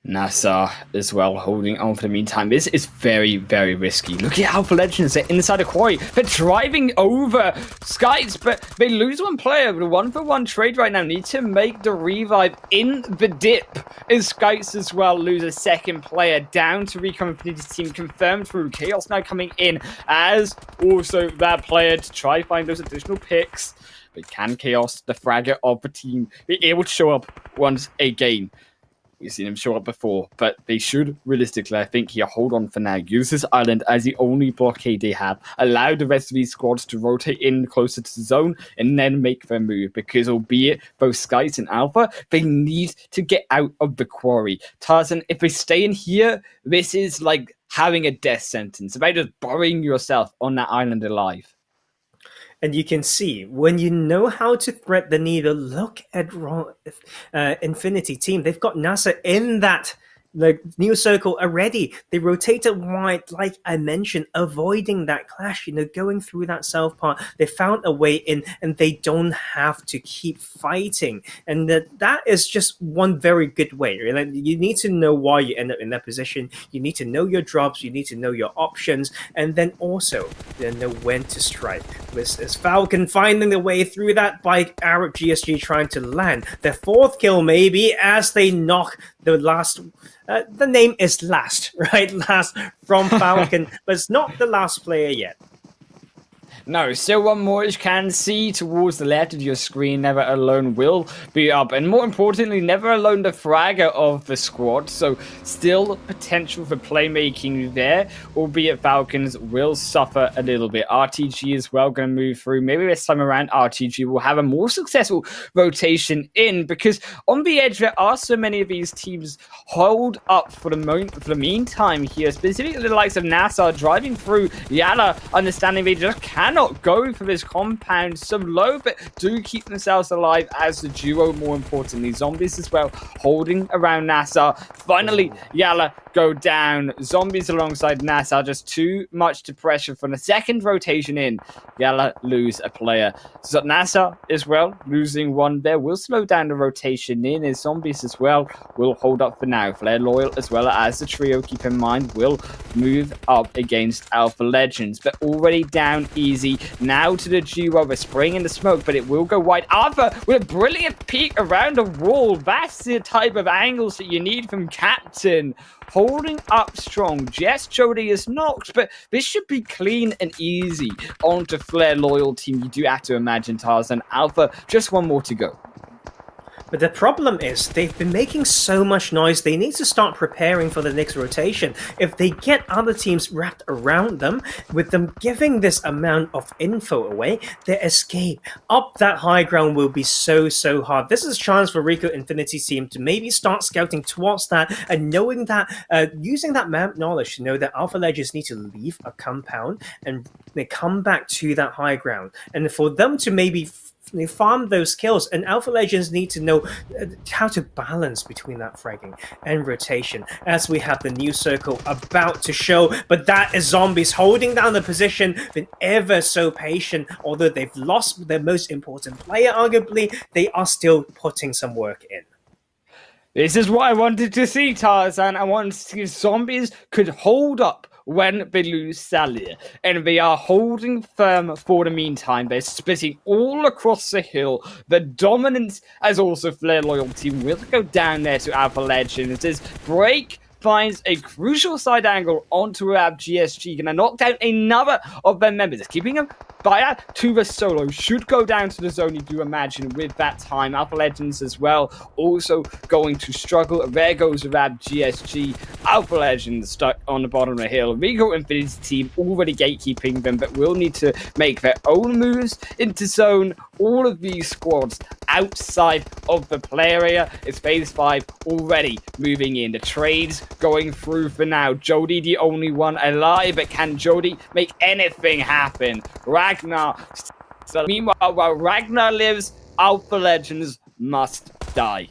NASR as well holding on for the meantime. This is very risky. Look at Alpha Legends, they're inside the quarry. They're driving over SCYTES, but they lose one player. The 1-for-1 trade right now need to make the revive in the dip. As SCYTES as well lose a second player down to RICO Infinity team, confirmed through Chaos now coming in as also that player to try to find those additional picks. But can Chaos, the fragger of the team, be able to show up once again? We've seen him show up before, but they should realistically, I think, here hold on for now. Use this island as the only blockade they have. Allow the rest of these squads to rotate in closer to the zone and then make their move. Because albeit both SCYTES and Alpha, they need to get out of the quarry. Tarzan, if they stay in here, this is like having a death sentence. About just burying yourself on that island alive. And you can see, when you know how to thread the needle, look at Infinity team. They've got NASA in that new circle already. They rotated wide, like I mentioned, avoiding that clash, going through that south part. They found a way in, and they don't have to keep fighting. And that is just one very good way. Right? You need to know why you end up in that position. You need to know your drops. You need to know your options. And then also know when to strike. This is Falcon finding the way through that by Arab GSG trying to land their fourth kill maybe as they knock the last... the name is Last, right? Last from Falcon, but it's not the last player yet. No, still one more, as you can see towards the left of your screen. Never Alone will be up. And more importantly, Never Alone the fragger of the squad. So still potential for playmaking there, albeit Falcons will suffer a little bit. RTG as well going to move through. Maybe this time around RTG will have a more successful rotation in, because on the edge there are so many of these teams hold up for the meantime here. Specifically the likes of NASR driving through. YaLLa understanding they just cannot go for this compound so low, but do keep themselves alive as the duo. More importantly, Zombies as well holding around NASR. Finally, YaLLa go down. Zombies alongside NASR, just too much to pressure from the second rotation in. YaLLa lose a player. So NASR as well losing one there will slow down the rotation in, as Zombies as well will hold up for now. Flare Loyal as well as the trio, keep in mind, will move up against Alpha Legends, but already down easy easy. Now to the duo, they're spraying in the smoke, but it will go wide. Alpha with a brilliant peek around the wall. That's the type of angles that you need from Captain. Holding up strong. Yes, Jody is knocked, but this should be clean and easy. On to Flare Loyal team. You do have to imagine Tarzan. Alpha, just one more to go. But the problem is, they've been making so much noise, they need to start preparing for the next rotation. If they get other teams wrapped around them, with them giving this amount of info away, their escape up that high ground will be so hard. This is a chance for RICO Infinity team to maybe start scouting towards that, and knowing that, using that map knowledge to know that Alpha Legends need to leave a compound, and they come back to that high ground. And for them to maybe they farm those kills, and Alpha Legends need to know how to balance between that fragging and rotation, as we have the new circle about to show. But that is Zombies holding down the position, been ever so patient. Although they've lost their most important player, arguably, they are still putting some work in. This is what I wanted to see, Tarzan. I wanted to see if Zombies could hold up when they lose Salia, and they are holding firm for the meantime. They're splitting all across the hill. The dominance, as also Flare Loyalty, will go down there to Alpha Legends as Break finds a crucial side angle onto GSG, gonna knock down another of their members. It's keeping him fire to the solo. Should go down to the zone, you do imagine, with that time. Alpha Legends as well, also going to struggle. There goes GSG. Alpha Legends stuck on the bottom of the hill. RICO Infinity team already gatekeeping them, but will need to make their own moves into zone. All of these squads outside of the play area. It's phase 5 already moving in. The trades going through for now. Jody the only one alive, but can Jody make anything happen? Ragnar. So meanwhile, while Ragnar lives, Alpha Legends must die.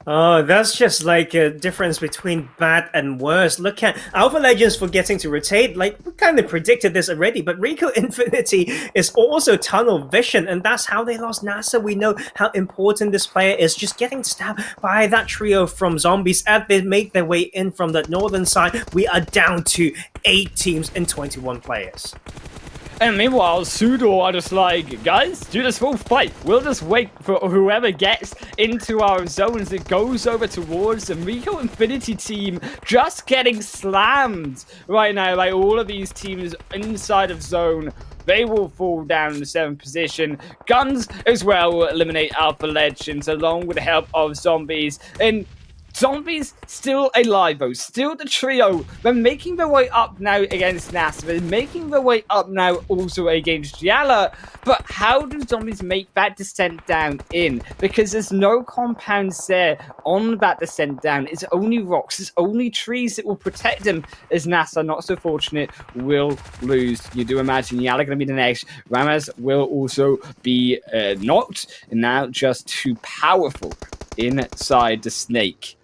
Oh, that's just like a difference between bad and worse. Look at Alpha Legends forgetting to rotate. Like, we kind of predicted this already, but RICO Infinity is also tunnel vision, and that's how they lost NASR. We know how important this player is, just getting stabbed by that trio from Zombies as they make their way in from the northern side. We are down to 8 teams and 21 players. And meanwhile, SUDOR are just like, guys, do this full fight. We'll just wait for whoever gets into our zones. It goes over towards the RICO Infinity team, just getting slammed right now by all of these teams inside of zone. They will fall down in the 7th position. GUNZ as well will eliminate Alpha Legends along with the help of Zombies. And Zombies still alive though, still the trio. They're making their way up now against NASR. They're making their way up now also against YaLLa. But how do Zombies make that descent down in? Because there's no compounds there on that descent down. It's only rocks, it's only trees that will protect them, as NASR, not so fortunate, will lose. You do imagine YaLLa going to be the next. Ramaz will also be knocked, and now just too powerful inside the snake.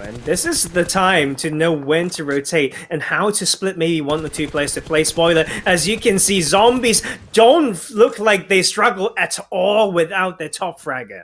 And this is the time to know when to rotate and how to split maybe 1 or 2 players to play spoiler. As you can see, Zombies don't look like they struggle at all without their top fragger.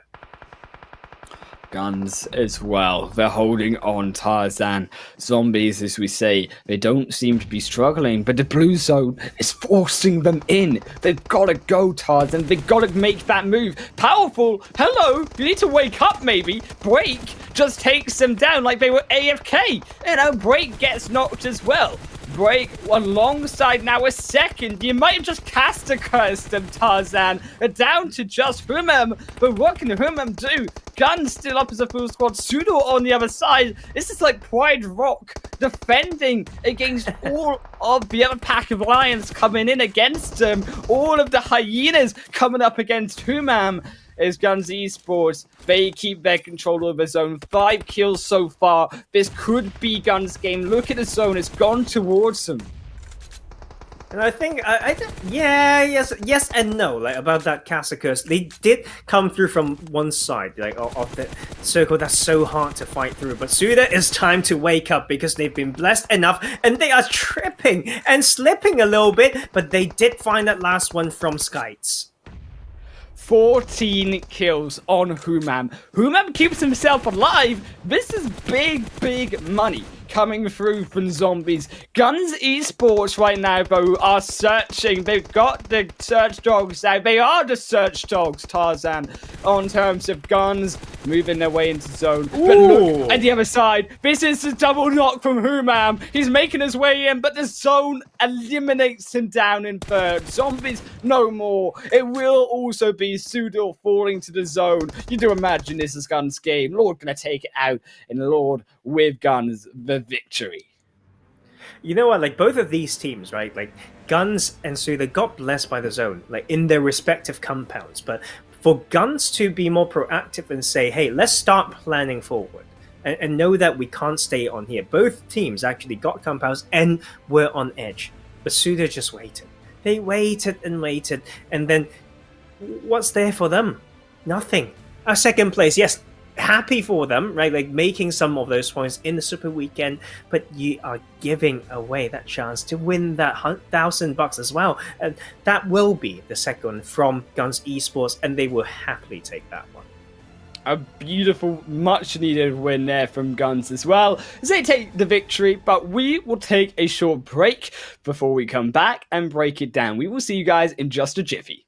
GUNZ as well. They're holding on Tarzan. Zombies, as we say, they don't seem to be struggling, but the blue zone is forcing them in. They've got to go, Tarzan. They've got to make that move. Powerful. Hello. You need to wake up, maybe. Break just takes them down like they were AFK. And now Break gets knocked as well. Break alongside now a second. You might have just cast a curse them, Tarzan. They're down to just Humam. But what can Humam do? GUNZ still up as a full squad. SUDOR on the other side. This is like Pride Rock defending against all of the other pack of lions coming in against them. All of the hyenas coming up against Humam. Is GUNZ Esports. They keep their control over zone. 5 kills so far. This could be GUNZ game. Look at the zone. It's gone towards them. And I think, yes and no, like about that Cassacus. They did come through from one side, like of the circle that's so hard to fight through. But SUDOR, it's time to wake up because they've been blessed enough and they are tripping and slipping a little bit, but they did find that last one from SCYTES. 14 kills on Humam. Humam keeps himself alive. This is big money coming through from Zombies. GUNZ Esports right now, though, are searching. They've got the search dogs out. They are the search dogs, Tarzan, on terms of GUNZ moving their way into zone. But look at the other side. This is the double knock from Humam. He's making his way in, but the zone eliminates him down in third. Zombies, no more. It will also be SUDOR falling to the zone. You do imagine this is GUNZ game. Lord gonna take it out, and Lord with GUNZ the victory. You know what? Like both of these teams, right? Like GUNZ and SUDOR got blessed by the zone, like in their respective compounds. But for GUNZ to be more proactive and say, "Hey, let's start planning forward," and know that we can't stay on here. Both teams actually got compounds and were on edge, but SUDOR just waited. They waited and waited, and then what's there for them? Nothing. A second place, yes. Happy for them, right? Like making some of those points in the Super Weekend, but you are giving away that chance to win that $1,000 as well, and that will be the second from GUNZ Esports, and they will happily take that one. A beautiful, much-needed win there from GUNZ as well, as they take the victory, but we will take a short break before we come back and break it down. We will see you guys in just a jiffy.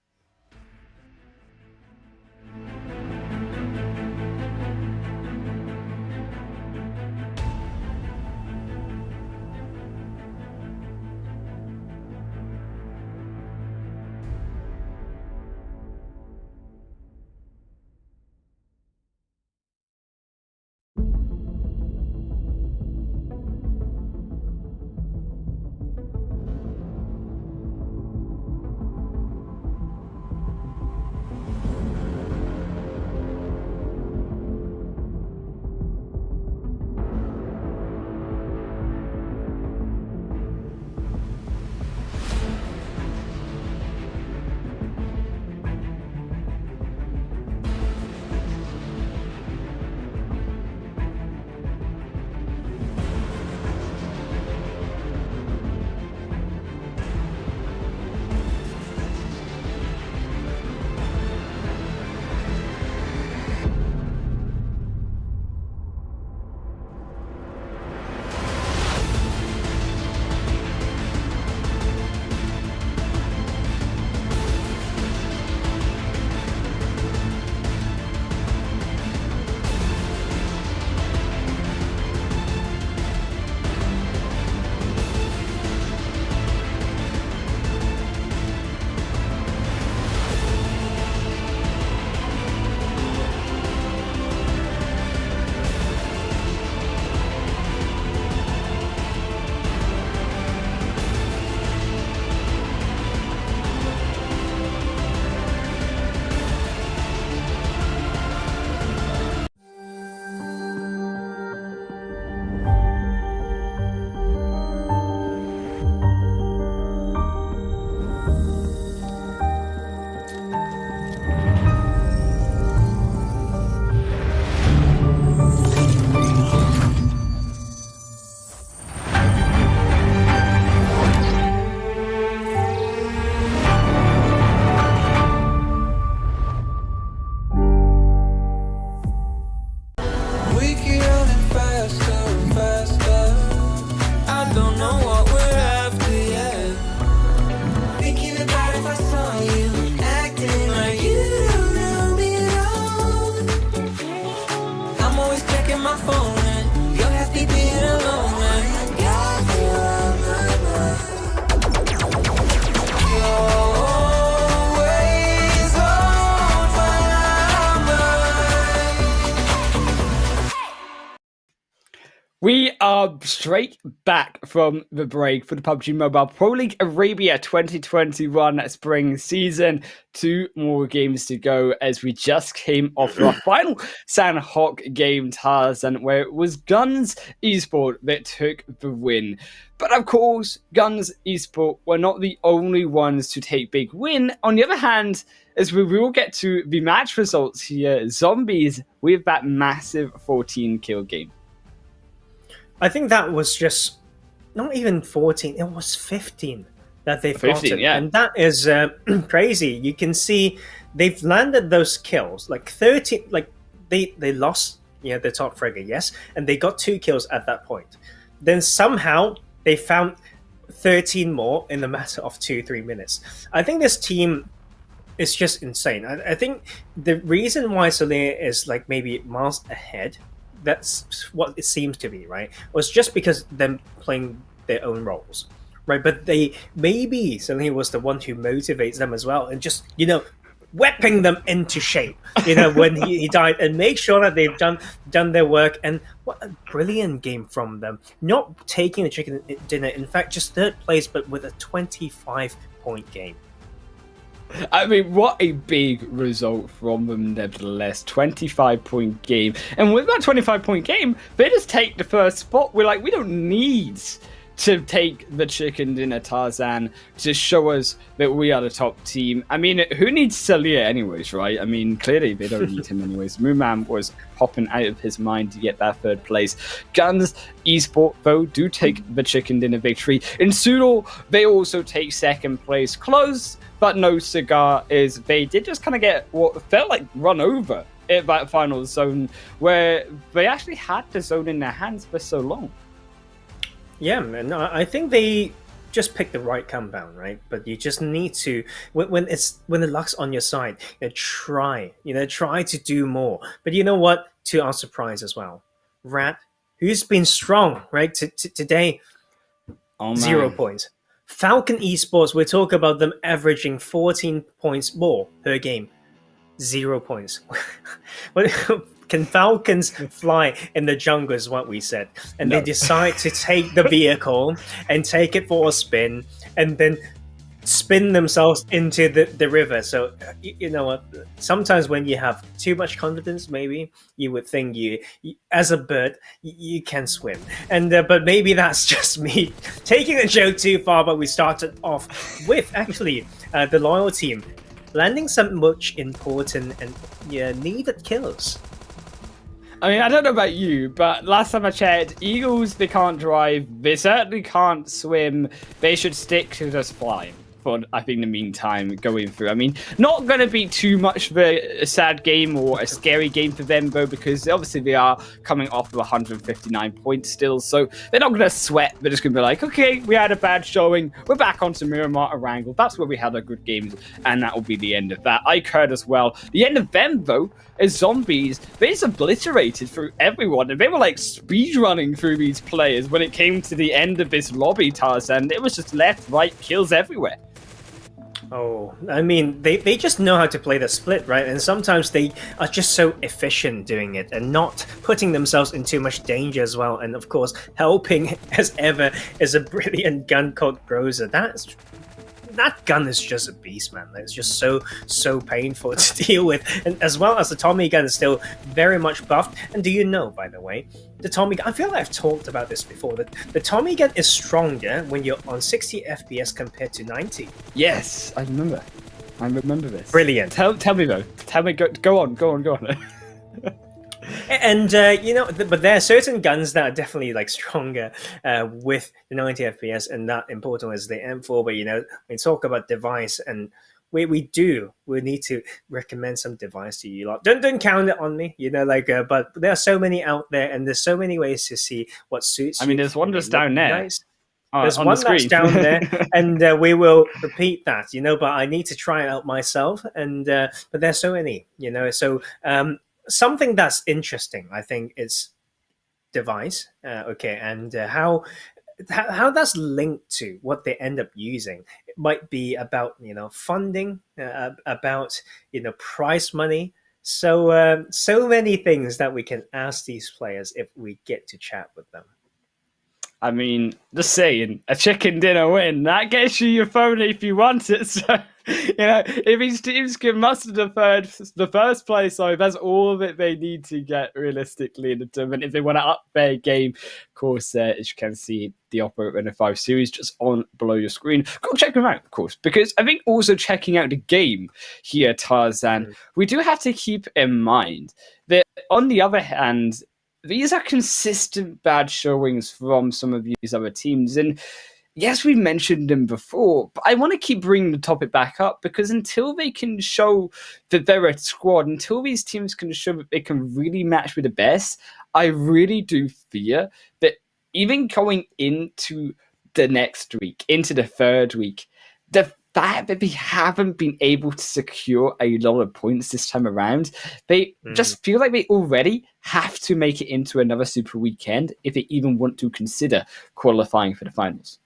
We are straight back from the break for the PUBG Mobile Pro League Arabia 2021 spring season. 2 more games to go as we just came off our final Sanhok game, Tarzan, where it was GUNZ Esports that took the win. But of course, GUNZ Esports were not the only ones to take big win. On the other hand, as we will get to the match results here, Zombies with that massive 14 kill game. I think that was just not even 14, it was 15 that they've 15, gotten. yeah. And that is crazy. You can see they've landed those kills, like 30, like they lost the top fragger, yes, and they got 2 kills at that point. then somehow they found 13 more in the matter of 2-3 minutes. I think this team is just insane. I think the reason why Solia is like maybe miles ahead, that's what it seems to be, right? Was just because them playing their own roles, right? But they maybe Solia was the one who motivates them as well, and just whipping them into shape, when he died, and make sure that they've done their work. And what a brilliant game from them! Not taking the chicken dinner, in fact, just third place, but with a 25-point game. I mean, what a big result from them, nevertheless. 25-point game. And with that 25-point game, they just take the first spot. We're like, we don't need to take the chicken dinner, Tarzan, to show us that we are the top team. I mean, who needs Celia anyways, right? I mean, clearly they don't need him anyways. Mooman was popping out of his mind to get that third place. GUNZ Esports, though, do take the chicken dinner victory. In SUDOR, they also take second place. Close, but no cigar, is they did just kind of get what felt like run over at that final zone, where they actually had the zone in their hands for so long. Yeah, man. I think they just picked the right compound, right? But you just need to, when the luck's on your side, try to do more. But you know what? To our surprise as well, Rat, who's been strong, right? Today, 0 points. FalconsEsport, we talk about them averaging 14 points more per game. 0 points. Can Falcons fly in the jungle is what we said. And no. They decide to take the vehicle and take it for a spin and then spin themselves into the river. So, you know what? Sometimes when you have too much confidence, maybe you would think you as a bird, you can swim. And but maybe that's just me taking the joke too far. But we started off with actually the loyal team landing some much important and needed kills. I mean, I don't know about you, but last time I checked, Eagles, they can't drive. They certainly can't swim. They should stick to just flying for, I think, the meantime going through. I mean, not going to be too much of a sad game or a scary game for them, though, because obviously they are coming off of 159 points still. So they're not going to sweat. They're just going to be like, okay, we had a bad showing. We're back onto Miramar, Erangel. That's where we had a good game. And that will be the end of that. iKURD as well. The end of them, though, is Zombies. They just obliterated through everyone. And they were like speed running through these players when it came to the end of this lobby, Tarzan. It was just left, right, kills everywhere. Oh, I mean, they just know how to play the split, right? And sometimes they are just so efficient doing it and not putting themselves in too much danger as well. And of course, helping as ever is a brilliant gun called Groza. That gun is just a beast, man. It's just so painful to deal with. And as well as the Tommy gun is still very much buffed. And do you know, by the way, the Tommy gun, I feel like I've talked about this before, that the Tommy gun is stronger when you're on 60 FPS compared to 90. Yes, I remember this. Brilliant. Tell me though. Tell me, go on. And but there are certain guns that are definitely like stronger with the 90 FPS, and that important is the M4. But we talk about device, and we need to recommend some device to you lot. Don't count it on me, but there are so many out there, and there's so many ways to see what suits you. I mean, there's one just down there. Nice. There's one that's down there, and we will repeat that, but I need to try it out myself. And but there's so many, so. Something that's interesting, I think, is device. And how that's linked to what they end up using. It might be about funding, about prize money. So many things that we can ask these players if we get to chat with them. I mean, just saying, a chicken dinner win, that gets you your phone if you want it. So, if these teams can muster the first place, so that's all that they need to get realistically in the tournament. If they want to up their game, of course, as you can see, the Opera NF5 series just on below your screen. Go check them out, of course, because I think also checking out the game here, Tarzan, we do have to keep in mind that on the other hand, these are consistent bad showings from some of these other teams. And yes, we mentioned them before, but I want to keep bringing the topic back up because until they can show that they're a squad, until these teams can show that they can really match with the best, I really do fear that even going into the next week, into the third week, the fact that they haven't been able to secure a lot of points this time around, they just feel like they already have to make it into another super weekend if they even want to consider qualifying for the finals.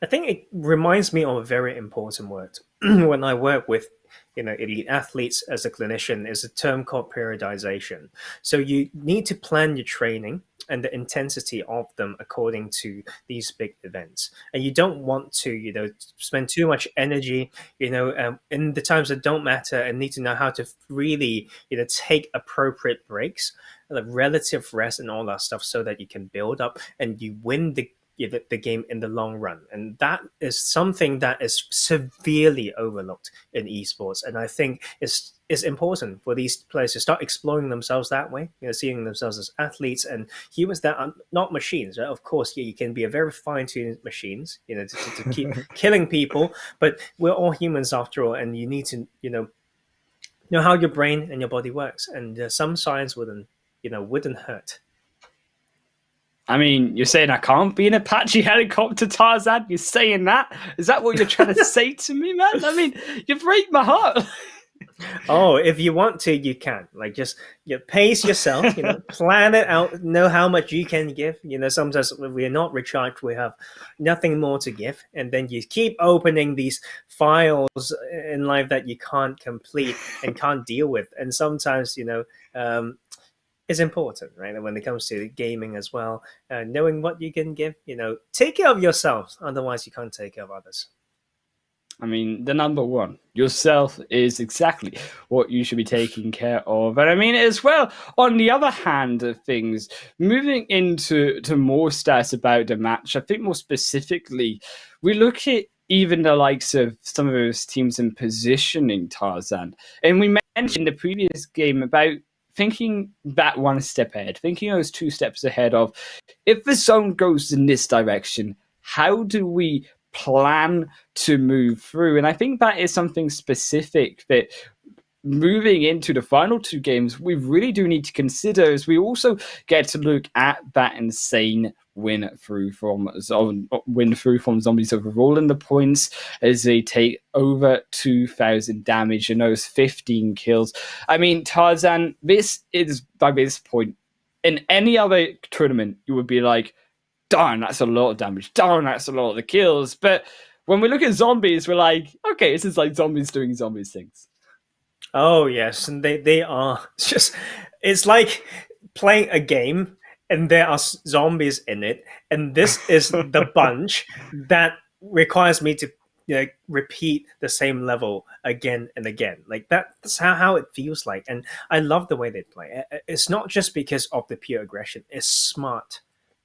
I think it reminds me of a very important word when I work with elite athletes as a clinician, is a term called periodization. So you need to plan your training and the intensity of them according to these big events, and you don't want to spend too much energy in the times that don't matter, and need to know how to really take appropriate breaks, like relative rest and all that stuff, so that you can build up and you win the game in the long run. And that is something that is severely overlooked in esports, and I think it's important for these players to start exploring themselves that way, seeing themselves as athletes and humans that are not machines, right? Of course, you can be a very fine-tuned machines, to keep killing people, but we're all humans after all, and you need to know how your brain and your body works, and some science wouldn't hurt. I mean, you're saying I can't be an Apache helicopter, Tarzan? You're saying that? Is that what you're trying to say to me, man? I mean, you break my heart. Oh, if you want to, you can. Like, just pace yourself, plan it out, know how much you can give. Sometimes we're not recharged, we have nothing more to give. And then you keep opening these files in life that you can't complete and can't deal with. And sometimes, is important, right? When it comes to gaming as well, knowing what you can give, take care of yourself. Otherwise, you can't take care of others. I mean, the number one, yourself, is exactly what you should be taking care of. And I mean, as well, on the other hand of things, moving into more stats about the match, I think more specifically, we look at even the likes of some of those teams in positioning, Tarzan. And we mentioned in the previous game about thinking that one step ahead, thinking those 2 steps ahead of, if the zone goes in this direction, how do we plan to move through? And I think that is something specific that moving into the final 2 games, we really do need to consider, as we also get to look at that insane win through from Zombies overall in the points, as they take over 2,000 damage and those 15 kills. I mean, Tarzan, this is, by this point, in any other tournament, you would be like, darn, that's a lot of damage. Darn, that's a lot of the kills. But when we look at Zombies, we're like, okay, this is like Zombies doing Zombies things. Oh, yes. And they are just, it's like playing a game and there are zombies in it. And this is the bunch that requires me to repeat the same level again and again. Like that's how it feels like. And I love the way they play. It's not just because of the pure aggression. It's smart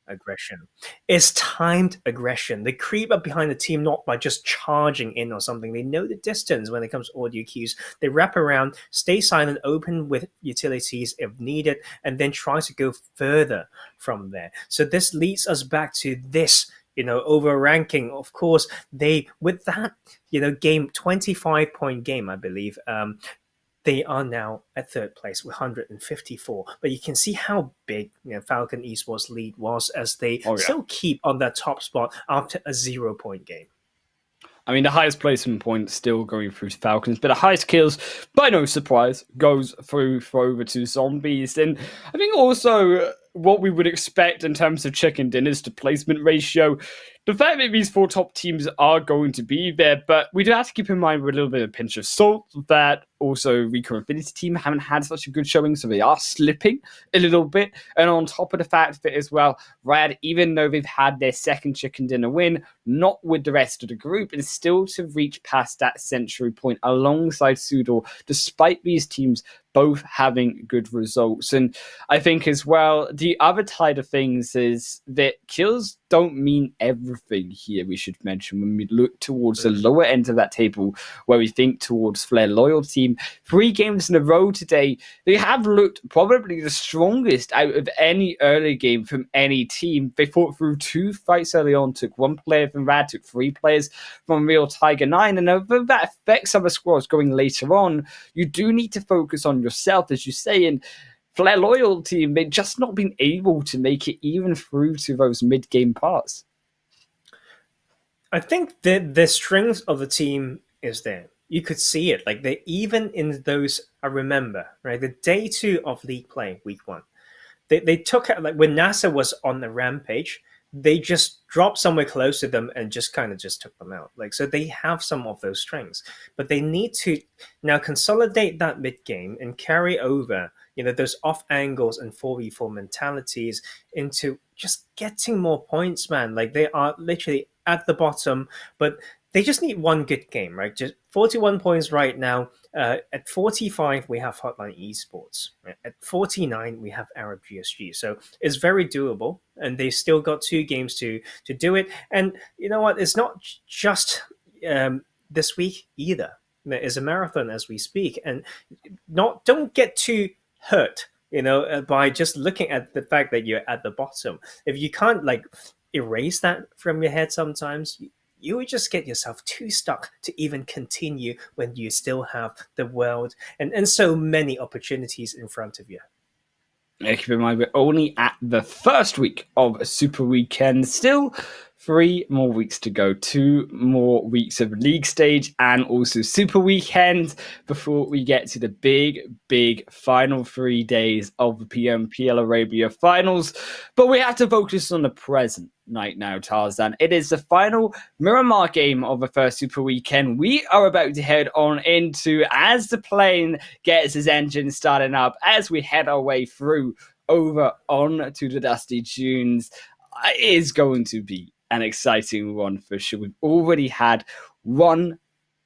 aggression. It's timed aggression. They creep up behind the team not by just charging in or something. They know the distance when it comes to audio cues. They wrap around, stay silent, open with utilities if needed, and then try to go further from there. So this leads us back to this, over ranking. Of course, they, with that, game, 25-point game, I believe, they are now at 3rd place with 154. But you can see how big Falcon Esports lead was, as they still keep on that top spot after a 0-point game. I mean, the highest placement point still going through to Falcons, but the highest kills, by no surprise, goes through for over to Zombies. And I think also what we would expect in terms of chicken dinners to placement ratio, the fact that these 4 top teams are going to be there, but we do have to keep in mind with a little bit of a pinch of salt that also RICO Infinity team haven't had such a good showing, so they are slipping a little bit. And on top of the fact that as well, Rad, even though they've had their second chicken dinner win, not with the rest of the group, is still to reach past that century point alongside SUDOR, despite these teams both having good results. And I think as well, the other side of things is that kills don't mean everything here, we should mention, when we look towards the lower end of that table, where we think towards Flare Loyal team. 3 games in a row today, they have looked probably the strongest out of any early game from any team. They fought through 2 fights early on, took 1 player from Rad, took 3 players from Real Tiger 9, and although that affects other squads going later on, you do need to focus on yourself, as you say, and Flair Loyal team, they've just not been able to make it even through to those mid-game parts. I think the strength of the team is there. You could see it. Like, they even in those, I remember, right, the day 2 of league play, week 1, they took out, like, when NASR was on the rampage, they just dropped somewhere close to them and just kind of just took them out. Like, so they have some of those strengths, but they need to now consolidate that mid game and carry over, those off angles and 4v4 mentalities into just getting more points, man. Like, they are literally at the bottom, but they just need one good game, right? Just 41 points right now. At 45, we have HOTLINE Esports. Right? At 49, we have Arab GSG. So it's very doable, and they still got 2 games to do it. And you know what? It's not just this week either. It's a marathon as we speak, and don't get too hurt, by just looking at the fact that you're at the bottom. If you can't erase that from your head, sometimes you would just get yourself too stuck to even continue when you still have the world and so many opportunities in front of you. Keep in mind, we're only at the first week of Super Weekend. Still 3 more weeks to go. 2 more weeks of league stage and also Super Weekend before we get to the big final 3 days of the PMPL Arabia finals. But we have to focus on the present right now, Tarzan. It is the final Miramar game of the first Super Weekend. We are about to head on into, as the plane gets its engine starting up, as we head our way through over on to the Dusty Dunes. It is going to be an exciting one for sure. We've already had one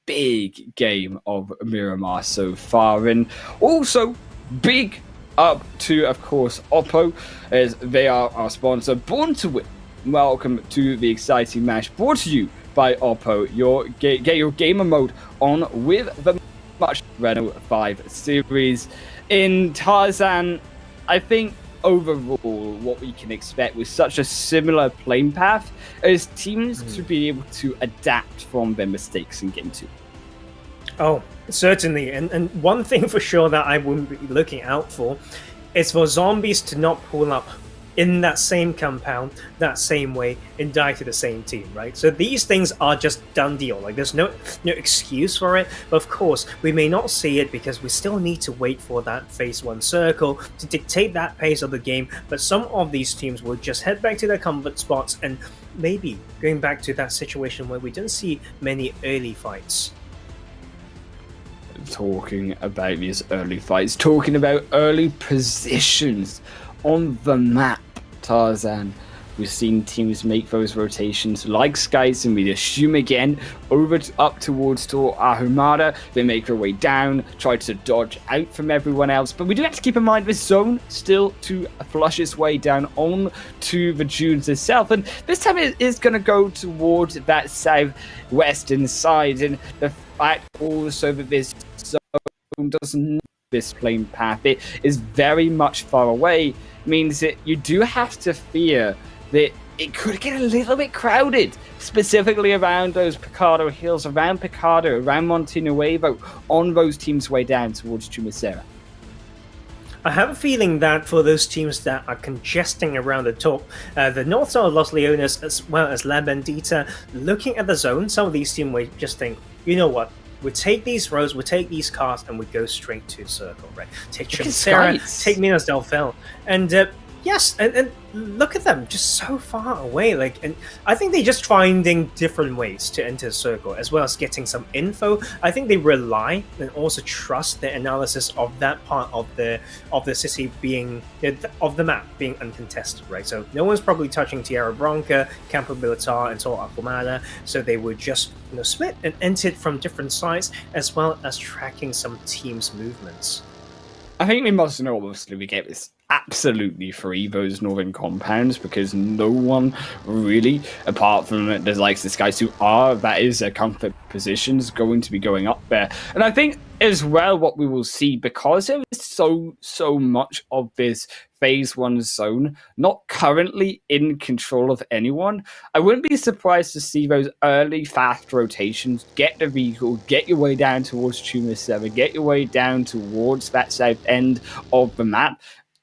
big game of Miramar so far, and also big up to, of course, Oppo, as they are our sponsor. Born to Win. Welcome to the exciting match brought to you by Oppo. Get your gamer mode on with the much Renault 5 series. In Tarzan, I think overall what we can expect with such a similar playing path is teams to be able to adapt from their mistakes in Game 2. Oh, certainly. And one thing for sure that I wouldn't be looking out for is for zombies to not pull up in that same compound, that same way, and die to the same team, right? So these things are just done deal. Like, there's no excuse for it. But of course, we may not see it because we still need to wait for that phase 1 circle to dictate that pace of the game. But some of these teams will just head back to their comfort spots and maybe going back to that situation where we didn't see many early fights. Talking about these early fights, talking about early positions on the map, Tarzan. We've seen teams make those rotations like SCYTES, and we assume again up towards Ahumada. They make their way down, try to dodge out from everyone else. But we do have to keep in mind this zone still to flush its way down on to the dunes itself. And this time it is going to go towards that southwestern side. And the fact also that this zone doesn't this plane path, it is very much far away, means that you do have to fear that it could get a little bit crowded, specifically around those Picado Hills, around Picado, around Monte Nuevo, on those teams' way down towards Chumacera. I have a feeling that for those teams that are congesting around the top, the North Star of Los Leones as well as La Bandita, looking at the zone, some of these teams will just think, you know what, we take these roads, we take these cars, and we go straight to Circle, right? Take Chumacera, take Minas del Fel, and yes, and look at them, just so far away. And I think they're just finding different ways to enter Circle, as well as getting some info. I think they rely and also trust the analysis of that part of the city being of the map being uncontested, right? So no one's probably touching Tierra Blanca, Campo Militar, and Sol Afumada. So they would just split and enter from different sides, as well as tracking some teams' movements. I think we must know, obviously, we get this absolutely free, those northern compounds, because no one really, apart from the likes of SCYTES who are, that is their comfort positions, going to be going up there. And I think as well what we will see, because there is so much of this phase 1 zone not currently in control of anyone, I wouldn't be surprised to see those early fast rotations, get the vehicle, get your way down towards Chumacera, get your way down towards that south end of the map,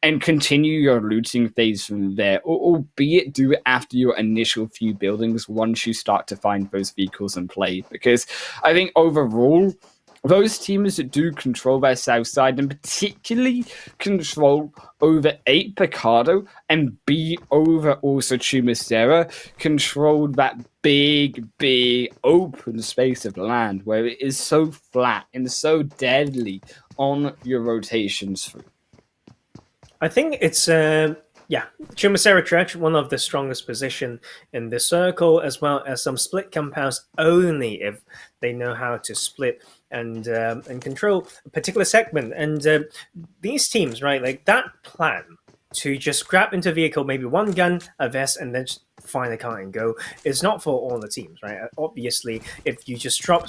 and continue your looting phase from there, albeit do it after your initial few buildings once you start to find those vehicles in play. Because I think overall, those teams that do control their south side, and particularly control over 8 Picardo and B over also Chumacera, controlled that big open space of land where it is so flat and so deadly on your rotations through. I think it's Chumacera Dredge, one of the strongest position in the circle, as well as some split compounds only if they know how to split and control a particular segment. And these teams, right, like that plan to just grab into a vehicle, maybe one gun, a vest, and then just find a car and go, is not for all the teams, right? Obviously, if you just drop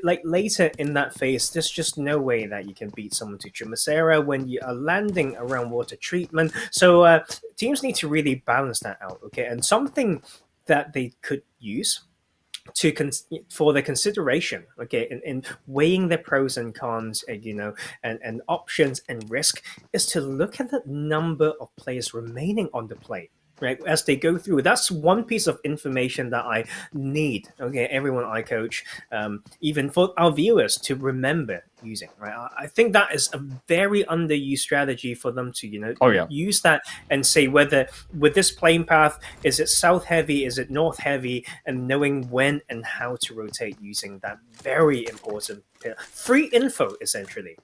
like later in that phase, there's just no way that you can beat someone to Chumacera when you are landing around water treatment. So teams need to really balance that out, okay? And something that they could use for the consideration, okay, in weighing the pros and cons, and options and risk, is to look at the number of players remaining on the plane, right, as they go through. That's one piece of information that I need, okay, everyone I coach, even for our viewers to remember using, right? I think that is a very underused strategy for them to, use that and say whether with this plane path, is it south heavy, is it north heavy, and knowing when and how to rotate using that very important free info, essentially.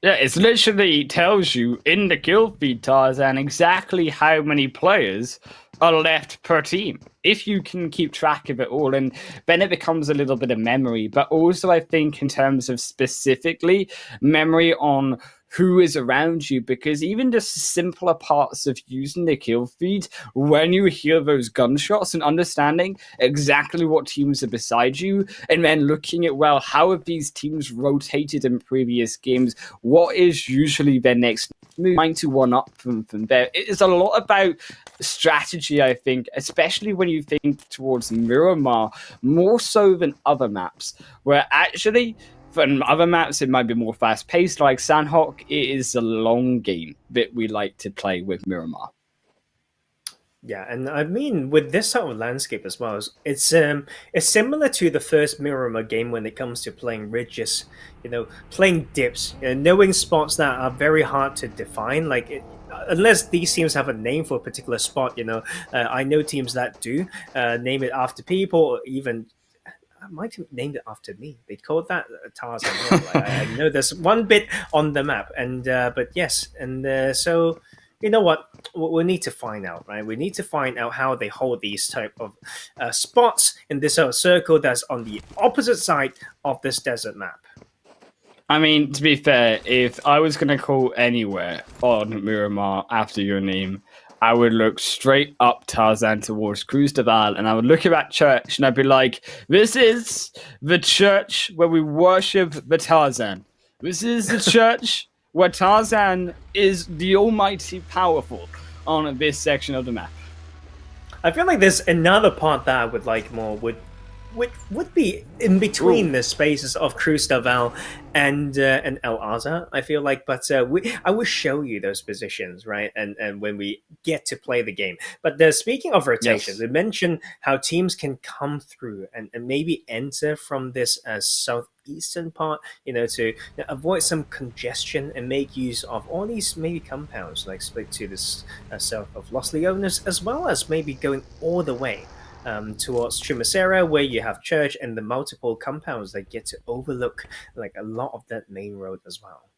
Yeah, it literally tells you in the kill feed, Tarzan, exactly how many players are left per team, if you can keep track of it all. And then it becomes a little bit of memory, but also I think in terms of specifically memory on who is around you, because even just simpler parts of using the kill feed, when you hear those gunshots and understanding exactly what teams are beside you, and then looking at, well, how have these teams rotated in previous games? What is usually their next move? Trying to one up from there. It is a lot about strategy, I think, especially when you think towards Miramar, more so than other maps, where actually from other maps, it might be more fast-paced, like Sanhok. It is a long game that we like to play with Miramar. Yeah, and I mean, with this sort of landscape as well, it's similar to the first Miramar game when it comes to playing ridges, playing dips, knowing spots that are very hard to define, unless these teams have a name for a particular spot, I know teams that do name it after people, or even I might have named it after me. They called that Tarzan Hill. I know there's one bit on the map, and but yes, and so you know what? We need to find out, right? We need to find out how they hold these type of spots in this circle that's on the opposite side of this desert map. I mean, to be fair, if I was going to call anywhere on Miramar after your name, I would look straight up Tarzan towards Cruz de Val, and I would look at that church, and I'd be like, this is the church where we worship the Tarzan. This is the church where Tarzan is the almighty powerful on this section of the map. I feel like there's another part that I would like more, would be in between the spaces of Cruz de Val and El Azhar, I feel like, but I will show you those positions, right? And when we get to play the game. But speaking of rotations, they mentioned how teams can come through and maybe enter from this southeastern part, to avoid some congestion and make use of all these maybe compounds, like split to this south of Los Leones, as well as maybe going all the way towards Chumacera, where you have church and the multiple compounds that get to overlook like a lot of that main road as well.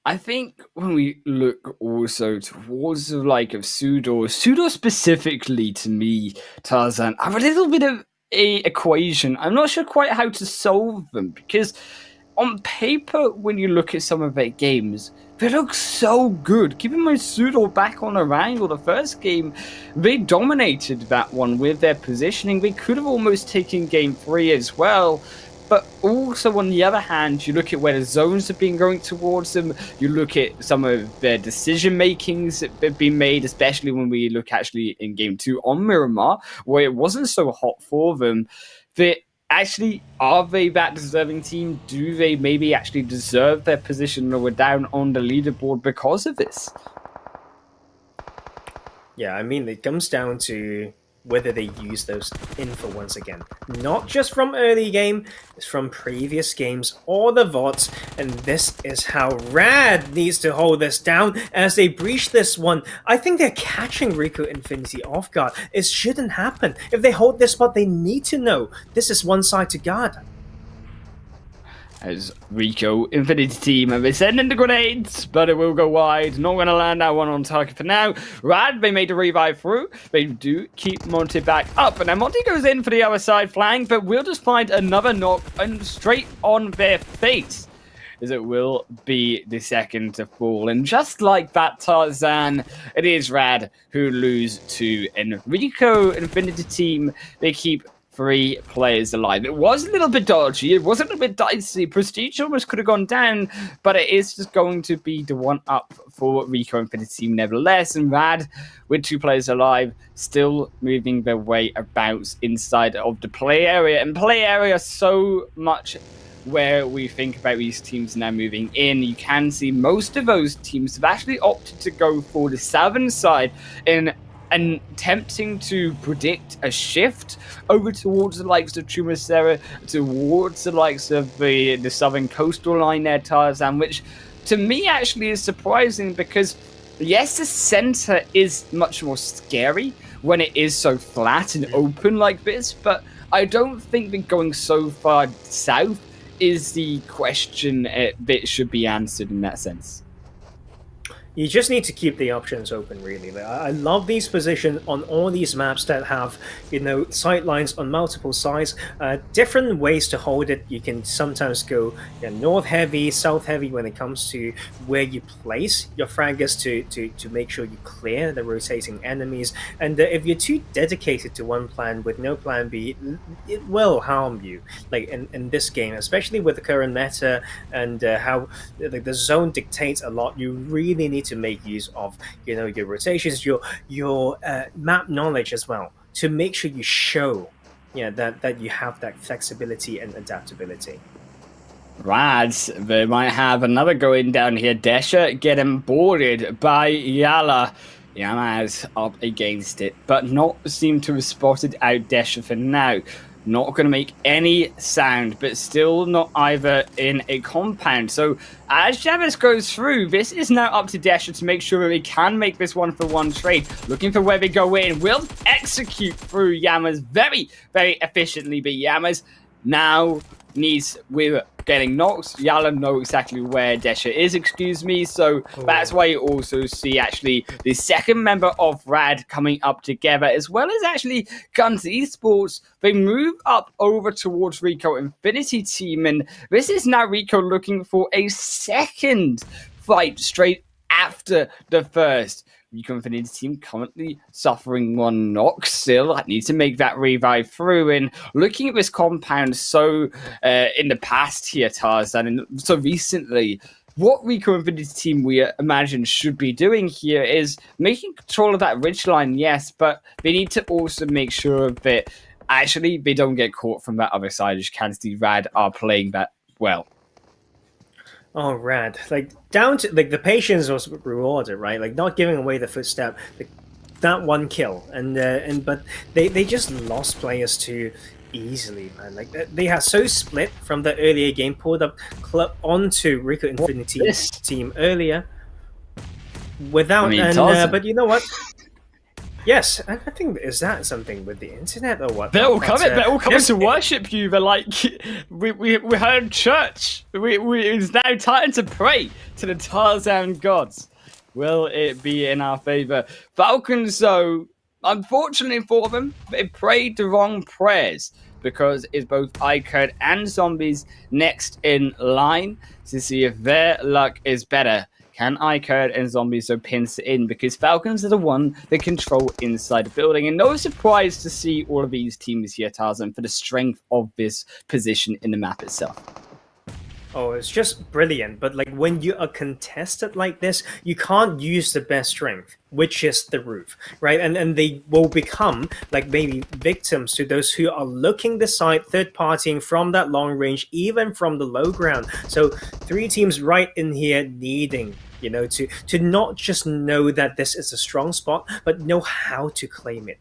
I think when we look also towards the like of SUDOR specifically, to me, Tarzan, I have a little bit of a equation. I'm not sure quite how to solve them, because on paper, when you look at some of their games, they look so good. Keeping my SUDOR back on Erangel, the first game, they dominated that one with their positioning. They could have almost taken game 3 as well. But also, on the other hand, you look at where the zones have been going towards them. You look at some of their decision makings that have been made, especially when we look actually in game 2 on Miramar, where it wasn't so hot for them. That actually, are they that deserving team? Do they maybe actually deserve their position lower down on the leaderboard because of this? Yeah, I mean, it comes down to whether they use those info once again. Not just from early game, it's from previous games or the VODs, and this is how Rad needs to hold this down as they breach this one. I think they're catching RICO Infinity off guard. It shouldn't happen. If they hold this spot, they need to know this is one side to guard. As RICO Infinity team, and they're sending the grenades, but it will go wide. Not going to land that one on target for now. Rad, they made a revive through. They do keep Monty back up, and now Monty goes in for the other side flank, but we'll just find another knock and straight on their face, as it will be the second to fall. And just like that, Tarzan, it is Rad who lose to an RICO Infinity team. They keep 3 players alive. It was a little bit dodgy. It was a little bit dicey. Prestige almost could have gone down, but it is just going to be the one up for RICO Infinity team nevertheless. And Rad, with 2 players alive, still moving their way about inside of the play area. And play area so much where we think about these teams now moving in. You can see most of those teams have actually opted to go for the southern side in and attempting to predict a shift over towards the likes of Chumasera, towards the likes of the southern coastal line there, Tarzan, which to me actually is surprising because, yes, the center is much more scary when it is so flat and open like this, but I don't think that going so far south is the question that should be answered in that sense. You just need to keep the options open, really. I love these positions on all these maps that have, sight lines on multiple sides. Different ways to hold it. You can sometimes go north heavy, south heavy when it comes to where you place your fraggers to make sure you clear the rotating enemies. And if you're too dedicated to one plan with no plan B, it will harm you. Like in this game, especially with the current meta and how the zone dictates a lot. You really need to make use of your rotations, your map knowledge as well, to make sure you show that you have that flexibility and adaptability. Rads, they might have another going down here. Desha getting boarded by YaLLa. YaLLa's up against it, but not seem to have spotted out Desha for now. Not going to make any sound, but still not either in a compound. So as Javis goes through, this is now up to Desha to make sure that he can make this 1-for-1 trade. Looking for where they go in. Will execute through Yamas very, very efficiently, but Yamas now needs with getting knocked. YaLLa know exactly where Desha is, so that's why you also see actually the second member of Rad coming up together, as well as actually GUNZ Esports. They move up over towards RICO Infinity team, and this is now RICO looking for a second fight straight after the first. RICO Infinity team currently suffering 1 knock still. I need to make that revive through. And looking at this compound so in the past here, Tarzan, and so recently, what RICO Infinity team we imagine should be doing here is making control of that ridgeline, yes, but they need to also make sure that actually they don't get caught from that other side, as you can see Rad are playing that well. Oh, Rad! Like down to the patience was rewarded, right? Like not giving away the footstep, that 1 kill, but they just lost players too easily, man. Like they had so split from the earlier game, pulled up onto RICO Infinity team earlier without, but you know what? Yes, and I think, is that something with the internet or what? They're all coming to worship you. They're like, we heard church. It's now time to pray to the Tarzan gods. Will it be in our favor? Falcons, though, unfortunately for them, they prayed the wrong prayers, because it's both iKURD and Zombies next in line to see if their luck is better. Can iKURD and Zombies so pins it in? Because Falcons are the one that control inside the building. And no surprise to see all of these teams here, Tarzan, for the strength of this position in the map itself. Oh, it's just brilliant. But like when you are contested like this, you can't use the best strength, which is the roof, right? And they will become like maybe victims to those who are looking the side, third partying from that long range, even from the low ground. So 3 teams right in here needing, you know, to not just know that this is a strong spot, but know how to claim it.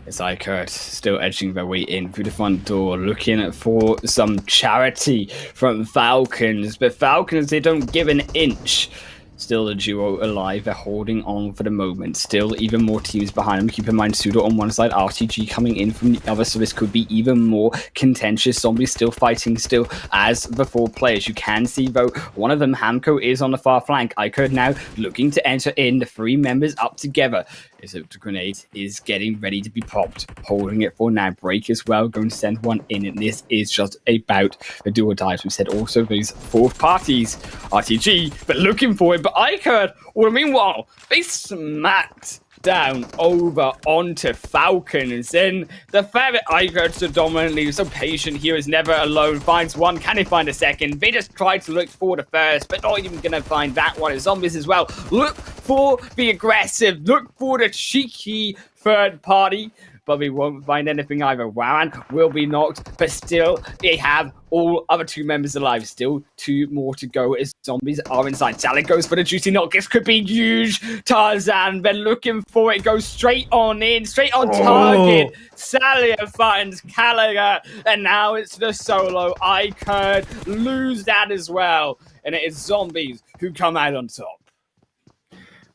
It's iKURD still edging their way in through the front door, looking for some charity from Falcons. But Falcons, they don't give an inch. Still the duo alive, they're holding on for the moment. Still even more teams behind them. Keep in mind SUDOR on one side, RTG coming in from the other, so this could be even more contentious. Zombies still fighting still as the 4 players. You can see though, one of them, Hamco, is on the far flank. iKURD now looking to enter in, the 3 members up together. The grenade is getting ready to be popped. Holding it for now. Break as well. Going to send one in. And this is just about the do or dies. We said also these 4th parties. RTG, but looking for it. But iKURD, well, meanwhile, they smacked down over onto Falcons. And the fact that iKURD so dominantly, so patient here, is never alone. Finds one. Can he find a second? They just try to look for the first, but not even going to find that one. It's Zombies as well. Look for the aggressive. Look for the cheeky third party. But we won't find anything either. Warren will be knocked, but still they have all other 2 members alive. Still 2 more to go as Zombies are inside. Sally goes for the juicy knock. This could be huge. Tarzan, they're looking for it. Goes straight on in, straight on target. Sally finds Gallagher, and now it's the solo. iKURD lose that as well. And it is Zombies who come out on top.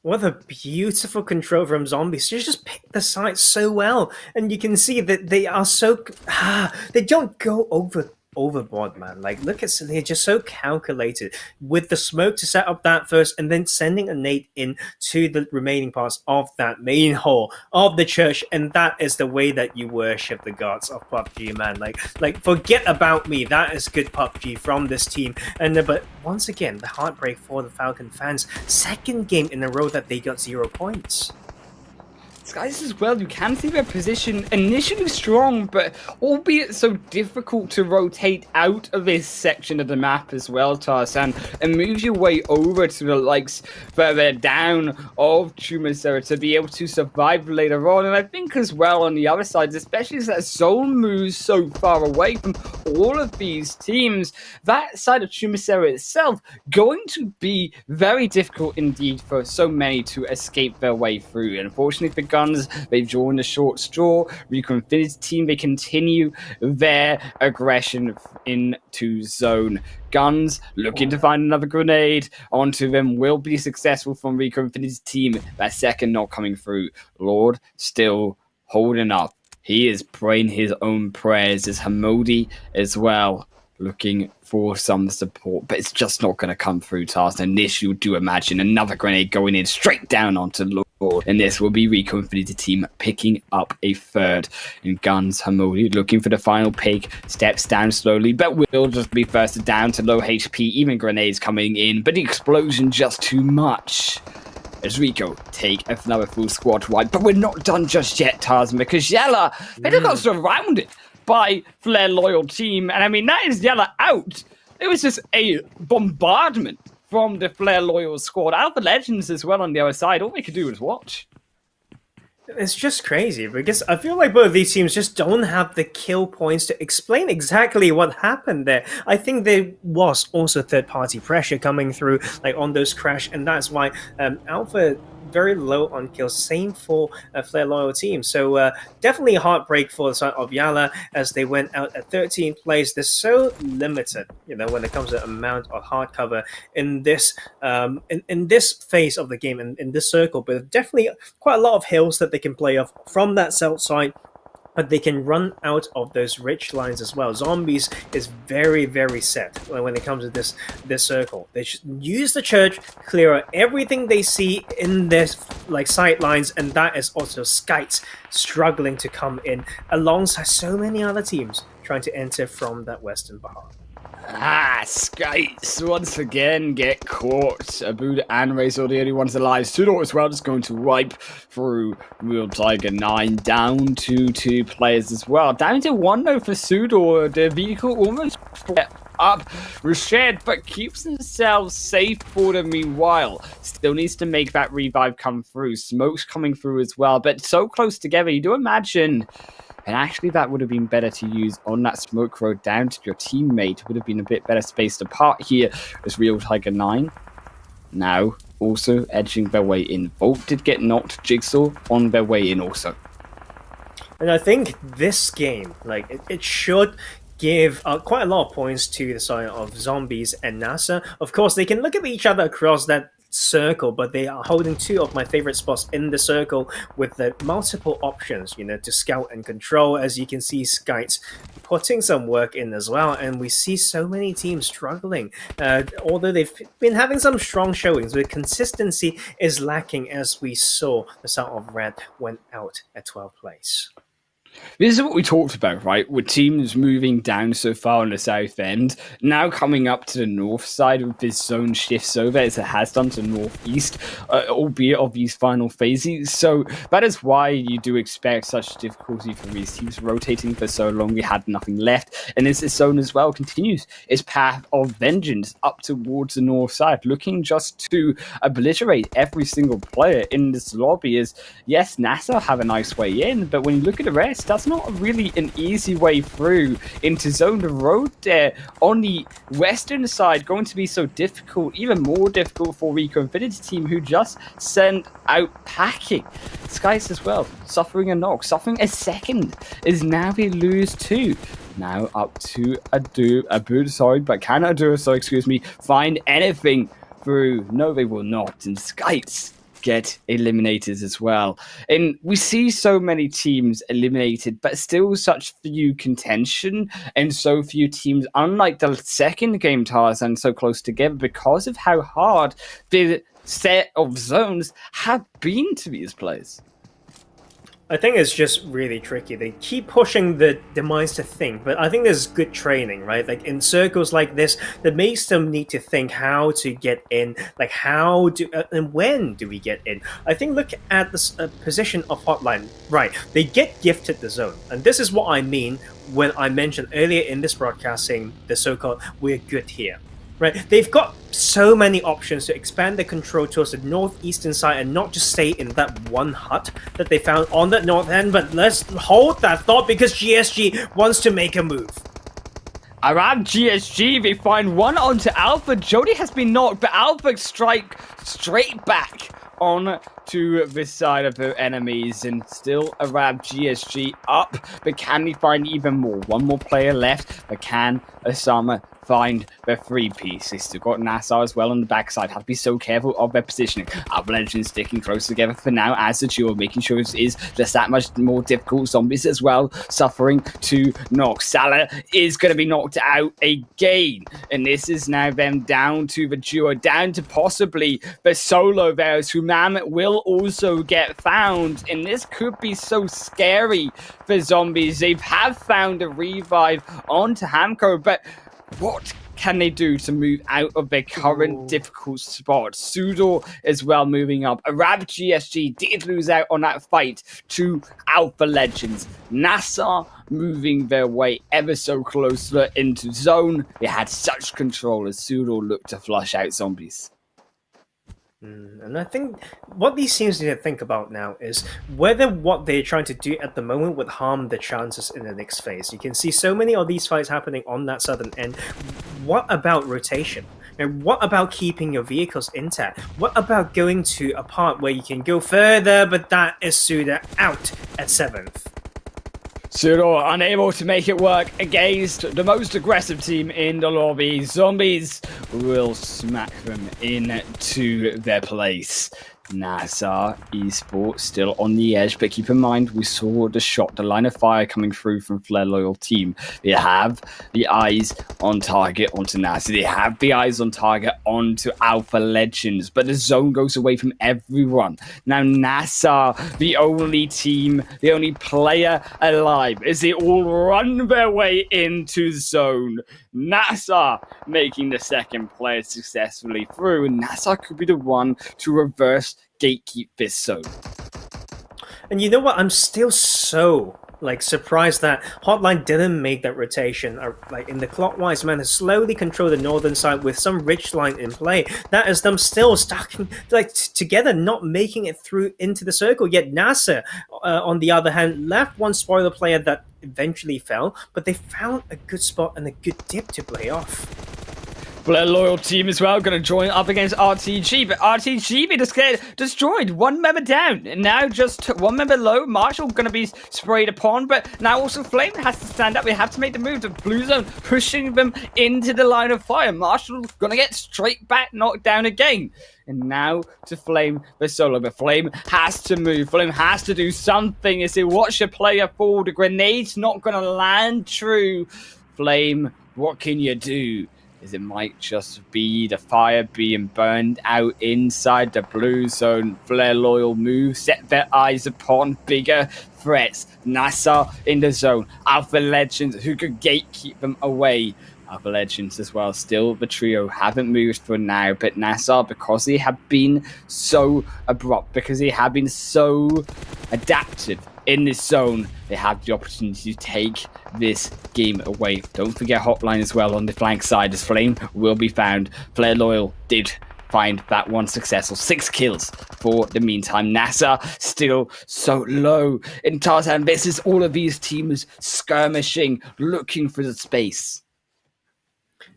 What a beautiful control from Zombies. They just pick the side so well. And you can see that they are so... they don't go overboard, man. Like, look at... They're just so calculated. With the smoke to set up that first, and then sending a nade in to the remaining parts of that main hall of the church. And that is the way that you worship the gods of PUBG, man. Like forget about me. That is good PUBG from this team. And but once again, the heartbreak for the Falcon fans. 2nd game in a row that they got 0 points. SCYTES as well, you can see their position initially strong, but albeit so difficult to rotate out of this section of the map as well, Tarzan, and move your way over to the likes further down of Chumacera to be able to survive later on. And I think as well on the other side, especially as that zone moves so far away from all of these teams, that side of Chumacera itself going to be very difficult indeed for so many to escape their way through. And unfortunately for GUNZ, they've drawn the short straw. RICO Infinity's team, they continue their aggression into zone. GUNZ looking to find another grenade onto them, will be successful from RICO Infinity's team. That second not coming through. Lord still holding up. He is praying his own prayers. As Hamodi as well, looking for some support, but it's just not going to come through, Tarzan. And this, you do imagine another grenade going in straight down onto Lord. And this will be RICO Infinity team picking up a 3rd. And GUNZ, Hamodi looking for the final pick, steps down slowly, but will just be first down to low HP. Even grenades coming in, but the explosion just too much. As RICO take another full squad wipe, but we're not done just yet, Tarzan, because YaLLa, they just got surrounded by Flare Loyal team. And I mean, that is YaLLa out. It was just a bombardment from the Flare Loyal squad. Alpha Legends as well on the other side. All they could do was watch. It's just crazy because I feel like both of these teams just don't have the kill points to explain exactly what happened there. I think there was also third-party pressure coming through, like on those crash, and that's why Alpha very low on kills. Same for Flare Loyal team. So definitely a heartbreak for the side of YaLLa as they went out at 13th place. They're so limited, you know, when it comes to amount of hard cover in this in this phase of the game, in this circle. But definitely quite a lot of hills that they can play off from that south side. But they can run out of those rich lines as well. Zombies is very, very set when it comes to this circle. They should use the church, clear out everything they see in their like sight lines, and that is also SCYTES struggling to come in alongside so many other teams trying to enter from that Western Bahar. SCYTES once again get caught. Abud and Razor are the only ones alive. SUDOR as well, just going to wipe through Real Tiger 9, down to 2 players as well. Down to 1 though for SUDOR. The vehicle almost up Rashid, but keeps themselves safe for the meanwhile. Still needs to make that revive come through. Smoke's coming through as well, but so close together. You do imagine, and actually that would have been better to use on that smoke road down to your teammate. Would have been a bit better spaced apart here as Real Tiger 9 now also edging their way in. Volt did get knocked, Jigsaw on their way in also. And I think this game, like, it should give quite a lot of points to the side of Zombies and NASR. Of course, they can look at each other across that circle, but they are holding two of my favorite spots in the circle with the multiple options, you know, to scout and control. As you can see, SCYTES putting some work in as well, and we see so many teams struggling. Although they've been having some strong showings, but consistency is lacking, as we saw the South of Red went out at 12th place. This is what we talked about, right? With teams moving down so far on the south end, now coming up to the north side with this zone shifts over as it has done to northeast, albeit of these final phases. So that is why you do expect such difficulty for these teams rotating for so long. We had nothing left, and as this zone as well continues its path of vengeance up towards the north side, looking just to obliterate every single player in this lobby. As yes, NASR have a nice way in, but when you look at the rest, that's not really an easy way through into zone. The road there on the western side going to be so difficult, even more difficult for RICO Infinity team, who just sent out packing. SCYTES as well, suffering a knock, suffering a second, is now they lose two. Now up to Abud, sorry, but can Adu, excuse me, find anything through? No, they will not. And SCYTES get eliminated as well. And we see so many teams eliminated, but still such few contention and so few teams, unlike the second game Tarzan, so close together because of how hard the set of zones have been to these players. I think it's just really tricky. They keep pushing the minds to think, but I think there's good training, right? Like in circles like this, that makes them need to think how to get in, like how do and when do we get in? I think look at the position of HOTLINE, right? They get gifted the zone, and this is what I mean when I mentioned earlier in this broadcasting the so-called "we're good here." Right, they've got so many options to expand their control towards the northeastern side and not just stay in that one hut that they found on the north end. But let's hold that thought because GSG wants to make a move. Around GSG, they find one onto Alpha. Jody has been knocked, but Alpha strike straight back on to this side of the enemies, and still Arab GSG up, but can he find even more? One more player left, but can Osama find the 3-piece? They still got NASR as well on the backside. Have to be so careful of their positioning. Alpha Legends sticking close together for now as the duo, making sure it is just that much more difficult. Zombies as well, suffering to knock. Salah is going to be knocked out again, and this is now them down to the duo, down to possibly the solo there, as Humam will also get found, and this could be so scary for Zombies. They have found a revive onto Hamco, but what can they do to move out of their current difficult spot? SUDOR as well moving up. Arab GSG did lose out on that fight to Alpha Legends. NASR moving their way ever so closer into zone. They had such control as SUDOR looked to flush out Zombies. And I think what these teams need to think about now is whether what they're trying to do at the moment would harm the chances in the next phase. You can see so many of these fights happening on that southern end. What about rotation? And what about keeping your vehicles intact? What about going to a part where you can go further, but that is SUDOR out at 7th? SUDOR unable to make it work against the most aggressive team in the lobby. Zombies will smack them into their place. NASR Esports still on the edge, but keep in mind we saw the line of fire coming through from Flare Loyal team. They have the eyes on target onto NASR. They have the eyes on target onto Alpha Legends, but the zone goes away from everyone. Now NASR, the only team, the only player alive, as they all run their way into zone. NASR making the second player successfully through, and NASR could be the one to reverse gatekeep this zone. And you know what? I'm still so like surprised that HOTLINE didn't make that rotation like in the clockwise manner, slowly control the northern side with some ridge line in play. That is them still stacking like together, not making it through into the circle. Yet NASR, on the other hand, left one spoiler player that eventually fell, but they found a good spot and a good dip to play off. Blair Loyal team as well, going to join up against RTG, but RTG be destroyed. One member down, and now just one member low. Marshall going to be sprayed upon, but now also Flame has to stand up. We have to make the move to Blue Zone, pushing them into the line of fire. Marshall's going to get straight back, knocked down again. And now to Flame the solo, but Flame has to move. Flame has to do something as they watch a player fall. The grenade's not going to land true. Flame, what can you do? As it might just be the fire being burned out inside the blue zone. Flare Loyal move, set their eyes upon bigger threats. NASR in the zone. Alpha Legends who could gatekeep them away. Alpha Legends as well. Still, the trio haven't moved for now, but NASR, because they have been so abrupt, because they have been so adaptive in this zone, they have the opportunity to take this game away. Don't forget HOTLINE as well on the flank side, as Flame will be found. Flare Loyal did find that one successful. 6 kills for the meantime. NASR still so low in Tarzan. This is all of these teams skirmishing, looking for the space.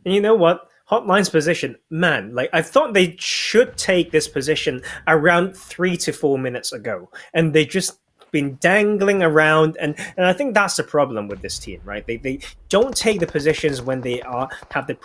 And you know what? HOTLINE's position, man, like I thought they should take this position around 3 to 4 minutes ago, and they just been dangling around, and I think that's the problem with this team, right? They don't take the positions when they have the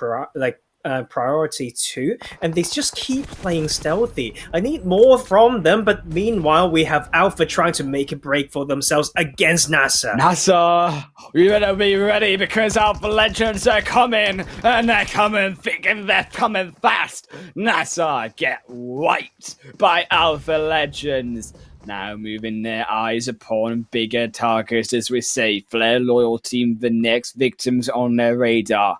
priority to, and they just keep playing stealthy. I need more from them, but meanwhile we have Alpha trying to make a break for themselves against NASR. NASR, you better be ready, because Alpha Legends are coming, and they're coming thick and they're coming fast. NASR get wiped by Alpha Legends. Now moving their eyes upon bigger targets, as we say. Flare Loyal team, the next victims on their radar.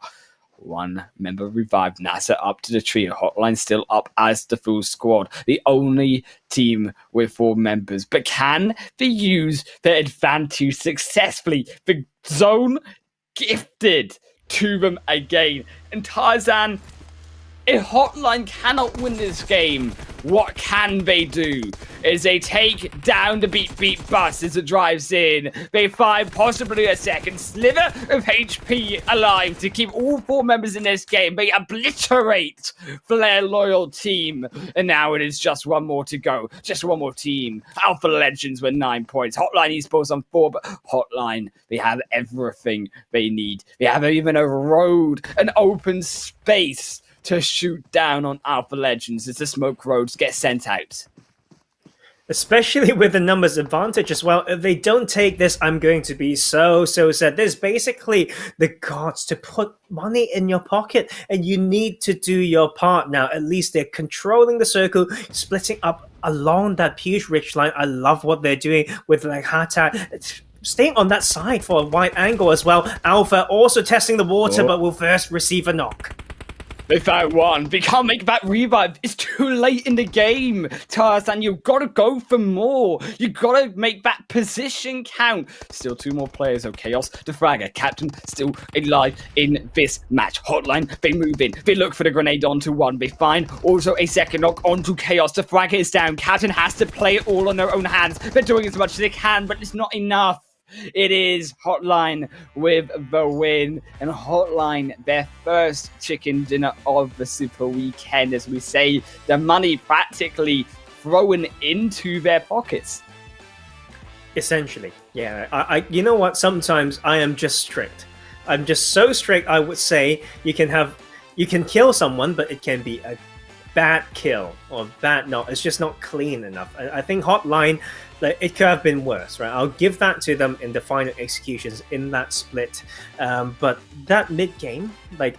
One member revived. NASR up to the trio. HOTLINE still up as the full squad. The only team with 4 members. But can they use their advantage successfully? The zone gifted to them again. And Tarzan, if HOTLINE cannot win this game, what can they do? As they take down the beat bus as it drives in. They find possibly a second sliver of HP alive to keep all 4 members in this game. They obliterate Flare Loyal team. And now it is just one more to go. Just one more team. Alpha Legends with 9 points. HOTLINE Esports on 4, but HOTLINE, they have everything they need. They have even a road, an open space to shoot down on Alpha Legends as the smoke roads get sent out. Especially with the numbers advantage as well. If they don't take this, I'm going to be so sad. There's basically the gods to put money in your pocket, and you need to do your part now. At least they're controlling the circle, splitting up along that huge ridge line. I love what they're doing with like Hatat. Staying on that side for a wide angle as well. Alpha also testing the water, but will first receive a knock. They found one. They can't make that revive. It's too late in the game, Tarzan. You've got to go for more. You've got to make that position count. Still 2 more players. Oh, Chaos, the Fragger, Captain, still alive in this match. HOTLINE, they move in. They look for the grenade onto 1. They find also a second knock onto Chaos. The Fragger is down. Captain has to play it all on their own hands. They're doing as much as they can, but it's not enough. It is HOTLINE with the win, and HOTLINE their first chicken dinner of the Super Weekend, as we say, the money practically thrown into their pockets. Essentially, yeah. I you know what? Sometimes I am just strict. I'm just so strict. I would say you can kill someone, but it can be a bad kill or bad knock. It's just not clean enough. I think HOTLINE, like, it could have been worse, right? I'll give that to them in the final executions in that split. But that mid game, like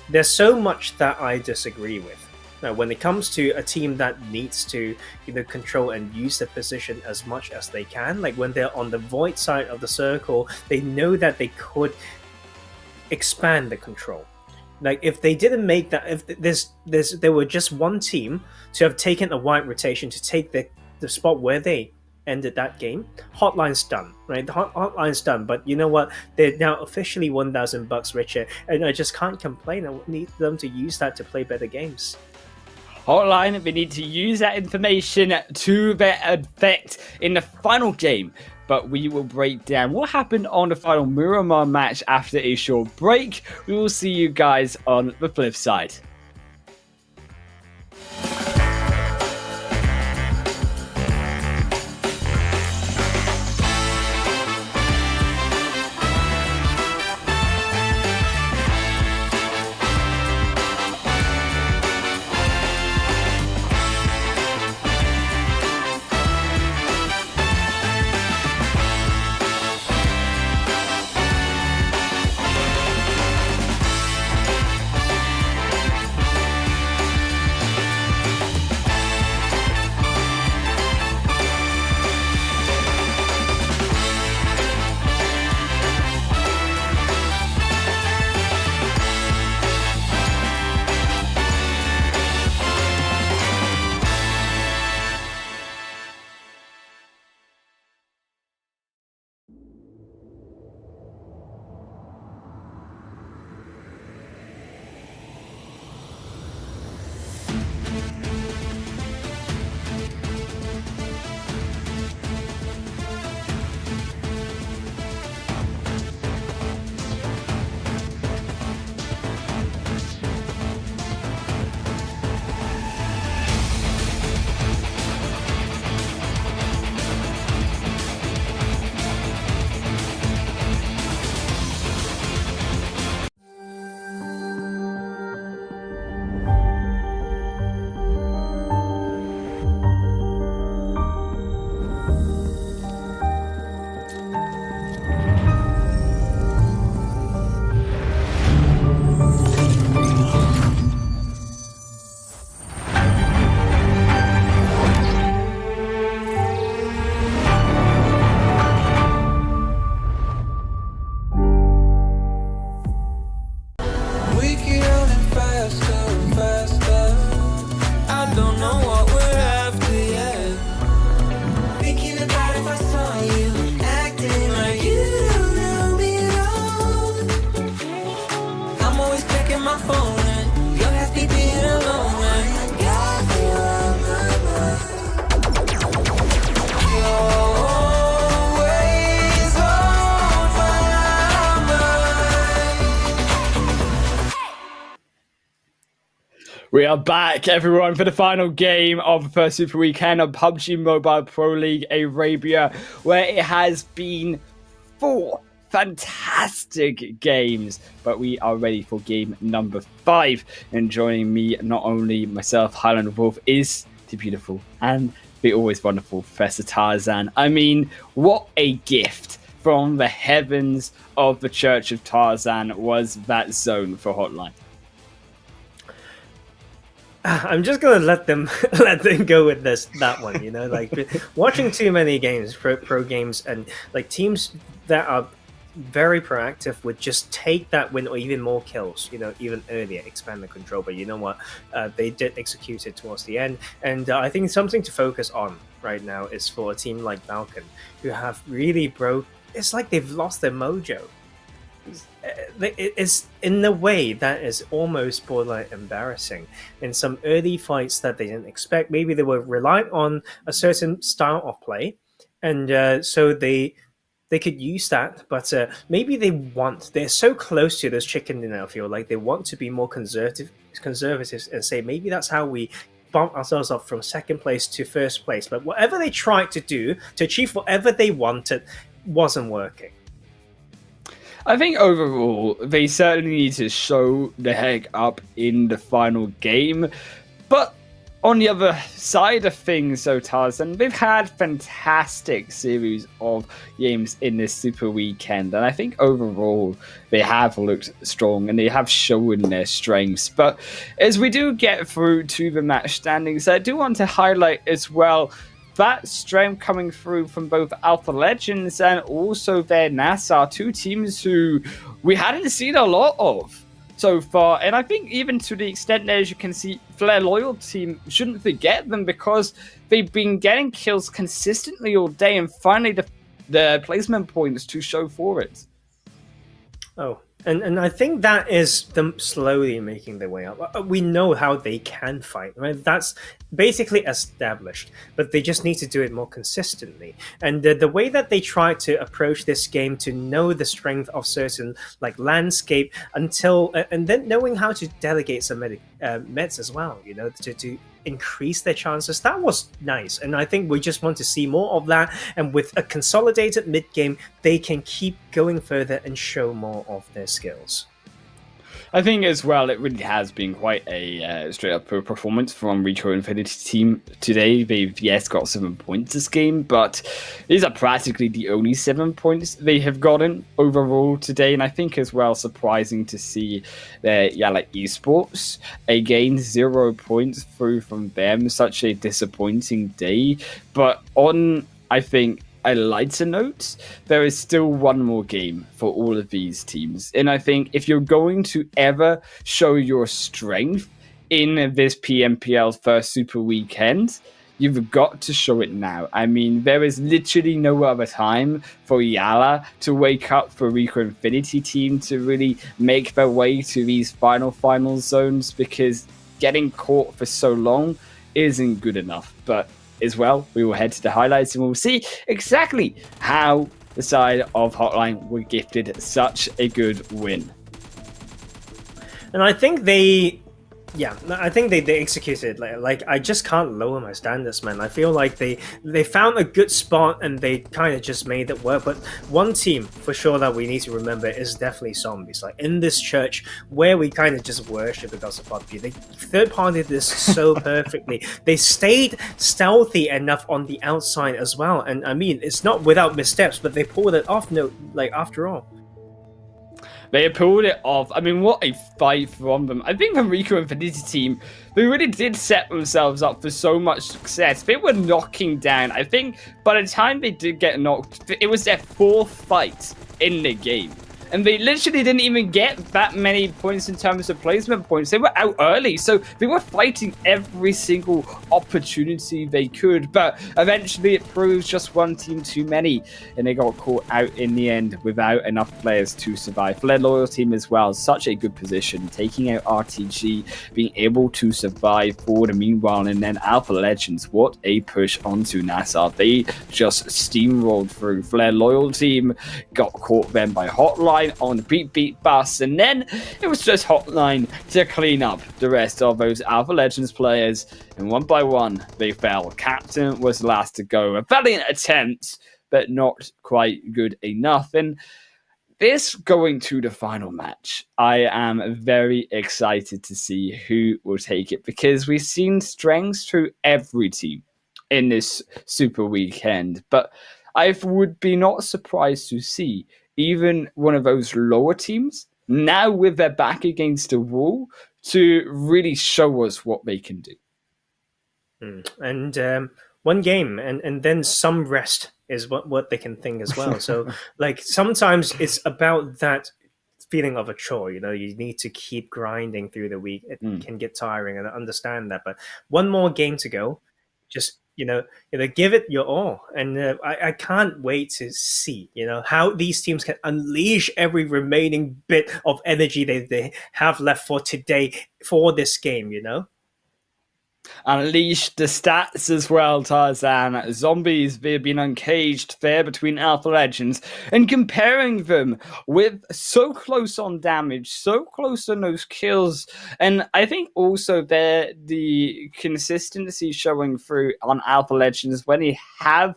there's so much that I disagree with. Now, when it comes to a team that needs to control and use the position as much as they can, like when they're on the void side of the circle, they know that they could expand the control. Like if they didn't make that, if there were just one team to have taken a wide rotation to take the spot where they ended that game, Hotline's done, right? The Hotline's done, but you know what? They're now officially $1,000 richer, and I just can't complain. I need them to use that to play better games. Hotline, we need to use that information to their effect in the final game. But we will break down what happened on the final Miramar match after a short break. We will see you guys on the flip side. We are back, everyone, for the final game of the first Super Weekend of PUBG Mobile Pro League Arabia, where it has been 4 fantastic games, but we are ready for game number 5. And joining me, not only myself, Highland Wolf, is the beautiful and the always wonderful Professor Tarzan. I mean, what a gift from the heavens of the Church of Tarzan was that zone for Hotline. I'm just gonna let them go with that one. You know, like watching too many games, pro games, and like teams that are very proactive would just take that win or even more kills. You know, even earlier, expand the control. But you know what? They did execute it towards the end, and I think something to focus on right now is for a team like Falcon, who have really It's like they've lost their mojo. It's in a way that is almost borderline embarrassing. In some early fights that they didn't expect, maybe they were reliant on a certain style of play, and so they could use that. But maybe they're so close to this chicken dinner. I feel like they want to be more conservative and say maybe that's how we bump ourselves up from second place to first place. But whatever they tried to do to achieve whatever they wanted wasn't working. I think overall, they certainly need to show the heck up in the final game. But on the other side of things, though, Tarzan, they've had fantastic series of games in this Super Weekend. And I think overall, they have looked strong and they have shown their strengths. But as we do get through to the match standings, I do want to highlight as well that strength coming through from both Alpha Legends and also their NASR, 2 teams who we hadn't seen a lot of so far. And I think even to the extent there, as you can see, Flare Loyal team shouldn't forget them because they've been getting kills consistently all day, and finally the placement points to show for it. Oh, and I think that is them slowly making their way up. We know how they can fight, right? That's basically established, but they just need to do it more consistently. And the way that they try to approach this game, to know the strength of certain like landscape until, and then knowing how to delegate some meds as well, you know, to increase their chances. That was nice, and I think we just want to see more of that. And with a consolidated mid game, they can keep going further and show more of their skills. I think as well, it really has been quite a straight up performance from RICO Infinity team today. They've, yes, got 7 points this game, but these are practically the only 7 points they have gotten overall today. And I think as well, surprising to see YaLLa Esports again 0 points through from them. Such a disappointing day. But on, I think, a lighter note, there is still one more game for all of these teams. And I think if you're going to ever show your strength in this PMPL first Super Weekend, you've got to show it now. I mean, there is literally no other time for YaLLa to wake up, for RICO Infinity team to really make their way to these final zones, because getting caught for so long isn't good enough. But as well, we will head to the highlights and we'll see exactly how the side of HOTLINE were gifted such a good win. And I think they executed like I just can't lower my standards, man. I feel like they found a good spot and they kind of just made it work. But one team for sure that we need to remember is definitely Zombies. Like in this church where we kind of just worship because of PUBG, they third-partied this so perfectly. They stayed stealthy enough on the outside as well, and I mean, it's not without missteps, but they pulled it off. No, like after all. They pulled it off. I mean, what a fight from them. I think the RICO Infinity team, they really did set themselves up for so much success. They were knocking down. I think by the time they did get knocked, it was their 4th fight in the game. And they literally didn't even get that many points in terms of placement points. They were out early, so they were fighting every single opportunity they could. But eventually it proves just one team too many, and they got caught out in the end without enough players to survive. Flare Loyal team as well, such a good position, taking out RTG, being able to survive for the meanwhile. And then Alpha Legends, what a push onto NASR. They just steamrolled through. Flare Loyal team got caught then by HOTLINE on the beat bus, and then it was just HOTLINE to clean up the rest of those Alpha Legends players, and one by one they fell. Captain was last to go. A valiant attempt, but not quite good enough. And this going to the final match, I am very excited to see who will take it, because we've seen strengths through every team in this Super Weekend, but I would be not surprised to see even one of those lower teams now with their back against the wall to really show us what they can do. And one game and then some rest is what they can think as well. So like sometimes it's about that feeling of a chore, you know, you need to keep grinding through the week. It can get tiring, and I understand that, but one more game to go. Just give it your all, and I can't wait to see how these teams can unleash every remaining bit of energy they have left for today for this game. Unleash the stats as well, Tarzan. Zombies, they've been uncaged there between Alpha Legends, and comparing them with so close on damage, so close on those kills, and I think also the consistency showing through on Alpha Legends when they have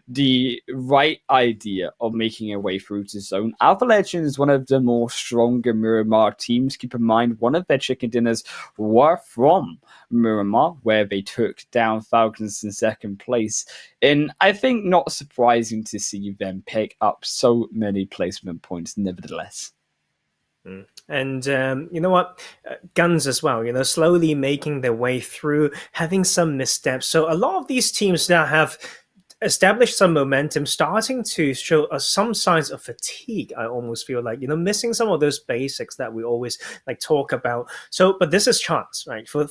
the right idea of making a way through to zone. Alpha Legends is one of the more stronger Miramar teams. Keep in mind, one of their chicken dinners were from Miramar, where they took down Falcons in 2nd place. And I think not surprising to see them pick up so many placement points nevertheless. And you know what? GUNZ as well, slowly making their way through, having some missteps. So a lot of these teams now have established some momentum, starting to show some signs of fatigue. I almost feel like, missing some of those basics that we always like talk about. So, but this is chance, right, for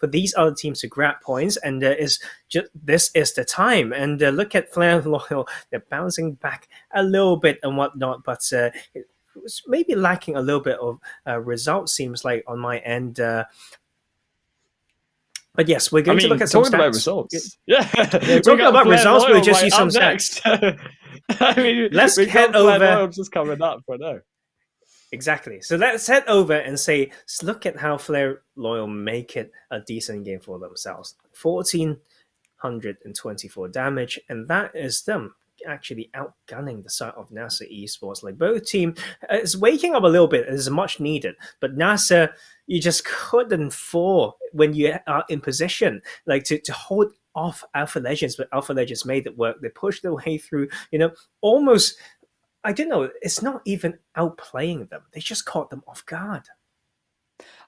these other teams to grab points, and this is the time. And look at Flare Loyal; they're bouncing back a little bit and whatnot, but it was maybe lacking a little bit of results. Seems like on my end. But yes, we're going to look at some talking stats. about results. Yeah, talking about results, we'll just use some next. stats. I mean, let's head over. Just coming up for now. Exactly. So let's head over and say, let's look at how Flare Loyal make it a decent game for themselves. 1,424 damage, and that is them actually outgunning the side of NASR Esports. Like both team is waking up a little bit. It is much needed, but NASR, you just couldn't fall when you are in position, like to hold off Alpha Legends. But Alpha Legends made it work. They pushed their way through. Almost. I don't know. It's not even outplaying them. They just caught them off guard.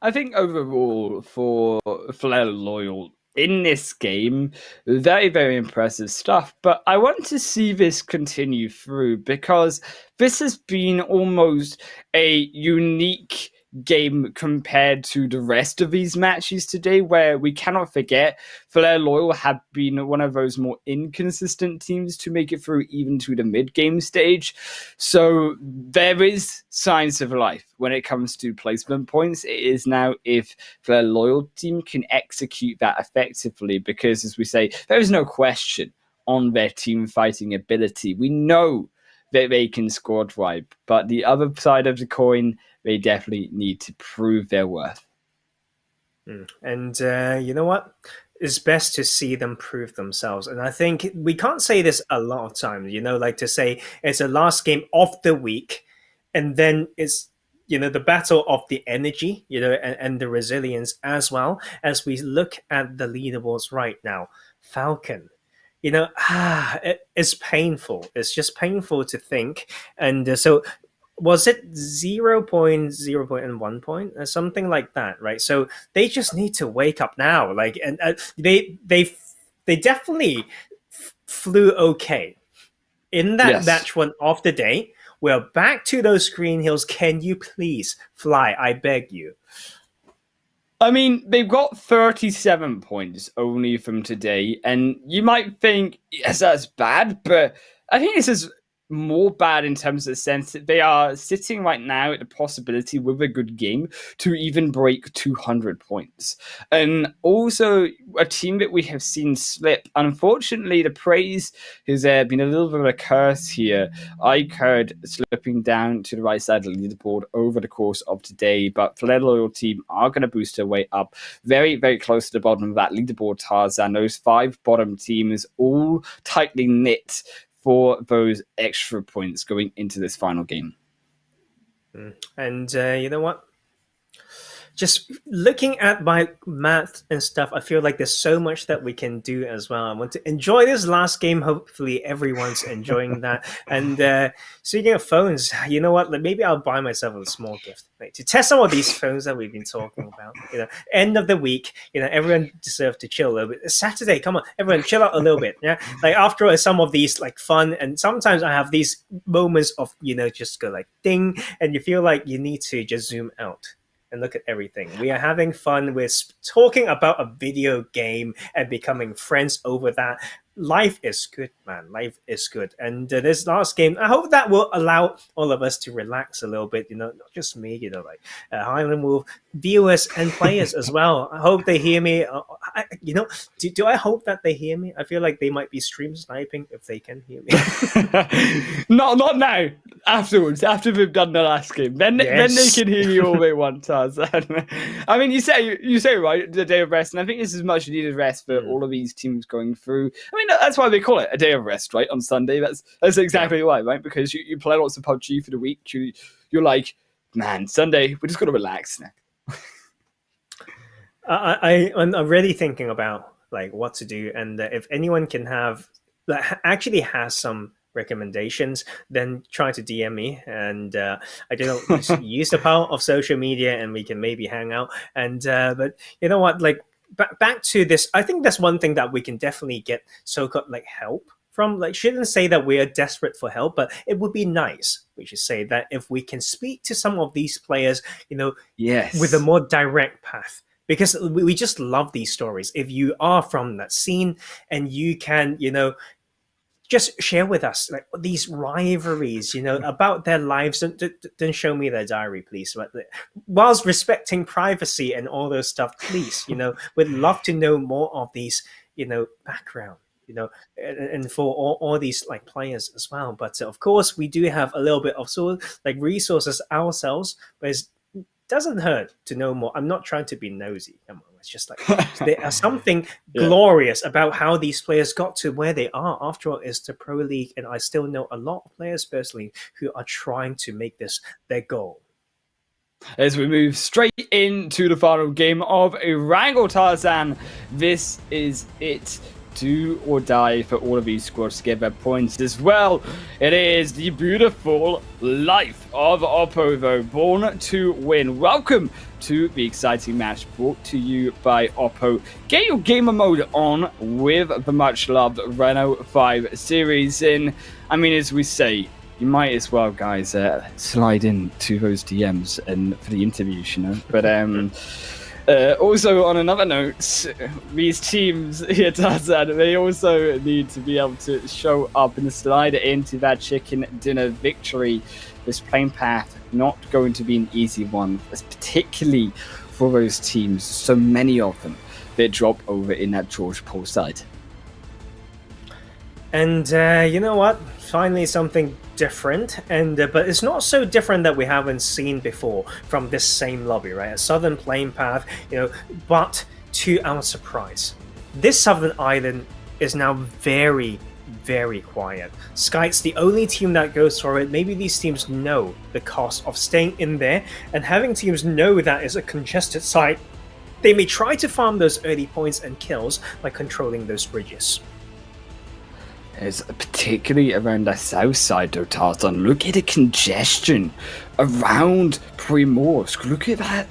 I think overall for Flare Loyal in this game, very, very impressive stuff. But I want to see this continue through, because this has been almost a unique game compared to the rest of these matches today, where we cannot forget Flare Loyal have been one of those more inconsistent teams to make it through even to the mid-game stage. So there is signs of life when it comes to placement points. It is now if Flare Loyal team can execute that effectively, because as we say, there is no question on their team fighting ability. We know that they can squad wipe, but the other side of the coin, they definitely need to prove their worth. And you know what? It's best to see them prove themselves. And I think we can't say this a lot of times, like to say it's the last game of the week, and then it's, the battle of the energy, and the resilience as well, as we look at the leaderboards right now. Falcon, it's painful. It's just painful to think. And so was it 0.0 and 1 point or something like that, right? So they just need to wake up now. Like, and they definitely flew okay in that match one of the day. We're back to those green hills. Can you please fly? I beg you. I mean, they've got 37 points only from today, and you might think, yes, that's bad, but I think this is more bad in terms of the sense that they are sitting right now at the possibility with a good game to even break 200 points. And also a team that we have seen slip. Unfortunately, the praise has been a little bit of a curse here. iKURD slipping down to the right side of the leaderboard over the course of today, but Flare Loyal team are going to boost their way up very, very close to the bottom of that leaderboard, Tarzan. Those 5 bottom teams all tightly knit for those extra points going into this final game. And you know what? Just looking at my math and stuff, I feel like there's so much that we can do as well. I want to enjoy this last game. Hopefully everyone's enjoying that. And speaking of phones, you know what? Maybe I'll buy myself a small gift, right, to test some of these phones that we've been talking about. End of the week, everyone deserves to chill a little bit. It's Saturday, come on, everyone chill out a little bit. Yeah, like after some of these like fun, and sometimes I have these moments of just go like ding, and you feel like you need to just zoom out and look at everything. We are having fun. We're talking about a video game and becoming friends over that. Life is good, man. Life is good. And this last game, I hope that will allow all of us to relax a little bit. Not just me, like Highland Wolf, viewers and players as well. I hope they hear me. Do I hope that they hear me? I feel like they might be stream sniping if they can hear me. Not now. Afterwards, after we've done the last game, then they can hear you all they want, Tarzan. I mean, you say right, the day of rest, and I think this is much needed rest for all of these teams going through. I mean, that's why they call it a day of rest, right? On Sunday, that's exactly why, right? Because you play lots of PUBG for the week. You're like, man, Sunday, we're just gonna relax now. I'm really thinking about like what to do, and if anyone can actually has some recommendations, then try to DM me, and I don't know, use the power of social media, and we can maybe hang out. And but you know what, like back to this, I think that's one thing that we can definitely get so-called like help from. Like, shouldn't say that we are desperate for help, but it would be nice, we should say, that if we can speak to some of these players, Yes. with a more direct path. Because we just love these stories. If you are from that scene and you can, just share with us like these rivalries, about their lives. Don't show me their diary, please. But whilst respecting privacy and all those stuff, please, we'd love to know more of these, background, and for all these like players as well. But of course, we do have a little bit of sort of like resources ourselves, but it doesn't hurt to know more. I'm not trying to be nosy. Come on. It's just like there's something glorious about how these players got to where they are. After all, it's the Pro League, and I still know a lot of players personally who are trying to make this their goal. As we move straight into the final game of Erangel, Tarzan, this is it. Do or die for all of these squads to get their points as well. It is the beautiful life of Oppo, though, born to win. Welcome to the exciting match brought to you by Oppo. Get your gamer mode on with the much-loved Renault 5 series. And, I mean, as we say, you might as well, guys, slide into those DMs and for the interviews, But, also, on another note, these teams here, Tarzan, they also need to be able to show up and slide into that chicken dinner victory. This playing path not going to be an easy one, particularly for those teams, so many of them, that drop over in that George Paul side. And you know what? Finally, something different, and but it's not so different that we haven't seen before from this same lobby, right? A southern playing path, but to our surprise, this southern island is now very, very quiet. SCYTES, the only team that goes for it. Maybe these teams know the cost of staying in there, and having teams know that is a congested site, they may try to farm those early points and kills by controlling those bridges. It's particularly around the south side, though, Tarzan. Look at the congestion around Primorsk. Look at that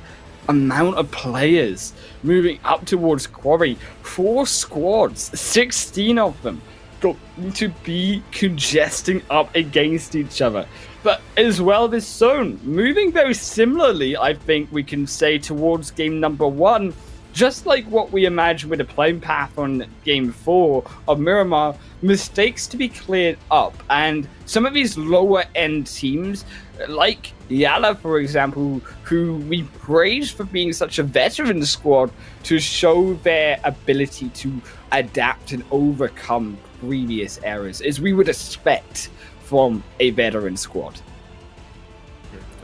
amount of players moving up towards Quarry. 4 squads, 16 of them, going to be congesting up against each other. But as well, this zone moving very similarly, I think we can say, towards game number 1. Just like what we imagined with the playing path on game 4 of Miramar, mistakes to be cleared up. And some of these lower end teams, like YaLLa, for example, who we praised for being such a veteran squad, to show their ability to adapt and overcome previous errors, as we would expect from a veteran squad.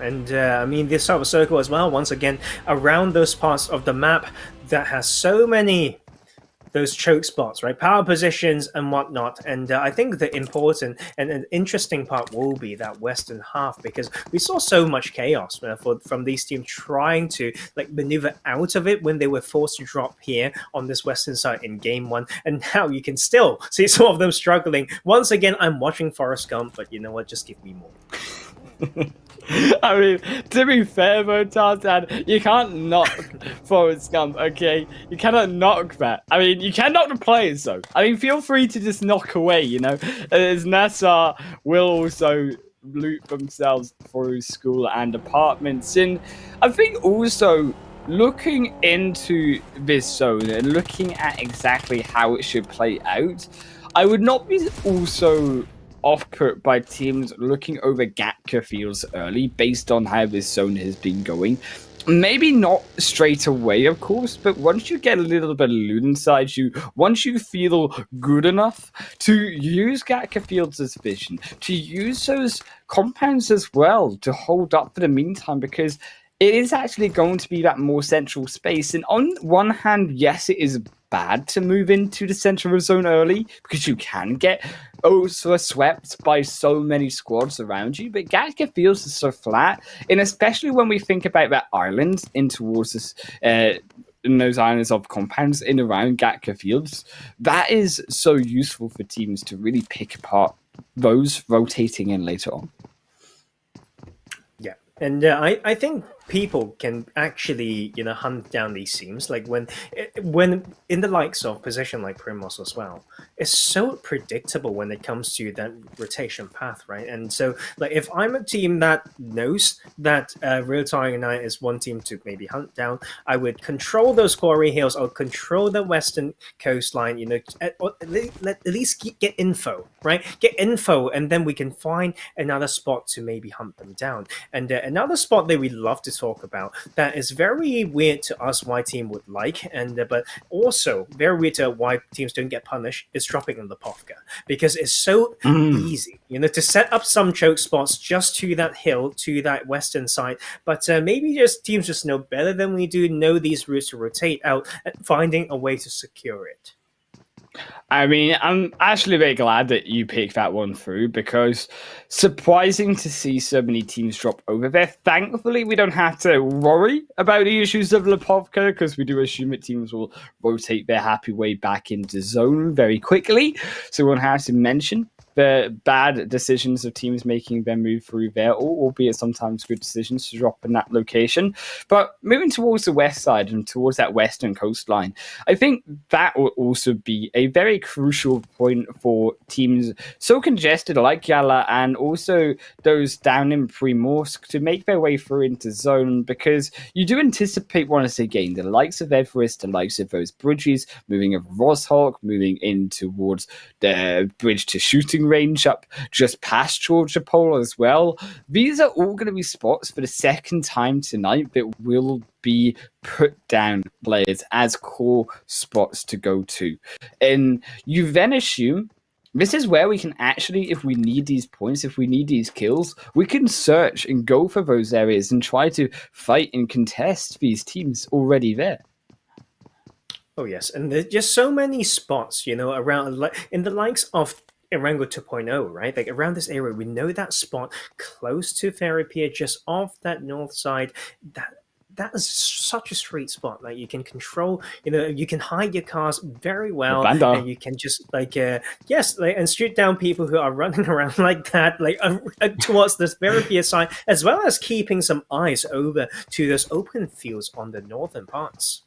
And I mean, this sort of circle as well, once again, around those parts of the map that has so many those choke spots, right? Power positions and whatnot. And I think the important and an interesting part will be that western half, because we saw so much chaos from these teams trying to like maneuver out of it when they were forced to drop here on this western side in game 1. And now you can still see some of them struggling. Once again, I'm watching Forrest Gump, but you know what? Just give me more. I mean, to be fair though, Tarzan, you can't knock Forrest Gump, okay? You cannot knock that. I mean, you can knock the players though. I mean, feel free to just knock away, as NASR will also loot themselves through school and apartments. And I think also looking into this zone and looking at exactly how it should play out, I would not be also off-put by teams looking over Gatka fields early based on how this zone has been going. Maybe not straight away, of course, but once you get a little bit of loot inside you, once you feel good enough to use Gatka fields as vision, to use those compounds as well to hold up for the meantime, because it is actually going to be that more central space. And on one hand, yes, it is bad to move into the central zone early because you can get swept by so many squads around you, but Gatka feels so flat, and especially when we think about that island in towards this in those islands of compounds in around Gatka fields, that is so useful for teams to really pick apart those rotating in later on. And I think people can actually, hunt down these teams. Like when in the likes of position like Primos as well, is so predictable when it comes to that rotation path, right? And so, like, if I'm a team that knows that Real Tiger United is one team to maybe hunt down, I would control those quarry hills or control the western coastline, at least get info, right? Get info, and then we can find another spot to maybe hunt them down. And another spot that we love to talk about that is very weird to us why team would like, and but also very weird to why teams don't get punished, is dropping in the Povka, because it's so easy, to set up some choke spots just to that hill, to that western side. But maybe just teams just know better than we do, know these routes to rotate out, and finding a way to secure it. I mean, I'm actually very glad that you picked that one through, because surprising to see so many teams drop over there. Thankfully, we don't have to worry about the issues of Lipovka, because we do assume that teams will rotate their happy way back into zone very quickly. So we won't have to mention the bad decisions of teams making their move through there, albeit sometimes good decisions to drop in that location. But moving towards the west side and towards that western coastline, I think that will also be a very crucial point for teams so congested like YaLLa, and also those down in Primorsk, to make their way through into zone, because you do anticipate once again the likes of Everest, the likes of those bridges, moving of Roshawk, moving in towards the bridge to shooting range up just past Georgia Pole as well. These are all going to be spots for the second time tonight that will be put down players as core spots to go to. And you then assume this is where we can actually, if we need these points, if we need these kills, we can search and go for those areas and try to fight and contest these teams already there. Oh yes, and there's just so many spots, around, in the likes of Erangel 2.0, right? Like around this area, we know that spot close to Therapy, just off that north side. That is such a sweet spot. Like you can control, you can hide your cars very well, and you can just and shoot down people who are running around like that, towards this Therapy side, as well as keeping some eyes over to those open fields on the northern parts.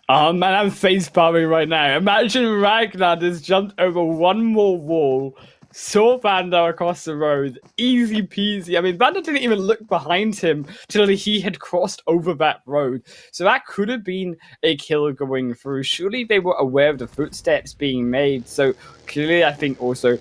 Oh man, I'm facepalming right now. Imagine Ragnar just jumped over one more wall, saw Vanda across the road, easy peasy. I mean, Vanda didn't even look behind him till he had crossed over that road. So that could have been a kill going through. Surely they were aware of the footsteps being made. So clearly, I think also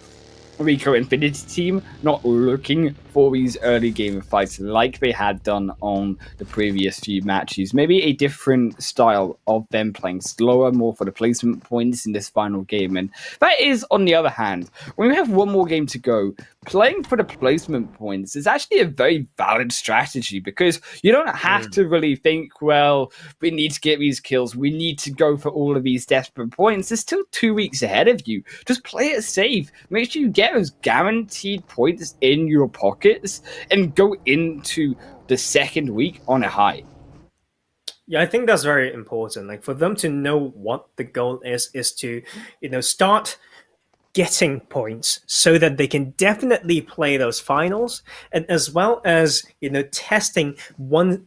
RICO Infinity team not looking for these early game fights like they had done on the previous few matches. Maybe a different style of them playing slower, more for the placement points in this final game. And that is, on the other hand, when we have one more game to go, playing for the placement points is actually a very valid strategy, because you don't have to really think, well, we need to get these kills, we need to go for all of these desperate points. There's still 2 weeks ahead of you. Just play it safe. Make sure you get those guaranteed points in your pockets and go into the second week on a high. Yeah, I think that's very important. Like for them to know what the goal is to, start getting points so that they can definitely play those finals, and as well as testing one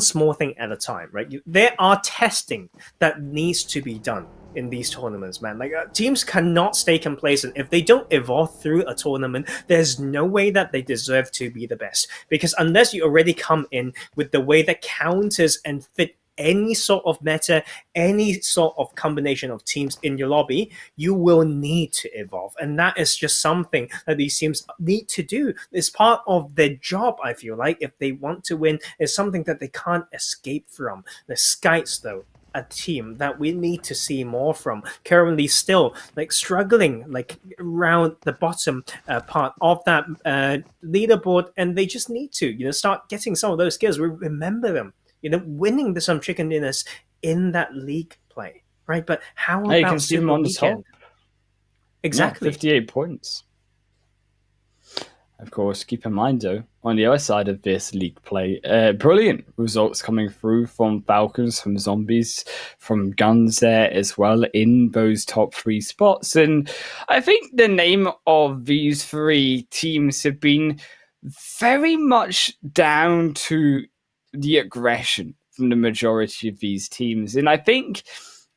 small thing at a time, right? There are testing that needs to be done in these tournaments, man. Like teams cannot stay complacent. If they don't evolve through a tournament, there's no way that they deserve to be the best, because unless you already come in with the way that counters and fit any sort of meta, any sort of combination of teams in your lobby, you will need to evolve. And that is just something that these teams need to do. It's part of their job, I feel like, if they want to win. It's something that they can't escape from. The SCYTES, though, a team that we need to see more from, currently still struggling around the bottom part of that leaderboard, and they just need to start getting some of those skills. We remember them winning some chicken dinners in that league play, right? But how about you can see them on the top? Exactly. 58 points. Of course, keep in mind, though, on the other side of this league play, brilliant results coming through from Falcons, from Zombies, from GUNZ there as well in those top 3 spots. And I think the name of these 3 teams have been very much down to the aggression from the majority of these teams. And I think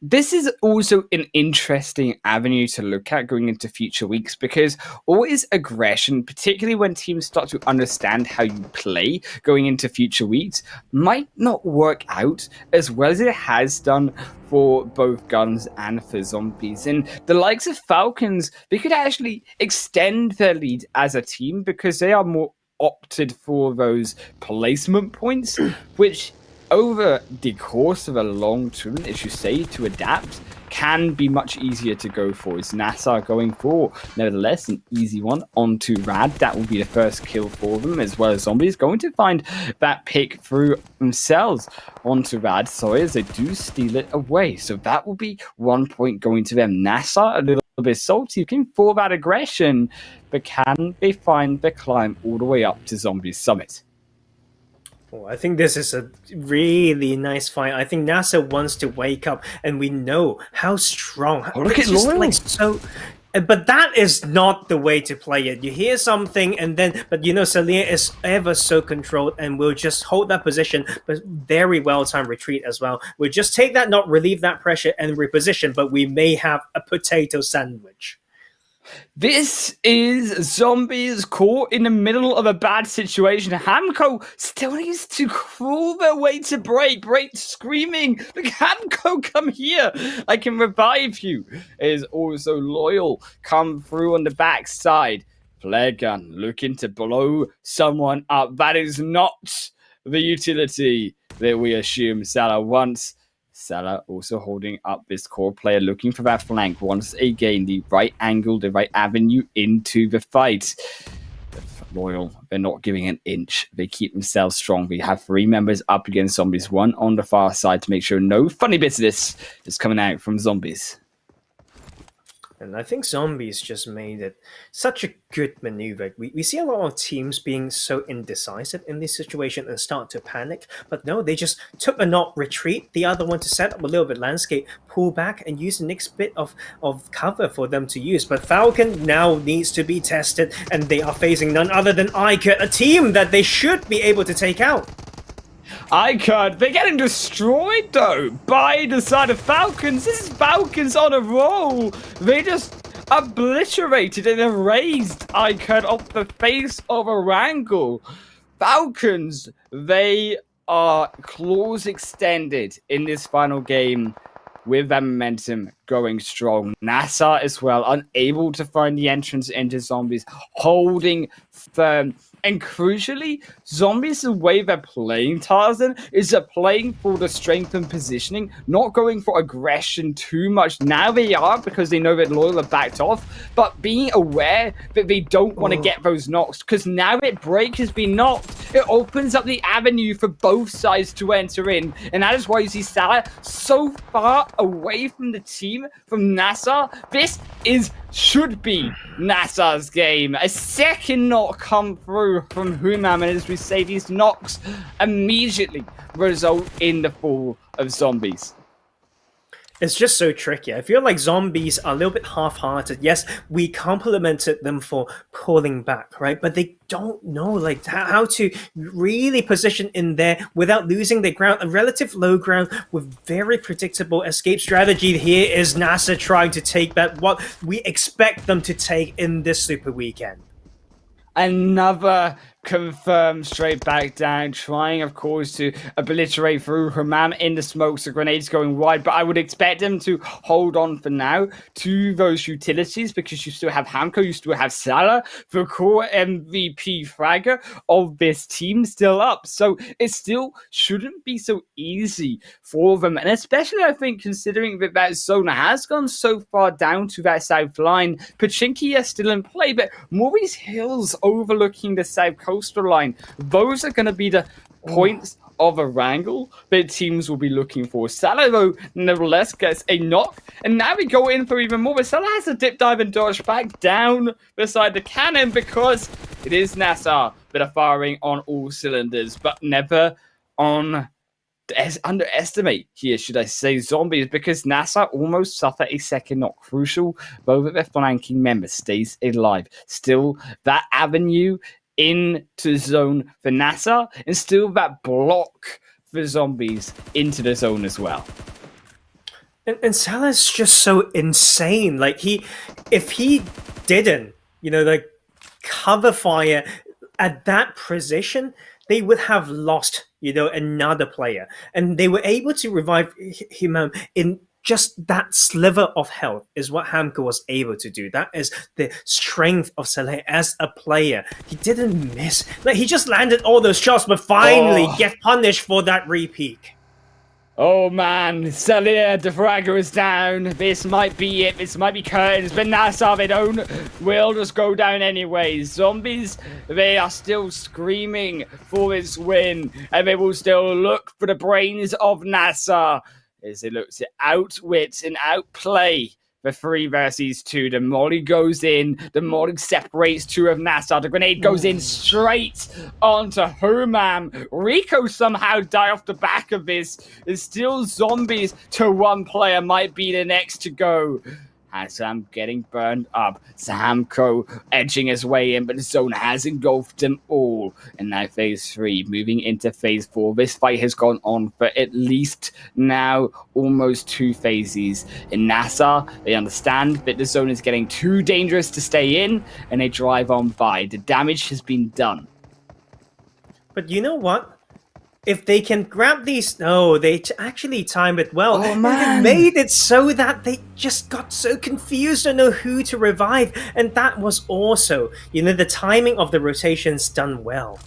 this is also an interesting avenue to look at going into future weeks, because always aggression, particularly when teams start to understand how you play going into future weeks, might not work out as well as it has done for both GUNZ and for Zombies. And the likes of Falcons, they could actually extend their lead as a team because they are more opted for those placement points, which over the course of a long tournament, as you say, to adapt can be much easier to go for. Is NASR going for, nevertheless, an easy one onto Rad. That will be the first kill for them, as well as Zombies going to find that pick through themselves onto Rad. Sorry, as they do steal it away. So that will be 1 point going to them. NASR a little bit salty, looking for that aggression, but can they find the climb all the way up to Zombies Summit? Oh, I think this is a really nice fight. I think NASA wants to wake up, and we know how strong. Oh, look it's at just Loyal. like so. But that is not the way to play it. You hear something, and then, but you know, Celia is ever so controlled, and will just hold that position, but very well timed retreat as well. We'll just take that, not relieve that pressure, and reposition. But we may have a potato sandwich. This is Zombies caught in the middle of a bad situation. Hamco still needs to crawl their way to Break. Break screaming, "Look, Hamco, come here! I can revive you." Is also Loyal come through on the backside. Flare gun looking to blow someone up. That is not the utility that we assume Salah wants. Salah also holding up this core player, looking for that flank once again, the right angle, the right avenue into the fight. Loyal, they're not giving an inch. They keep themselves strong. We have 3 members up against Zombies, 1 on the far side to make sure no funny business is coming out from Zombies. And I think Zombies just made it such a good maneuver. We see a lot of teams being so indecisive in this situation and start to panic. But no, they just took a not retreat, the other one to set up a little bit landscape, pull back, and use the next bit of cover for them to use. But Falcon now needs to be tested, and they are facing none other than iKURD, a team that they should be able to take out. iKURD, they're getting destroyed though by the side of Falcons. This is Falcons on a roll. They just obliterated and erased iKURD off the face of Erangel. Falcons, they are claws extended in this final game with that momentum going strong. NASR as well, unable to find the entrance into Zombies, holding firm. And crucially, Zombies, the way they're playing Tarzan, is they're playing for the strength and positioning, not going for aggression too much. Now they are, because they know that Loyal are backed off, but being aware that they don't want to get those knocks, because now that Break has been knocked, it opens up the avenue for both sides to enter in. And that is why you see Salah so far away from the team, from NASR. This should be NASR's game. A second knock come through from Humam, and as we say, these knocks immediately result in the fall of Zombies. It's just so tricky. I feel like Zombies are a little bit half-hearted. Yes, we complimented them for pulling back, right? But they don't know like how to really position in there without losing their ground. A relative low ground with very predictable escape strategy. Here is NASA trying to take back what we expect them to take in this Super Weekend. Another confirmed straight back down, trying of course to obliterate through Hamam in the smokes, the grenades going wide, but I would expect them to hold on for now to those utilities, because you still have Hamco, you still have Salah, the core MVP fragger of this team still up, so it still shouldn't be so easy for them, and especially I think considering that that zone has gone so far down to that south line. Pachinki is still in play, but Maurice Hills overlooking the south coastal line, those are going to be the points of Erangel that teams will be looking for. Salah, though, nevertheless gets a knock, and now we go in for even more, but Salah has a dip dive and dodge back down beside the cannon, because it is NASR that are firing on all cylinders, but never on underestimate here, should I say, Zombies, because NASR almost suffer a second knock. Crucial, though, that their flanking member stays alive. Still, that avenue into zone for NASR, and still that block for Zombies into the zone as well. And Salah's just so insane. Like if he didn't, like cover fire at that position, they would have lost, another player, and they were able to revive him in just that sliver of health. Is what Hamko was able to do. That is the strength of Salah as a player. He didn't miss. Like he just landed all those shots, but finally get punished for that re-peak. Oh man, Celia, the fragger is down. This might be it. This might be curtains. But NASR, they don't will just go down anyways. Zombies, they are still screaming for this win. And they will still look for the brains of NASR as they look to outwit and outplay the 3 versus 2. The molly goes in. The molly separates 2 of NASR. The grenade goes in straight onto Humam. RICO somehow die off the back of this. There's still zombies to 1 player. Might be the next to go. Sam getting burned up. Samco edging his way in, but the zone has engulfed them all. And now phase 3, moving into phase 4. This fight has gone on for at least now almost 2 phases. In NASR, they understand that the zone is getting too dangerous to stay in, and they drive on by. The damage has been done. But you know what? If they can grab these... No, they actually timed it well. Oh, man. They made it so that they just got so confused to know who to revive. And that was also, the timing of the rotations done well.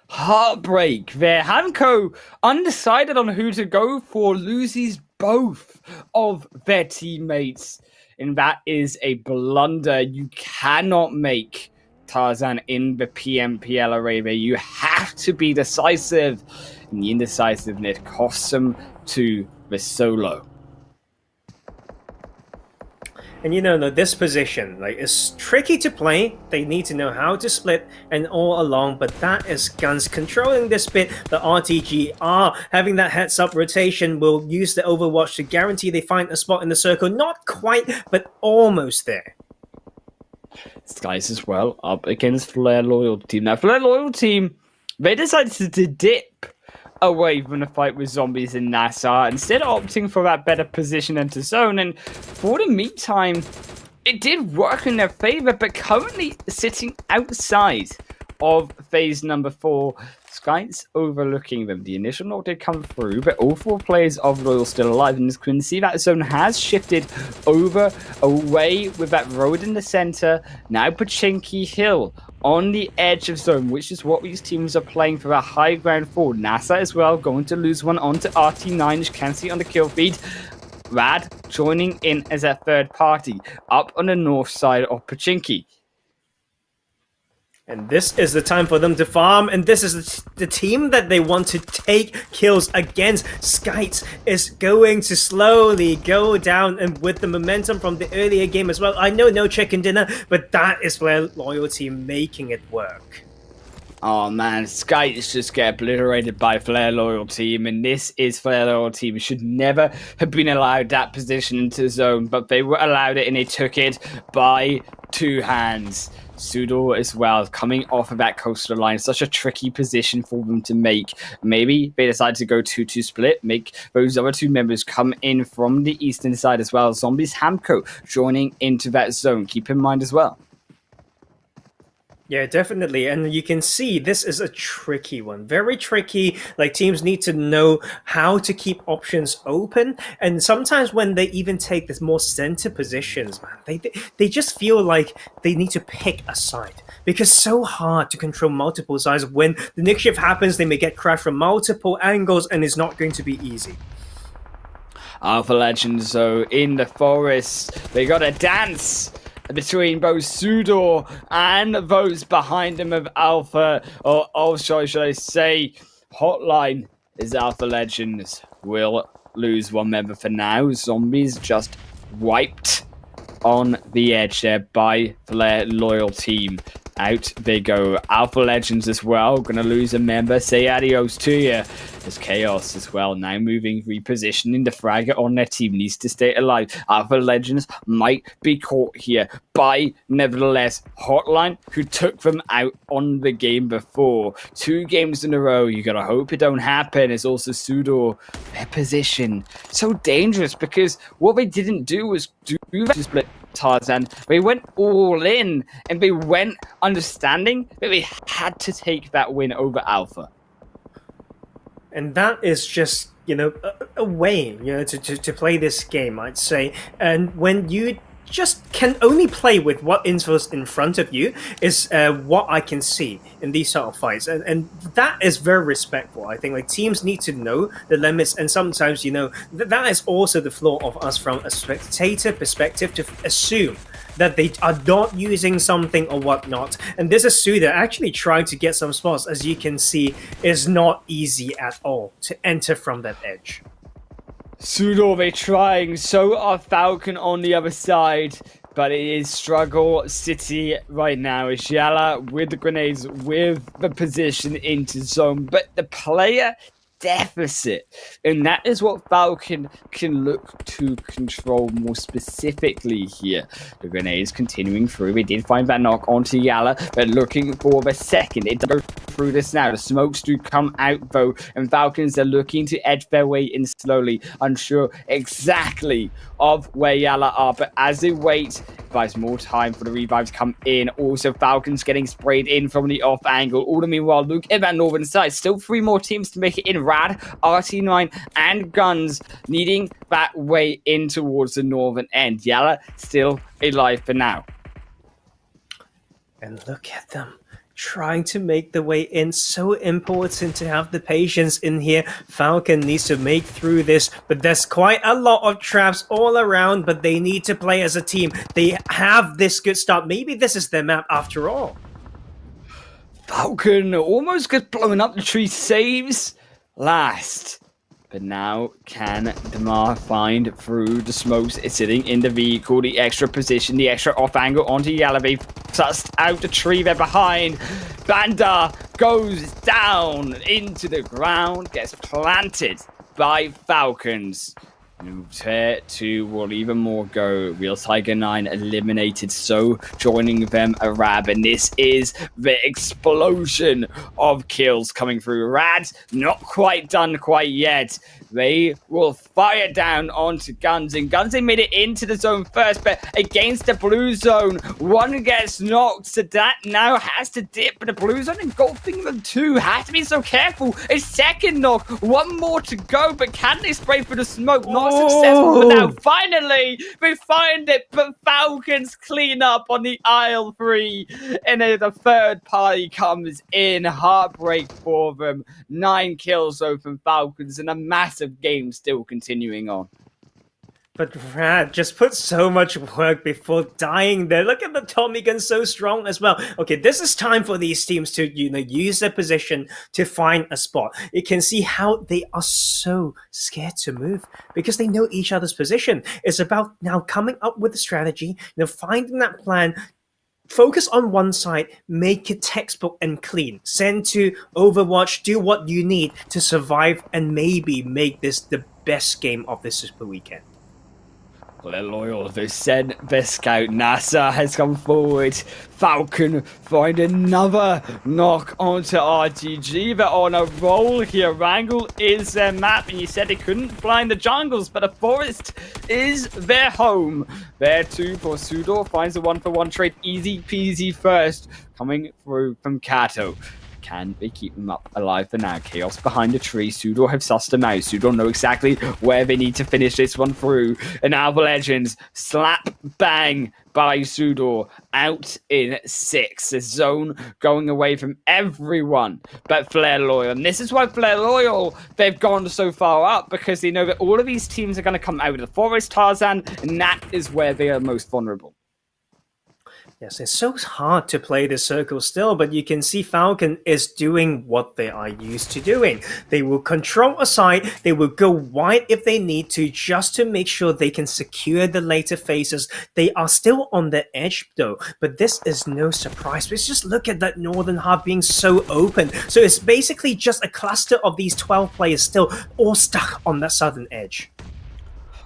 Heartbreak there. Hamco, undecided on who to go for, loses both of their teammates. And that is a blunder you cannot make, Tarzan, in the PMPL Arabia. You have to be decisive, and the indecisiveness costs them to the solo. And this position, it's tricky to play. They need to know how to split and all along, but that is GUNZ controlling this bit. The RTG are having that heads up rotation, will use the Overwatch to guarantee they find a spot in the circle. Not quite, but almost there. SCYTES as well, up against Flare Loyal Team. Now, Flare Loyal Team, they decided to dip away from the fight with Zombies in NASR, instead of opting for that better position into zone. And for the meantime, it did work in their favor, but currently sitting outside of phase number 4. SCYTES overlooking them. The initial knock did come through, but all 4 players of Loyal still alive. And as you can see, that zone has shifted over, away with that road in the center. Now Pachinki Hill on the edge of zone, which is what these teams are playing for a high ground for. NASR as well, going to lose one onto RT9, as you can see on the kill feed. Rad joining in as a third party, up on the north side of Pachinki. And this is the time for them to farm, and this is the team that they want to take kills against. SCYTES is going to slowly go down, and with the momentum from the earlier game as well. I know no chicken dinner, but that is where Loyalty making it work. Oh man, SCYTES just get obliterated by Flare Loyal Team, and this is Flare Loyal Team. Should never have been allowed that position into the zone, but they were allowed it, and they took it by 2 hands. SUDOR as well, coming off of that coastal line. Such a tricky position for them to make. Maybe they decide to go 2-2 split, make those other 2 members come in from the eastern side as well. Zombies Hamco joining into that zone. Keep in mind as well. Yeah, definitely. And you can see this is a tricky one. Very tricky. Like, teams need to know how to keep options open. And sometimes when they even take this more center positions, man, they just feel like they need to pick a side. Because it's so hard to control multiple sides. When the nick shift happens, they may get crashed from multiple angles, and it's not going to be easy. Alpha Legends, though, in the forest. They got a dance between both SUDOR and those behind him of Alpha, or also should I say HOTLINE, is Alpha Legends will lose 1 member for now. Zombies just wiped on the edge there by Flare Loyal Team. Out they go. Alpha Legends as well. Gonna lose a member. Say adios to you. There's Chaos as well. Now moving, repositioning. The fragger on their team needs to stay alive. Alpha Legends might be caught here by, nevertheless, HOTLINE, who took them out on the game before. 2 games in a row. You gotta hope it don't happen. It's also SUDOR. Their position so dangerous because what they didn't do was do that split Tarzan. They went all in and they went understanding that they had to take that win over Alpha. And that is just, you know, a way, you know, to play this game, I'd say. And when you just can only play with what info's in front of you is what I can see in these sort of fights, and that is very respectful. I think like teams need to know the limits, and sometimes, you know, that is also the flaw of us from a spectator perspective, to assume that they are not using something or whatnot. And this is SUDOR actually trying to get some spots, as you can see, is not easy at all to enter from that edge. SUDOR, they're trying, so are Falcon on the other side, but it is struggle city right now. It's YaLLa with the grenades, with the position into zone, but the player deficit, and that is what Falcon can look to control more specifically here. The grenades continuing through. We did find that knock onto YaLLa, but looking for the second. It does go through this now. The smokes do come out though, and Falcons are looking to edge their way in slowly, unsure exactly of where YaLLa are, but as they wait, buys more time for the revives come in. Also, Falcons getting sprayed in from the off angle. All the meanwhile, look at that northern side. Still 3 more teams to make it in. Rad, RT9, and GUNZ needing that way in towards the northern end. YaLLa still alive for now. And look at them trying to make the way in. So important to have the patience in here. Falcon needs to make through this, but there's quite a lot of traps all around, but they need to play as a team. They have this good start. Maybe this is their map after all. Falcon almost gets blown up. The tree saves last. But now can Damar find through the smokes? It's sitting in the vehicle, the extra position, the extra off angle onto YaLLa. They've sussed out the tree there behind. Banda goes down into the ground, gets planted by Falcons. Tear 2 will even more go. Real Tiger 9 eliminated, so joining them a Rab, and this is the explosion of kills coming through. Rad not quite done quite yet. They will fire down onto GUNZ, and GUNZ made it into the zone first, but against the blue zone, one gets knocked, so that now has to dip, but the blue zone engulfing them too. Has to be so careful. A second knock, 1 more to go, but can they spray for the smoke? Not successful for now. Finally, we find it, but Falcons clean up on the aisle 3, and then the third party comes in. Heartbreak for them. 9 kills though from Falcons, and a massive game still continuing on. But Rad just put so much work before dying there. Look at the Tommy gun, so strong as well. Okay, this is time for these teams to, you know, use their position to find a spot. You can see how they are so scared to move because they know each other's position. It's about now coming up with a strategy, you know, finding that plan. Focus on one side, make it textbook and clean. Send to Overwatch, do what you need to survive and maybe make this the best game of this Super Weekend. They're loyal. They send their scout. NASR has come forward. Falcon find another knock onto RTG. They're on a roll here. Erangel is their map, and you said they couldn't fly in the jungles, but the forest is their home. There too for SUDOR. Finds a 1-for-1 trade. Easy peasy first. Coming through from Kato. Can they keep them up alive for now? Chaos behind the tree. SUDOR have sussed them out. SUDOR know exactly where they need to finish this one through. And Alpha Legends slap bang by SUDOR out in 6. The zone going away from everyone but Flare Loyal. And this is why Flare Loyal, they've gone so far up, because they know that all of these teams are going to come out of the forest, Tarzan, and that is where they are most vulnerable. Yes, it's so hard to play the circle still, but you can see Falcon is doing what they are used to doing. They will control a side, they will go wide if they need to, just to make sure they can secure the later phases. They are still on the edge though, but this is no surprise. Let's just look at that northern half being so open. So it's basically just a cluster of these 12 players still all stuck on that southern edge.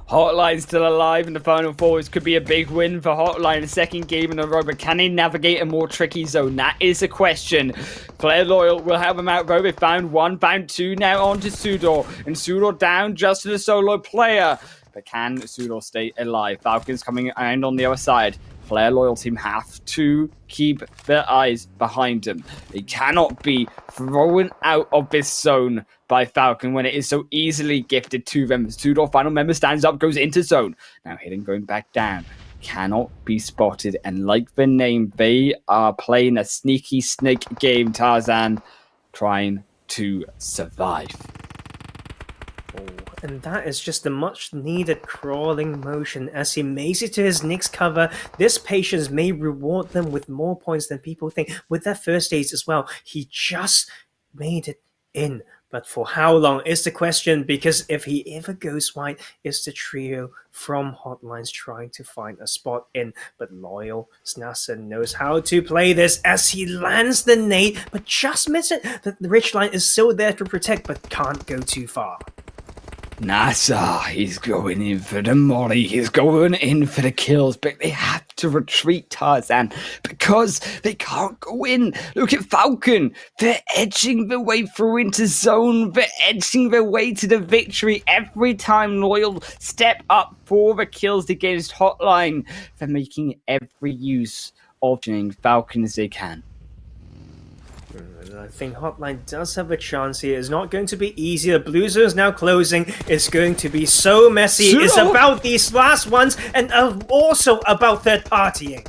Hotline still alive in the final four. This could be a big win for Hotline. The second game in a row, but can they navigate a more tricky zone? That is a question. Flare Loyal will have them out. They found one, found two. Now on to SUDOR. And SUDOR down just to the solo player. But can SUDOR stay alive? Falcons coming around on the other side. Flare Loyal team have to keep their eyes behind them. They cannot be thrown out of this zone by Falcon when it is so easily gifted to them. SUDOR final member stands up, goes into zone. Now Hidden going back down. Cannot be spotted. And like the name, they are playing a sneaky snake game, Tarzan, trying to survive. And that is just a much needed crawling motion as he makes it to his next cover. This patience may reward them with more points than people think. With that first ace as well, he just made it in. But for how long is the question, because if he ever goes wide, it's the trio from Hotlines trying to find a spot in. But Loyal NASR knows how to play this as he lands the nade, but just miss it. The ridgeline is still there to protect, but can't go too far. NASR is going in for the molly. He's going in for the kills, but they have to retreat, Tarzan, because they can't go in. Look at Falcon. They're edging their way through into zone. They're edging their way to the victory every time Loyal step up for the kills against Hotline. They're making every use of Falcon as they can. I think Hotline does have a chance here. It's not going to be easy. The blue zone is now closing. It's going to be so messy. SUDOR! It's about these last ones and also about third partying.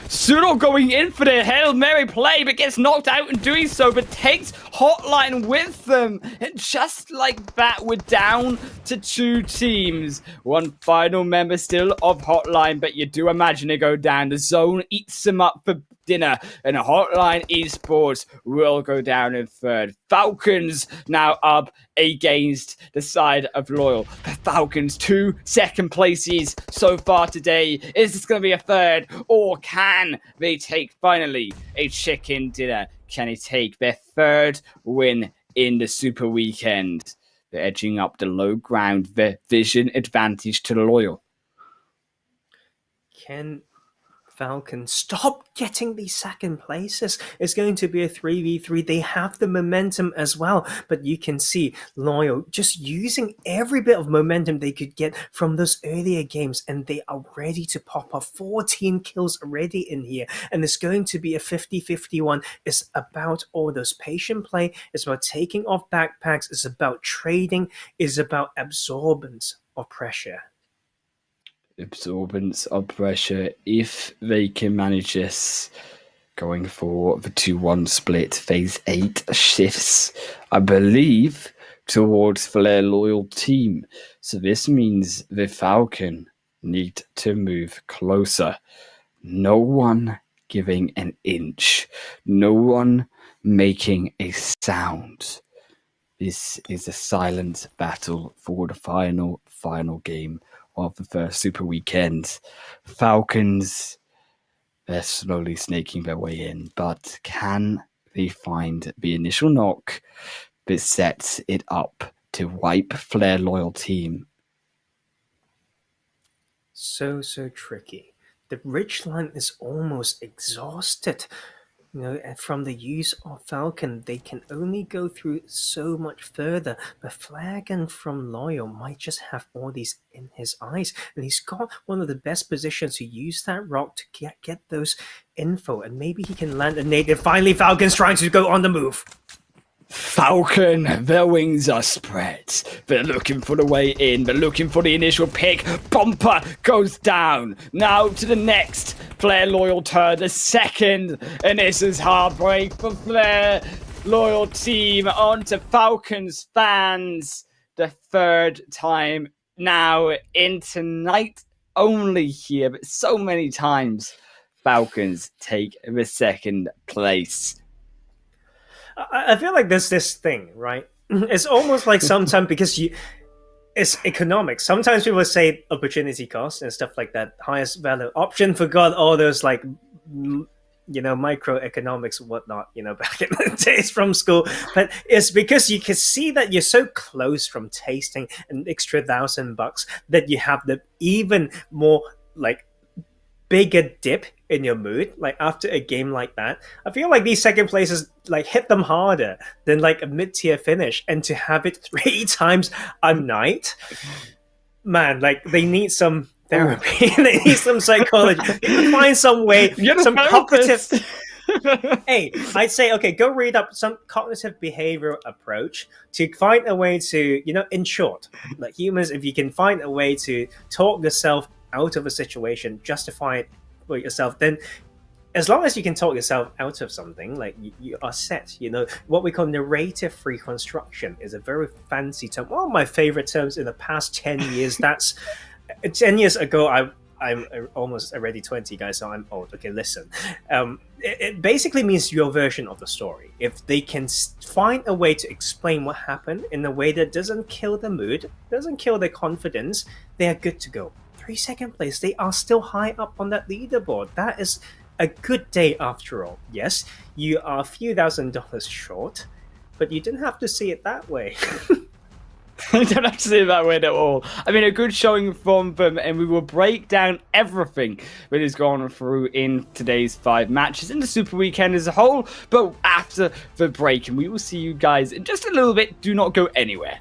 SUDOR going in for the Hail Mary play, but gets knocked out in doing so, but takes Hotline with them. And just like that, we're down to two teams. One final member still of Hotline, but you do imagine they go down. The zone eats them up for dinner, and HOTLINE Esports will go down in third. Falcons now up against the side of Loyal. The Falcons, 2 second places so far today. Is this going to be a third, or can they take finally a chicken dinner? Can they take their third win in the Super Weekend? They're edging up the low ground, their vision advantage to Loyal. Can Falcon stop getting these second places? It's going to be a 3v3. They have the momentum as well, but you can see Loyal just using every bit of momentum they could get from those earlier games, and they are ready to pop up. 14 kills already in here, and it's going to be a 50-51. It's about all those patient play. It's about taking off backpacks. It's about trading. It's about absorbance of pressure. Absorbance of pressure. If they can manage this, going for the 2-1 split, phase 8 shifts, I believe, towards their loyal team. So this means the Falcon need to move closer. No one giving an inch. No one making a sound. This is a silent battle for the final game of the first Super Weekend. Falcons, they're slowly snaking their way in, but can they find the initial knock that sets it up to wipe Flare Loyal team? So tricky. The ridgeline is almost exhausted. You know, from the use of Falcon, they can only go through so much further. But Flagon from Loyal might just have all these in his eyes, and he's got one of the best positions to use that rock to get those info, and maybe he can land a nade. And finally, Falcon's trying to go on the move. Falcon, their wings are spread. They're looking for the way in. They're looking for the initial pick. Bumper goes down. Now to the next Flare Loyal turn, the second. And this is heartbreak for Flare Loyal team onto Falcons fans. The third time now in tonight only here, but so many times Falcons take the second place. I feel like there's this thing, right? It's almost like sometimes because it's economics. Sometimes people say opportunity cost and stuff like that. Highest value option, forgot all those like microeconomics and whatnot, back in the days from school. But it's because you can see that you're so close from tasting an extra $1,000 that you have the even more like bigger dip in your mood, like after a game like that. I feel like these second places like hit them harder than like a mid-tier finish, and to have it 3 times a night, man, like they need some therapy. They need some psychology. You can find some way, some cognitive. Hey, I'd say, okay, go read up some cognitive behavioral approach to find a way to, in short, like humans, if you can find a way to talk yourself out of a situation, justify it for yourself, then as long as you can talk yourself out of something, like you are set. What we call narrative reconstruction is a very fancy term. One of my favorite terms in the past 10 years. That's 10 years ago. I'm almost already 20, guys, so I'm old. Okay, listen. It basically means your version of the story. If they can find a way to explain what happened in a way that doesn't kill the mood, doesn't kill their confidence, they are good to go. 3 second place, they are still high up on that leaderboard. That is a good day after all. Yes, you are a few $1,000s short, but you didn't have to see it that way. You don't have to see it that way at all. I mean, a good showing from them, and we will break down everything that has gone through in today's 5 matches in the Super Weekend as a whole, but after the break, and we will see you guys in just a little bit. Do not go anywhere.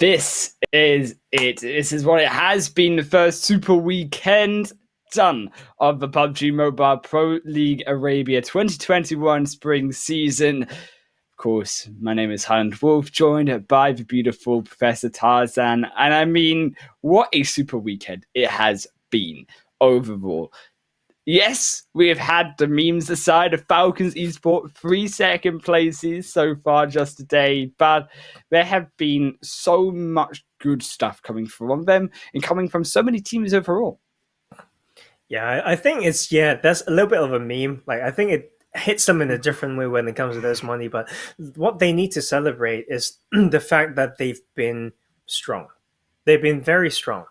This is it. This is what it has been, the first Super Weekend done of the PUBG Mobile Pro League Arabia 2021 spring season. Of course, my name is Highland Wolf, joined by the beautiful Professor Tarzan. And I mean, what a Super Weekend it has been overall. Yes, we have had the memes aside of FalconsEsport 3 second places so far just today, but there have been so much good stuff coming from them and coming from so many teams overall. Yeah, I think that's a little bit of a meme. Like, I think it hits them in a different way when it comes to this money, but what they need to celebrate is the fact that they've been strong. They've been very strong.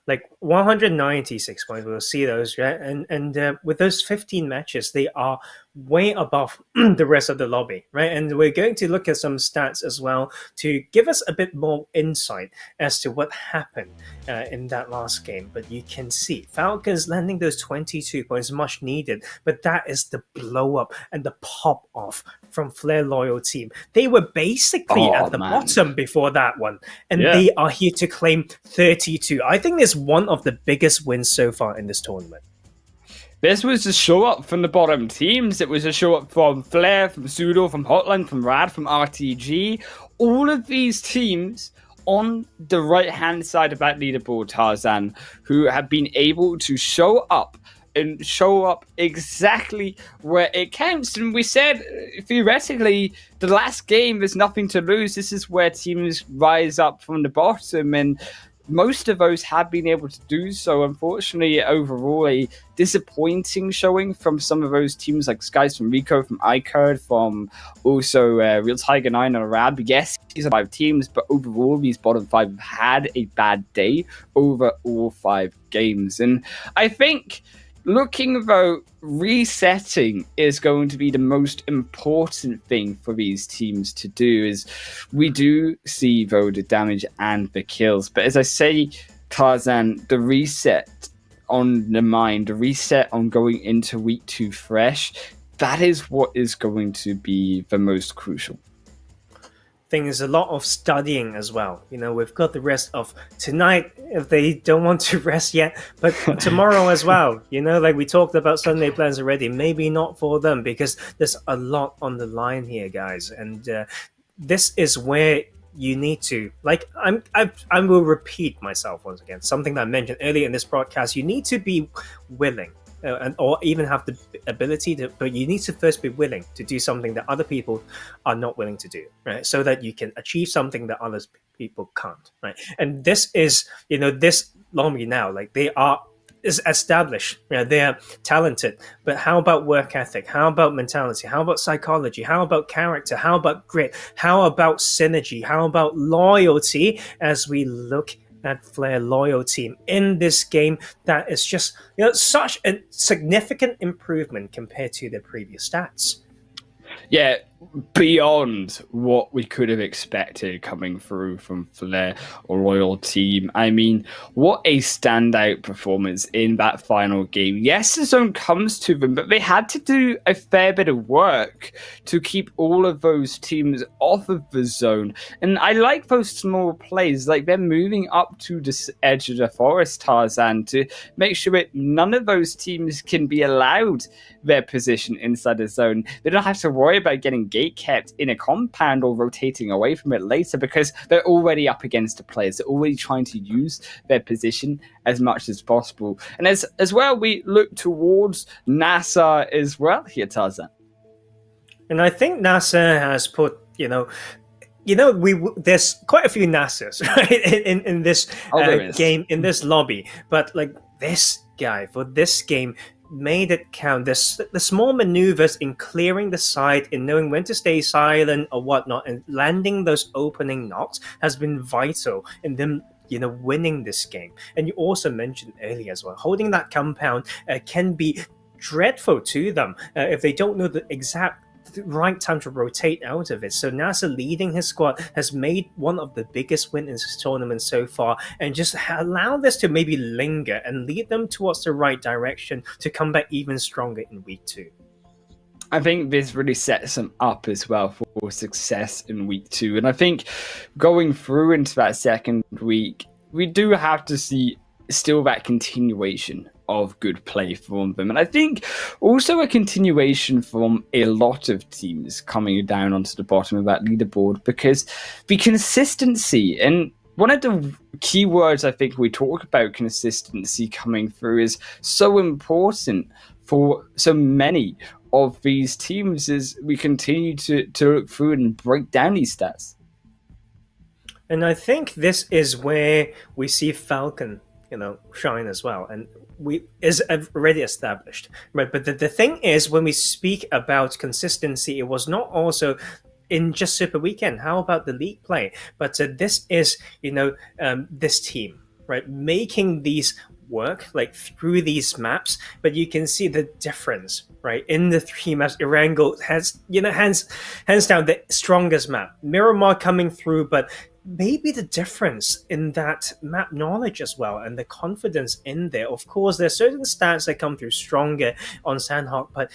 Like 196 points, we'll see those, right? And with those 15 matches, they are way above the rest of the lobby, right? And we're going to look at some stats as well to give us a bit more insight as to what happened in that last game. But you can see Falcons landing those 22 points, much needed, but that is the blow up and the pop off from Flair Loyal Team. They were basically at the bottom before that one, and they are here to claim 32. I think it's one of the biggest wins so far in this tournament. This was a show up from the bottom teams. It was a show up from Flair, from SUDOR, from HOTLINE, from RAD, from RTG. All of these teams on the right-hand side of that leaderboard, Tarzan, who have been able to show up exactly where it counts. And we said, theoretically, the last game, there's nothing to lose. This is where teams rise up from the bottom, and most of those have been able to do so. Unfortunately, overall, a disappointing showing from some of those teams like Skies from RICO, from iKURD, from also Real Tiger 9 and Arab. Yes, these are 5 teams, but overall, these bottom 5 have had a bad day over all 5 games. And I think looking though, resetting is going to be the most important thing for these teams to do. Is we do see though the damage and the kills, but as I say, Tarzan, the reset on the mind, the reset on going into week 2 fresh, that is what is going to be the most crucial. There's a lot of studying as well. We've got the rest of tonight if they don't want to rest yet, but tomorrow as well. Like we talked about Sunday plans already, maybe not for them because there's a lot on the line here, guys. And this is where you need to, like, I will repeat myself once again, something that I mentioned earlier in this broadcast. You need to be willing. Or even have the ability to, but you need to first be willing to do something that other people are not willing to do, right? So that you can achieve something that other people can't, right? And this is, this Lombi now, like is established, they are talented, but how about work ethic? How about mentality? How about psychology? How about character? How about grit? How about synergy? How about loyalty as we look at Flair Loyal Team in this game? That is just such a significant improvement compared to their previous stats. Yeah, beyond what we could have expected coming through from Flair or Royal Team. I mean, what a standout performance in that final game. Yes, the zone comes to them, but they had to do a fair bit of work to keep all of those teams off of the zone. And I like those small plays, like they're moving up to the edge of the forest, Tarzan, to make sure that none of those teams can be allowed their position inside the zone. They don't have to worry about getting gate kept in a compound or rotating away from it later because they're already up against the players. They're already trying to use their position as much as possible. And as well, we look towards NASR as well here, Tarzan. And I think NASR has put, there's quite a few NASRs, right, in this game, in this lobby. But like this guy, for this game, made it count. The small maneuvers in clearing the side, in knowing when to stay silent or whatnot, and landing those opening knocks has been vital in them, winning this game. And you also mentioned earlier as well, holding that compound can be dreadful to them if they don't know the exact right time to rotate out of it. So NASR leading his squad has made one of the biggest wins in this tournament so far, and just allow this to maybe linger and lead them towards the right direction to come back even stronger in week 2. I think this really sets them up as well for success in week 2. And I think going through into that second week, we do have to see still that continuation of good play from them. And I think also a continuation from a lot of teams coming down onto the bottom of that leaderboard, because the consistency, and one of the key words I think we talk about consistency coming through, is so important for so many of these teams as we continue to look through and break down these stats. And I think this is where we see Falcon shine as well, and is already established, right? But the thing is, when we speak about consistency, it was not also in just Super Weekend. How about the league play? But this is, this team, right, making these work like through these maps. But you can see the difference, right, in the 3 maps. Erangel has, hands down, the strongest map. Miramar coming through, but maybe the difference in that map knowledge as well and the confidence in there. Of course, there's certain stats that come through stronger on Sanhok, but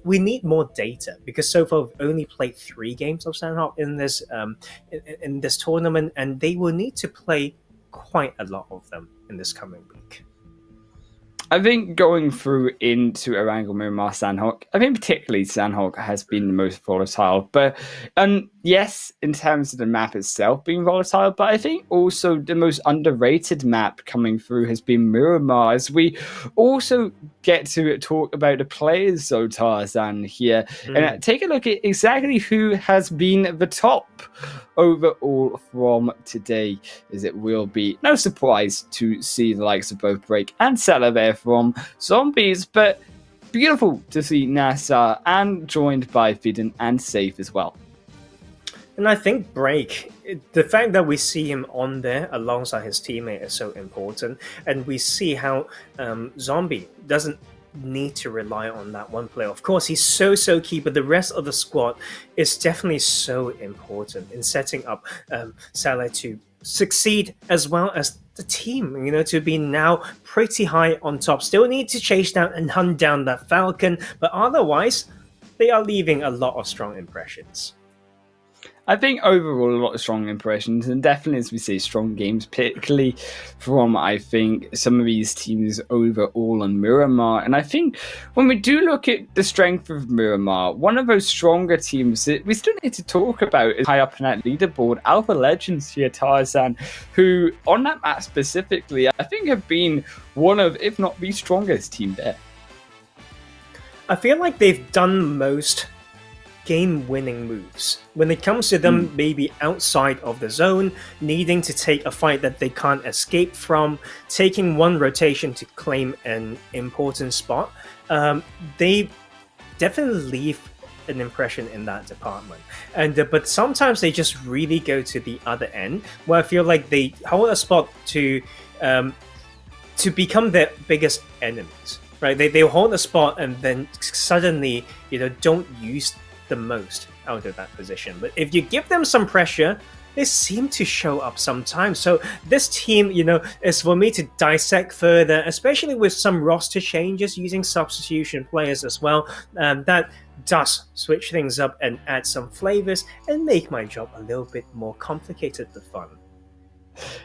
we need more data, because so far we've only played 3 games of Sanhok in this tournament, and they will need to play quite a lot of them in this coming week. I think going through into Erangel, Miramar, Sanhok, I think particularly Sanhok has been the most volatile. But yes, in terms of the map itself being volatile, but I think also the most underrated map coming through has been Miramar, as we also get to talk about the players, so Tarzan here, and take a look at exactly who has been the top overall from today, as it will be no surprise to see the likes of both Break and Seller there from Zombies, but beautiful to see NASR and joined by Fidden and Safe as well. And I think Break, the fact that we see him on there alongside his teammate is so important, and we see how Zombie doesn't need to rely on that one player. Of course, he's so key, but the rest of the squad is definitely so important in setting up Salah to succeed, as well as the team, to be now pretty high on top. Still need to chase down and hunt down that Falcon, but otherwise, they are leaving a lot of strong impressions. I think overall a lot of strong impressions, and definitely, as we say, strong games, particularly from, I think, some of these teams overall on Miramar. And I think when we do look at the strength of Miramar, one of those stronger teams that we still need to talk about is high up in that leaderboard, Alpha Legends here, Tarzan, who on that map specifically, I think have been one of, if not the strongest team there. I feel like they've done most game-winning moves when it comes to them maybe outside of the zone, needing to take a fight that they can't escape from, taking one rotation to claim an important spot. They definitely leave an impression in that department, and but sometimes they just really go to the other end, where I feel like they hold a spot to become their biggest enemies. Right? They'll hold a spot and then suddenly don't use the most out of that position. But if you give them some pressure, they seem to show up sometimes. So this team, is for me to dissect further, especially with some roster changes using substitution players as well. That does switch things up and add some flavors and make my job a little bit more complicated but fun.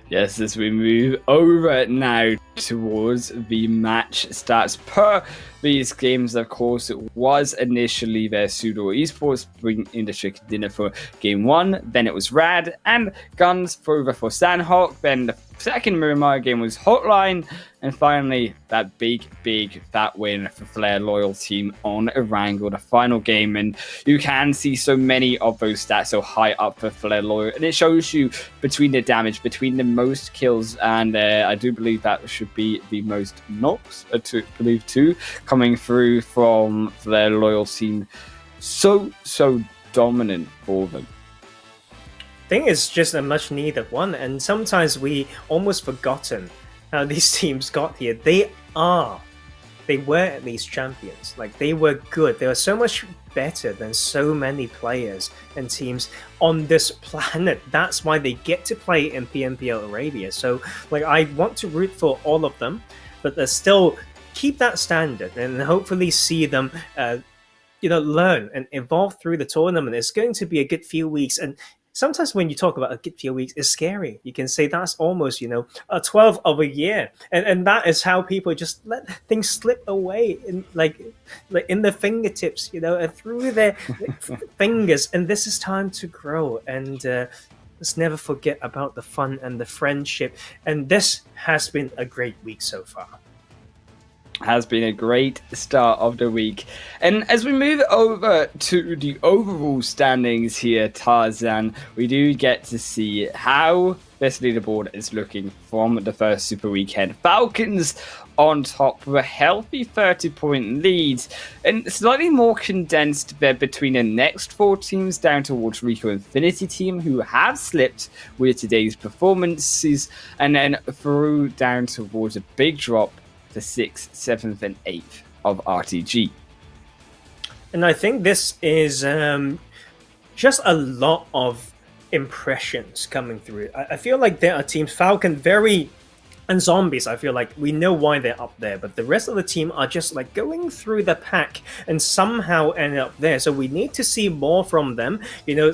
Yes, as we move over now towards the match stats per these games, of course, it was initially their SUDOR Esports bringing in the chicken dinner for game 1, then it was Rad and GUNZ over for Sanhok, then the second Miramar game was HOTLINE, and finally that big fat win for Flare Loyal team on Erangel, the final game. And you can see so many of those stats so high up for Flare Loyal, and it shows you between the damage, between the most kills, and I do believe that should be the most knocks, I believe too, coming through from Flare Loyal team. So dominant for them. I think it's just a much needed one, and sometimes we almost forgotten how these teams got here. They were at least champions. Like, they were good. They were so much better than so many players and teams on this planet. That's why they get to play in PMPL Arabia. So I want to root for all of them, but they still keep that standard and hopefully see them learn and evolve through the tournament. It's going to be a good few weeks, and sometimes when you talk about a good few weeks, it's scary. You can say that's almost, a 12th of a year. And that is how people just let things slip away in in their fingertips, and through their fingers. And this is time to grow. And let's never forget about the fun and the friendship. And this has been a great week so far. Has been a great start of the week. And as we move over to the overall standings here, Tarzan, we do get to see how this leaderboard is looking from the first Super Weekend. Falcons on top with a healthy 30-point lead, and slightly more condensed there between the next 4 teams down towards RICO Infinity team, who have slipped with today's performances, and then through down towards a big drop to 6th, 7th, and 8th of RTG. And I think this is just a lot of impressions coming through. I feel like there are teams, Falcon and Zombies, I feel like we know why they're up there, but the rest of the team are just like going through the pack and somehow end up there. So we need to see more from them. You know,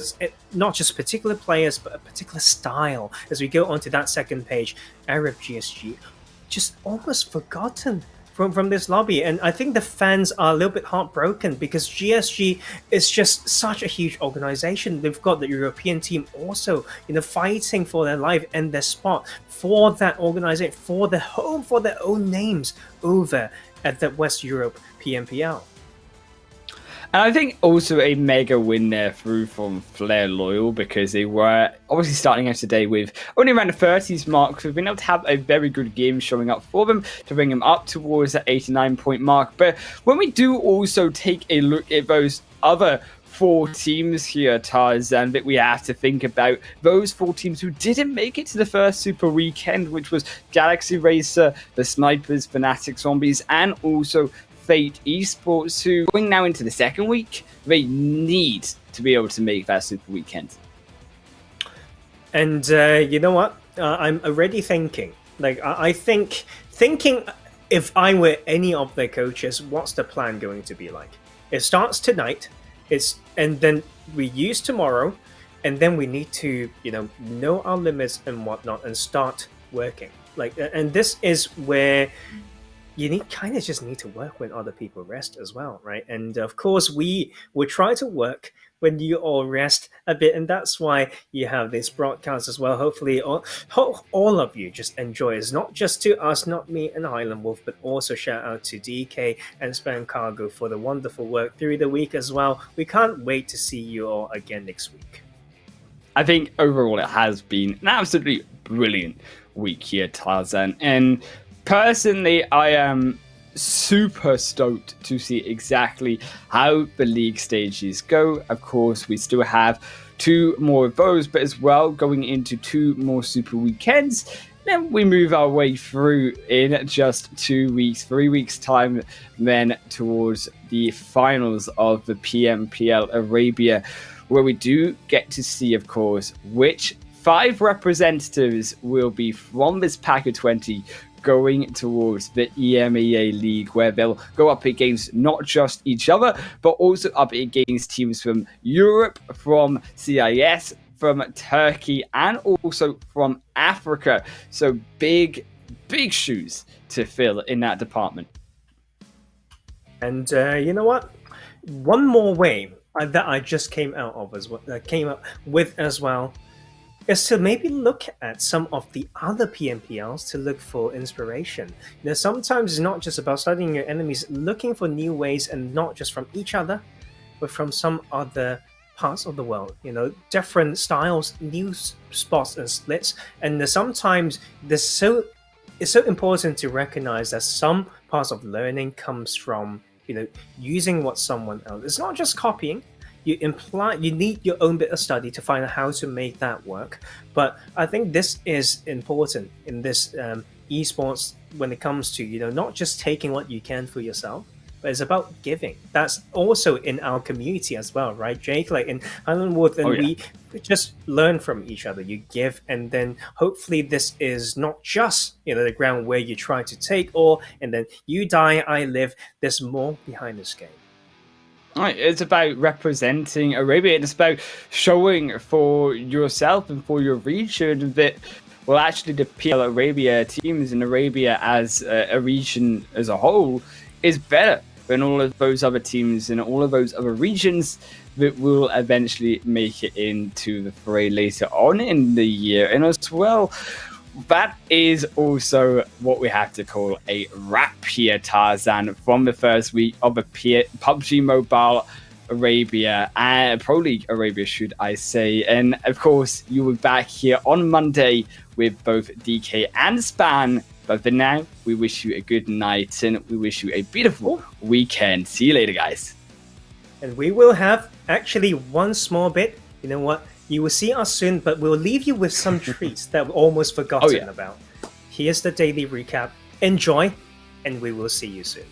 not just particular players, but a particular style. As we go onto that second page, Arab GSG, just almost forgotten from this lobby, and I think the fans are a little bit heartbroken because GSG is just such a huge organization. They've got the European team also, you know, fighting for their life and their spot for that organization, for the home, for their own names over at the West Europe PMPL. And I think also a mega win there through from Flair Loyal, because they were obviously starting out today with only around the 30s mark. So we've been able to have a very good game showing up for them to bring them up towards that 89-point mark. But when we do also take a look at those other 4 teams here, Tarzan, that we have to think about, those 4 teams who didn't make it to the first Super Weekend, which was Galaxy Racer, the Snipers, Fanatic Zombies, and also Fate Esports, who going now into the second week, they need to be able to make that Super Weekend. And you know what? I'm already thinking. Like I thinking if I were any of their coaches, what's the plan going to be like? It starts tonight. And then we use tomorrow, and then we need to know our limits and whatnot and start working. Like, and this is where you just need to work when other people rest as well, right? And of course, we will try to work when you all rest a bit, and that's why you have this broadcast as well. Hopefully, all of you just enjoy it. It's not just to us, not me and Island Wolf, but also shout out to DK and Spam Cargo for the wonderful work through the week as well. We can't wait to see you all again next week. I think overall it has been an absolutely brilliant week here, Tarzan, and personally, I am super stoked to see exactly how the league stages go. Of course, we still have 2 more of those, but as well going into 2 more Super Weekends. Then we move our way through in just 2 weeks, 3 weeks time, then towards the finals of the PMPL Arabia, where we do get to see, of course, which 5 representatives will be from this pack of 20 going towards the EMEA League, where they'll go up against not just each other, but also up against teams from Europe, from CIS, from Turkey, and also from Africa. So big shoes to fill in that department. And you know what? One more way that I just came up with as well is to maybe look at some of the other PMPLs to look for inspiration. Sometimes it's not just about studying your enemies, looking for new ways, and not just from each other, but from some other parts of the world. Different styles, new spots and splits. And sometimes it's so important to recognize that some parts of learning comes from using what someone else. It's not just copying. You need your own bit of study to find out how to make that work. But I think this is important in this esports when it comes to not just taking what you can for yourself, but it's about giving. That's also in our community as well, right, Jake? Like in Island Wolf, and we just learn from each other. You give, and then hopefully this is not just the ground where you try to take all, and then you die, I live. There's more behind this game. Right, it's about representing Arabia. It's about showing for yourself and for your region that, well, actually the PL Arabia teams in Arabia as a region as a whole is better than all of those other teams in all of those other regions that will eventually make it into the fray later on in the year. And as well, that is also what we have to call a wrap here, Tarzan, from the first week of the PUBG Mobile Arabia, Pro League Arabia, should I say. And of course, you will be back here on Monday with both DK and Span. But for now, we wish you a good night and we wish you a beautiful weekend. See you later, guys. And we will have actually one small bit. You know what? You will see us soon, but we'll leave you with some treats that we almost forgotten about. Here's the daily recap. Enjoy, and we will see you soon.